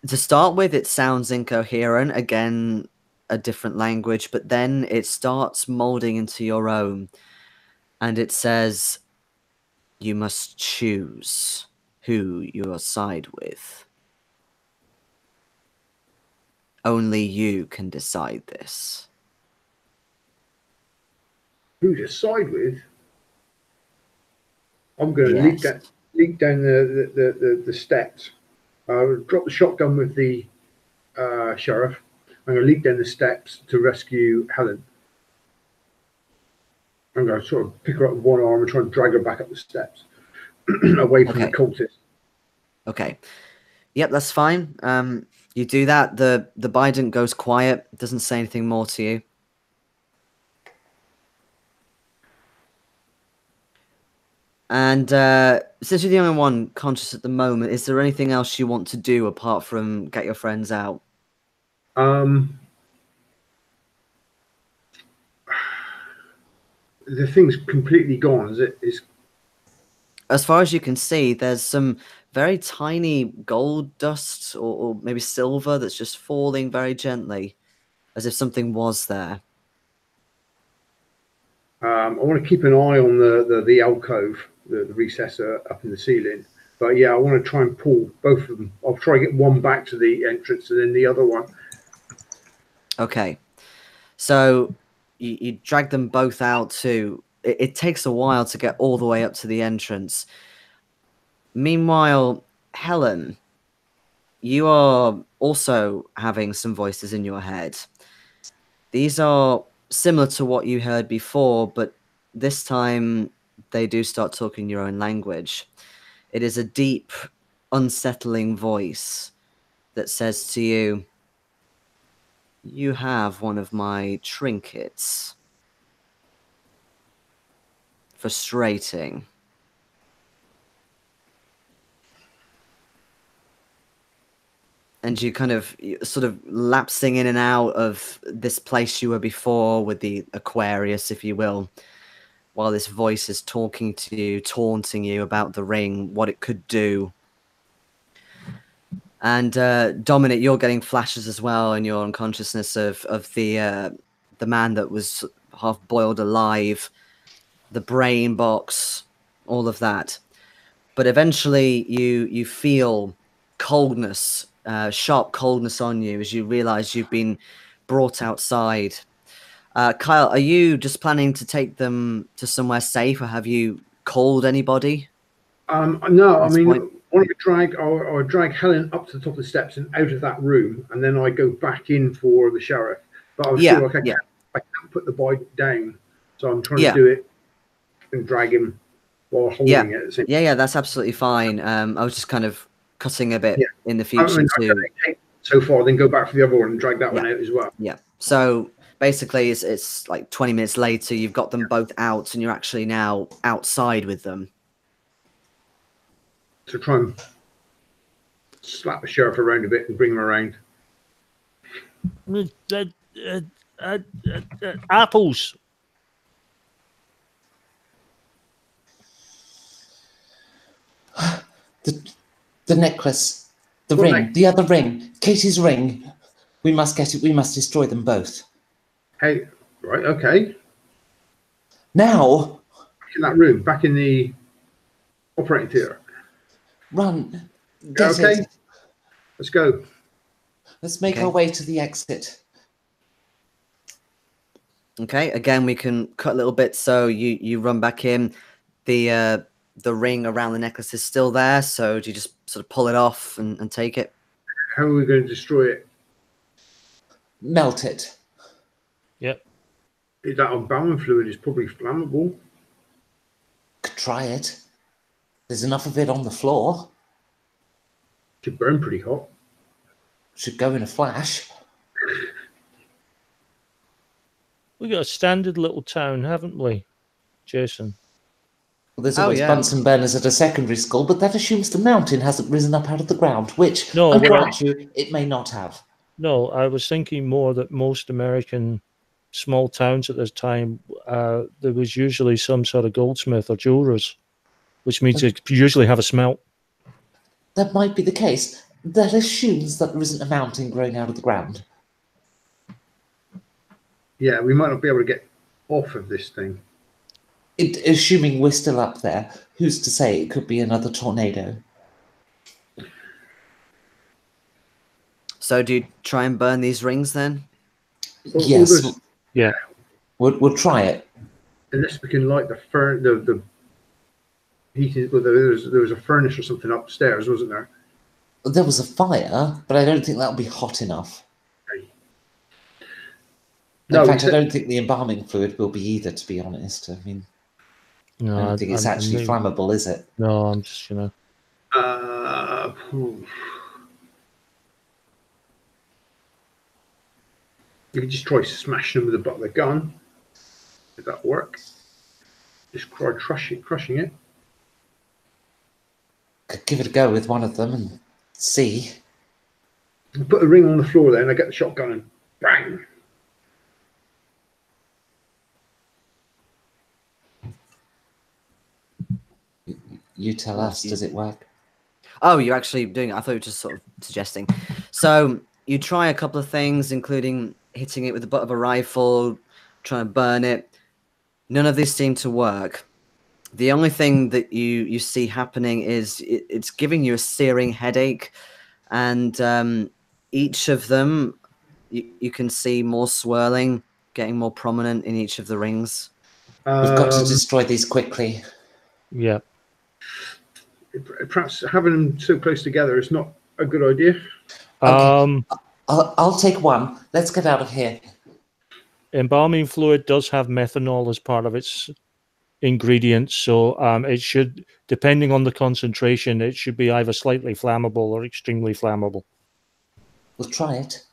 to start with, it sounds incoherent. Again, a different language. But then it starts molding into your own. And it says, you must choose who you side with. Only you can decide this. Who to side with? I'm going to Yes. leap down the steps. Drop the shotgun with the sheriff. I'm going to leap down the steps to rescue Helen. I'm going to sort of pick her up with one arm and try and drag her back up the steps, away from the cultist. Okay. Yep, that's fine. You do that. The Biden goes quiet. Doesn't say anything more to you. And since you're the only one conscious at the moment, is there anything else you want to do apart from get your friends out? The thing's completely gone. Is it? As far as you can see, there's some very tiny gold dust or maybe silver that's just falling very gently, as if something was there. I want to keep an eye on the alcove, the recessor up in the ceiling. But yeah, I want to try and pull both of them. I'll try and get one back to the entrance and then the other one. Okay. So you drag them both out too. It takes a while to get all the way up to the entrance. Meanwhile, Helen, you are also having some voices in your head. These are similar to what you heard before, but this time they do start talking your own language. It is a deep, unsettling voice that says to you, you have one of my trinkets. frustrating. And you kind of sort of lapsing in and out of this place you were before with the Aquarius, if you will, while this voice is talking to you, taunting you about the ring, what it could do. And Dominic, you're getting flashes as well in your unconsciousness of the man that was half boiled alive, the brain box, all of that. But eventually you feel coldness, sharp coldness on you as you realize you've been brought outside. Kyle, are you just planning to take them to somewhere safe, or have you called anybody? No, I mean, I drag Helen up to the top of the steps and out of that room, and then I go back in for the sheriff. But I was feel like I can't put the boy down, so I'm trying to do it and drag him while holding it. Yeah, that's absolutely fine. I was just kind of cutting a bit in the future too. So far, then go back for the other one and drag that one out as well. Yeah. So basically, it's like 20 minutes later. You've got them both out, and you're actually now outside with them. So try and slap the sheriff around a bit and bring him around. Apples. The necklace, the ring, the other ring, Katie's ring. We must get it. We must destroy them both. Hey, right, okay. Now, back in that room, back in the operating theatre. Run. Okay, let's go. Let's make our way to the exit. Okay, again, we can cut a little bit. So you run back in. The ring around the necklace is still there. So do you just sort of pull it off and take it? How are we going to destroy it? Melt it. Yep. That embalming fluid is probably flammable. Could try it. There's enough of it on the floor. Should burn pretty hot. Should go in a flash. We got a standard little town, haven't we, Jayson? Well, there's always Bunsen burners at a secondary school, but that assumes the mountain hasn't risen up out of the ground, which, I grant you, it may not have. No, I was thinking more that most American small towns at this time, there was usually some sort of goldsmith or jewelers, which means they usually have a smelt. That might be the case. That assumes that there isn't a mountain growing out of the ground. Yeah, we might not be able to get off of this thing. Assuming we're still up there, who's to say it could be another tornado? So do you try and burn these rings then? Yes. Yeah. We'll try it. Unless we can light the heating. Well, there was a furnace or something upstairs, wasn't there? There was a fire, but I don't think that'll be hot enough. In fact, I don't think the embalming fluid will be either, to be honest. I mean, no, I don't think it's actually flammable, is it? No, I'm just, you could just try smashing them with the butt of the gun. Did that work? Just try crushing it. Could give it a go with one of them and see. Put the ring on the floor there, and I get the shotgun and bang. You tell us, does it work? Oh, you're actually doing it. I thought you were just sort of suggesting. So you try a couple of things, including hitting it with the butt of a rifle, trying to burn it. None of these seem to work. The only thing that you see happening is it's giving you a searing headache, and each of them, you can see more swirling, getting more prominent in each of the rings. We've got to destroy these quickly. Yeah. Perhaps having them so close together is not a good idea. Okay. I'll take one. Let's get out of here. Embalming fluid does have methanol as part of its ingredients, so it should, depending on the concentration, it should be either slightly flammable or extremely flammable. We'll try it.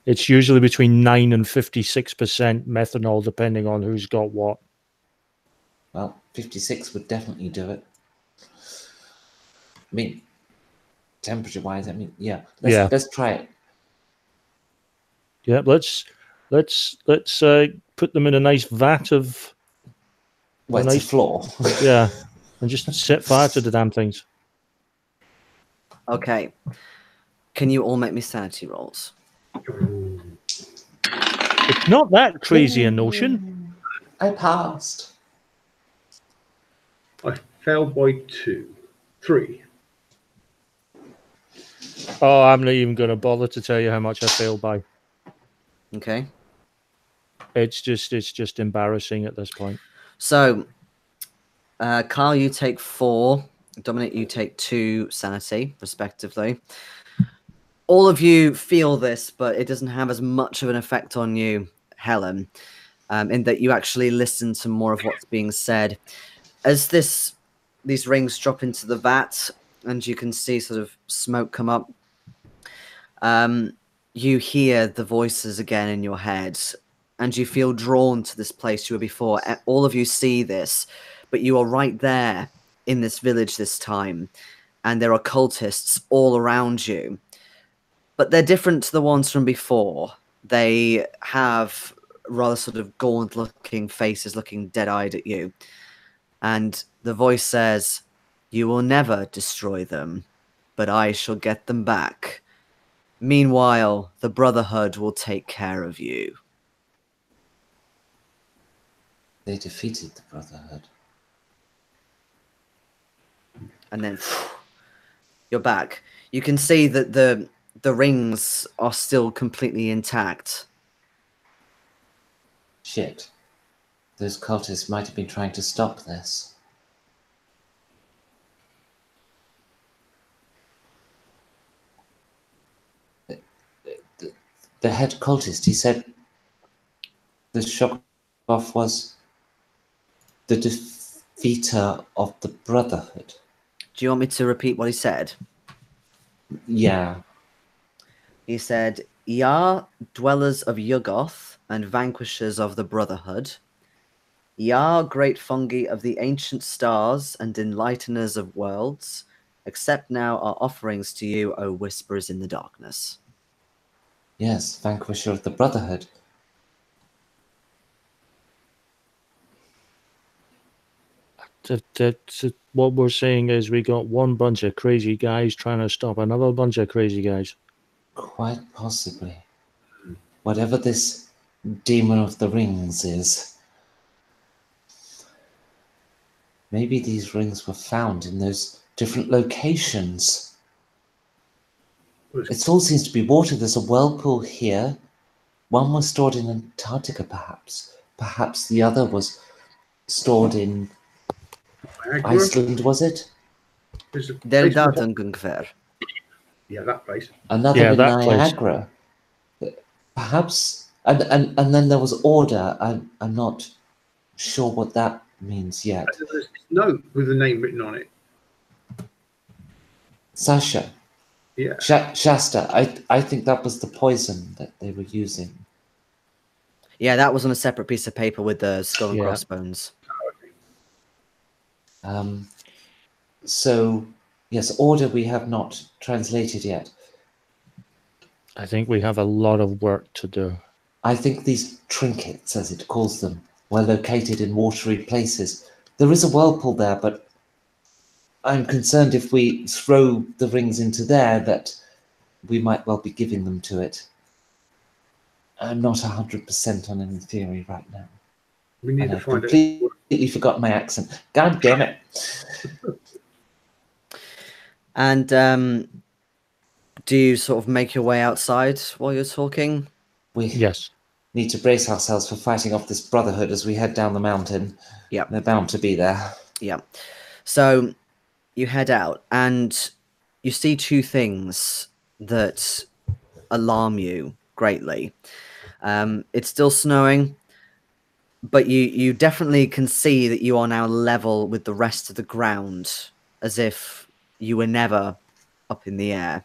It's usually between 9 and 56% methanol, depending on who's got what. Well, 56 would definitely do it. I mean, temperature-wise, I mean, yeah. Let's try it. Yeah, let's put them in a nice vat of. Well, it's a floor. Yeah, and just set fire to the damn things. Okay. Can you all make me sanity rolls? It's not that crazy a notion. I passed. I failed by 3. Oh, I'm not even going to bother to tell you how much I failed by. Okay. It's just embarrassing at this point. So, Carl, you take 4. Dominic, you take 2 sanity, respectively. All of you feel this, but it doesn't have as much of an effect on you, Helen, in that you actually listen to more of what's being said. As these rings drop into the vat, and you can see sort of smoke come up, you hear the voices again in your head, and you feel drawn to this place you were before. All of you see this, but you are right there in this village this time, and there are cultists all around you. But they're different to the ones from before. They have rather sort of gaunt-looking faces, looking dead-eyed at you. And the voice says, "You will never destroy them, but I shall get them back. Meanwhile, the Brotherhood will take care of you." They defeated the Brotherhood. And then you're back. You can see that the rings are still completely intact. Shit. Those cultists might have been trying to stop this. The head cultist, he said the shock off was the defeater of the Brotherhood. Do you want me to repeat what he said? Yeah. He said, "Ya, dwellers of Yugoth and vanquishers of the Brotherhood. Ya, great fungi of the ancient stars and enlighteners of worlds, accept now our offerings to you, O whisperers in the darkness." Yes, vanquisher of the Brotherhood. What we're saying is we got one bunch of crazy guys trying to stop another bunch of crazy guys. Quite possibly. Whatever this demon of the rings is. Maybe these rings were found in those different locations. It all seems to be water. There's a whirlpool here. One was stored in Antarctica, perhaps. Perhaps the other was stored in Iceland, was it? Del Datengungver. Yeah, that place. Another in Niagara. Perhaps, and then there was order. I'm not sure what that means yet. There's this note with the name written on it. Sasha. Yeah. Shasta. I think that was the poison that they were using. Yeah, that was on a separate piece of paper with the skull and crossbones. So, yes, order we have not translated yet. I think we have a lot of work to do. I think these trinkets, as it calls them, were located in watery places. There is a whirlpool there, but I'm concerned if we throw the rings into there that we might well be giving them to it. I'm not 100% on any theory right now. We need to find completely forgot my accent. God damn it. And do you sort of make your way outside while you're talking? We need to brace ourselves for fighting off this Brotherhood as we head down the mountain. Yeah. They're bound to be there. Yeah. So you head out and you see 2 things that alarm you greatly. It's still snowing, but you definitely can see that you are now level with the rest of the ground, as if you were never up in the air.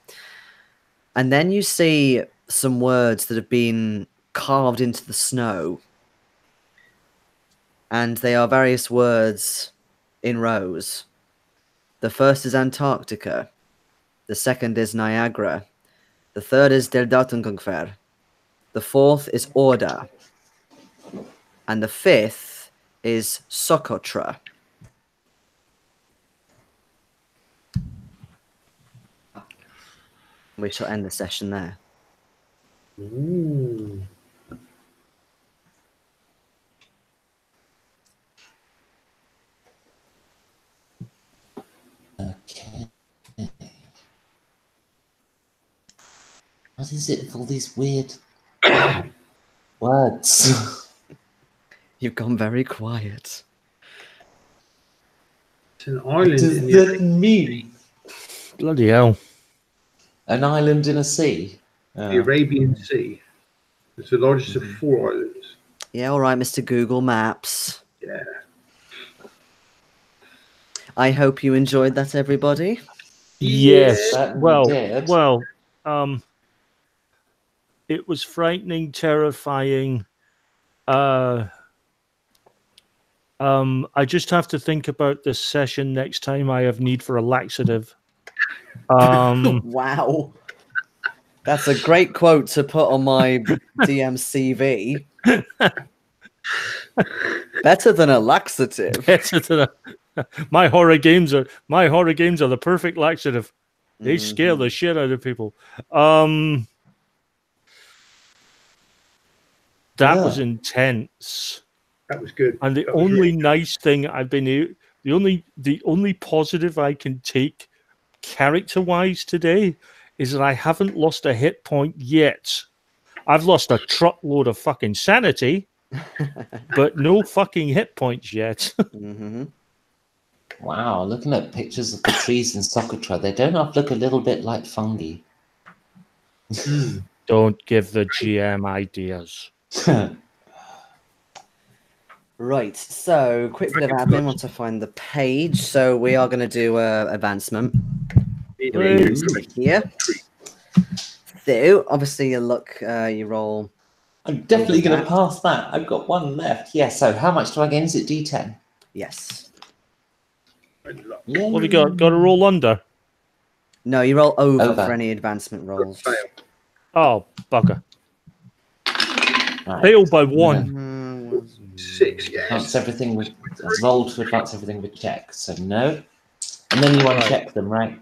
And then you see some words that have been carved into the snow. and they are various words in rows. The first is Antarctica. The second is Niagara. The third is Der Datenkunfer. The fourth is Order. And the fifth is Socotra. We shall end the session there. Ooh. Okay. What is it with all these weird words? You've gone very quiet. It's an What island does in that the mean? Bloody hell. An island in a sea? Arabian Sea. It's the largest of 4 islands. Yeah, all right, Mr. Google Maps. Yeah. I hope you enjoyed that, everybody. Yes. Certainly Well, did. it was frightening, terrifying. I just have to think about this session next time I have need for a laxative. Wow. That's a great quote to put on my DM CV. Better than a laxative. Better than my horror games are the perfect laxative. They scare the shit out of people. That was intense. That was good. And the That was only really good. nice thing I've been the only positive I can take character-wise today is that I haven't lost a hit point yet. I've lost a truckload of fucking sanity, but no fucking hit points yet. Wow, looking at pictures of the trees in Socotra, they don't look a little bit like fungi. Don't give the GM ideas. Right, so quick bit of admin once I find the page. So we are going to do advancement. Stick here. So obviously you look, you roll. I'm definitely going to pass that. I've got one left. Yeah, so how much do I get? Is it D10? Yes. Yeah. What have you got? Got to roll under? No, you roll over for any advancement rolls. Oh, bugger. Right. Fail by 1. 6, yes. Advance everything with roll to advance everything with check. So no. And then you want to check them, right?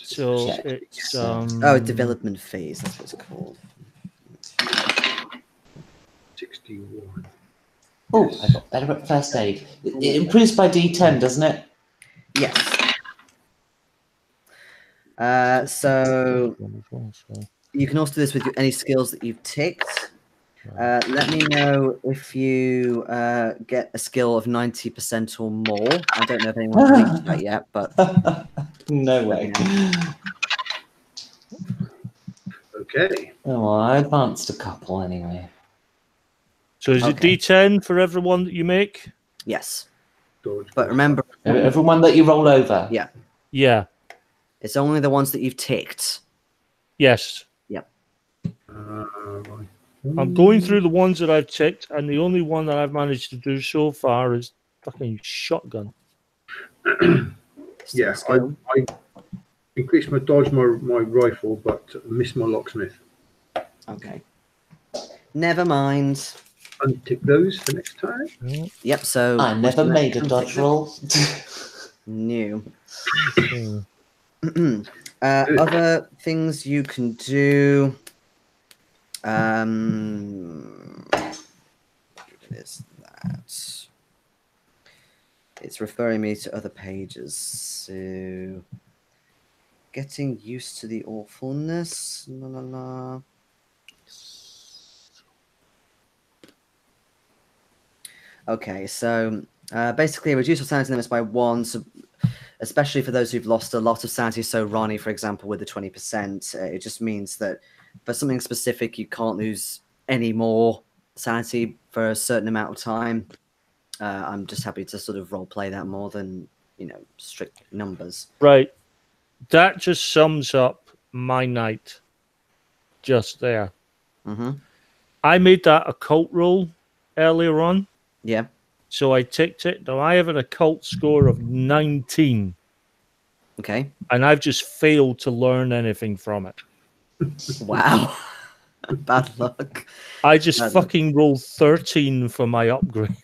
So Check. it's Oh, development phase, that's what it's called. 61. Oh, I got better at first aid. It improves by D10, doesn't it? Yes. So you can also do this with any skills that you've ticked. Let me know if you get a skill of 90% or more. I don't know if anyone's reached that yet, but no way. Okay. Oh, well, I advanced a couple anyway. So is it D10 for everyone that you make? Yes. But remember, Everyone that you roll over. Yeah. Yeah. It's only the ones that you've ticked. Yes. Yep. I'm going through the ones that I've ticked, and the only one that I've managed to do so far is fucking shotgun. Yeah, I increased my dodge, my rifle, but missed my locksmith. Okay. Never mind. Untick those for next time. Yep, so... I never made a dodge roll. New. Other things you can do... is that... It's referring me to other pages, so... Getting used to the awfulness. La la la. Okay, so basically reduce your sanity limits by 1, so especially for those who've lost a lot of sanity. So Ronnie, for example, with the 20%, it just means that for something specific, you can't lose any more sanity for a certain amount of time. I'm just happy to sort of role play that more than, you know, strict numbers. Right. That just sums up my night just there. I made that occult roll earlier on. Yeah. So I ticked it. Now I have an occult score of 19, Okay. and I've just failed to learn anything from it. Wow. Bad luck. I just Bad luck. fucking rolled 13 for my upgrade.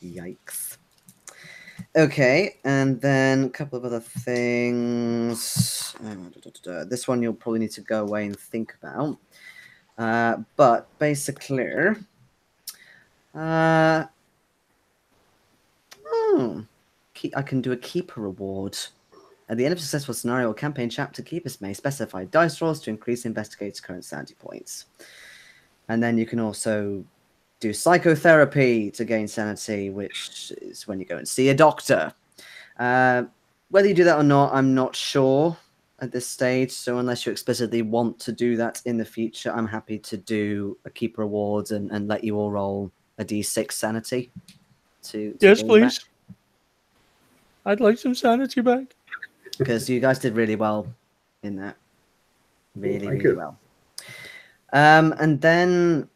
Yikes. Okay, and then a couple of other things. This one you'll probably need to go away and think about. But basically, I can do a keeper reward. At the end of a successful scenario or campaign chapter, keepers may specify dice rolls to increase investigator's current sanity points. And then you can also do psychotherapy to gain sanity, which is when you go and see a doctor. Whether you do that or not, I'm not sure at this stage. So unless you explicitly want to do that in the future, I'm happy to do a keeper reward and let you all roll a d6 sanity. To Yes, gain please. back. I'd like some sanity back. Because you guys did really well in that. Really, Thank really you. well. And then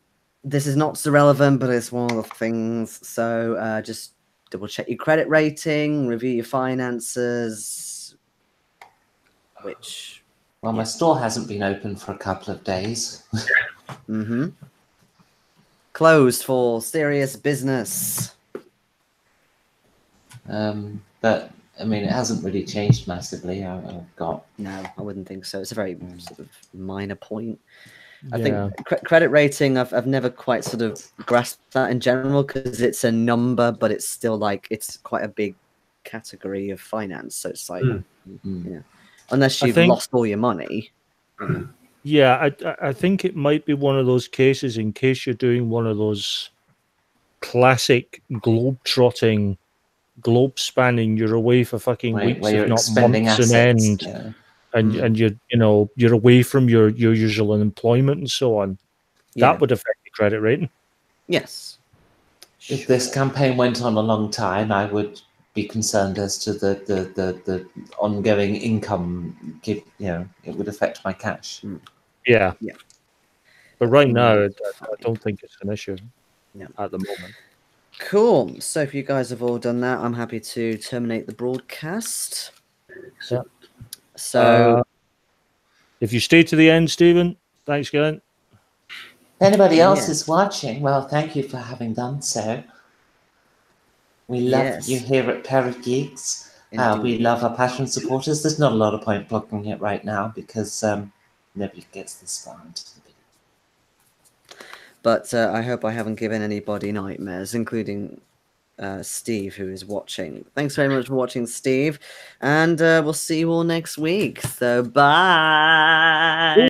this is not so relevant, but it's one of the things. So just double check your credit rating, review your finances, which... Well, my store hasn't been open for a couple of days. Closed for serious business. But I mean, it hasn't really changed massively. I've got... No, I wouldn't think so. It's a very sort of minor point. I Yeah. think credit rating, I've never quite sort of grasped that in general because it's a number, but it's still like it's quite a big category of finance. So it's like, yeah, unless you've lost all your money. Yeah, I think it might be one of those cases in case you're doing one of those classic globe-trotting, globe-spanning, you're away for fucking weeks, where you're if not expending months on assets, end. yeah. And you're away from your usual employment and so on. Yeah. That would affect your credit rating. Yes. If this campaign went on a long time, I would be concerned as to the ongoing income. It would affect my cash. Yeah. Yeah. But right now, I don't think it's an issue No. at the moment. Cool. So if you guys have all done that, I'm happy to terminate the broadcast. Yeah. So if you stay to the end, Stephen, thanks again. If anybody else is watching, well, thank you for having done so. We love you here at Parrot Geeks. We love our Patreon supporters. There's not a lot of point blocking it right now because nobody gets this far into the video. But I hope I haven't given anybody nightmares, including Steve, who is watching. Thanks very much for watching, Steve. And we'll see you all next week. So bye.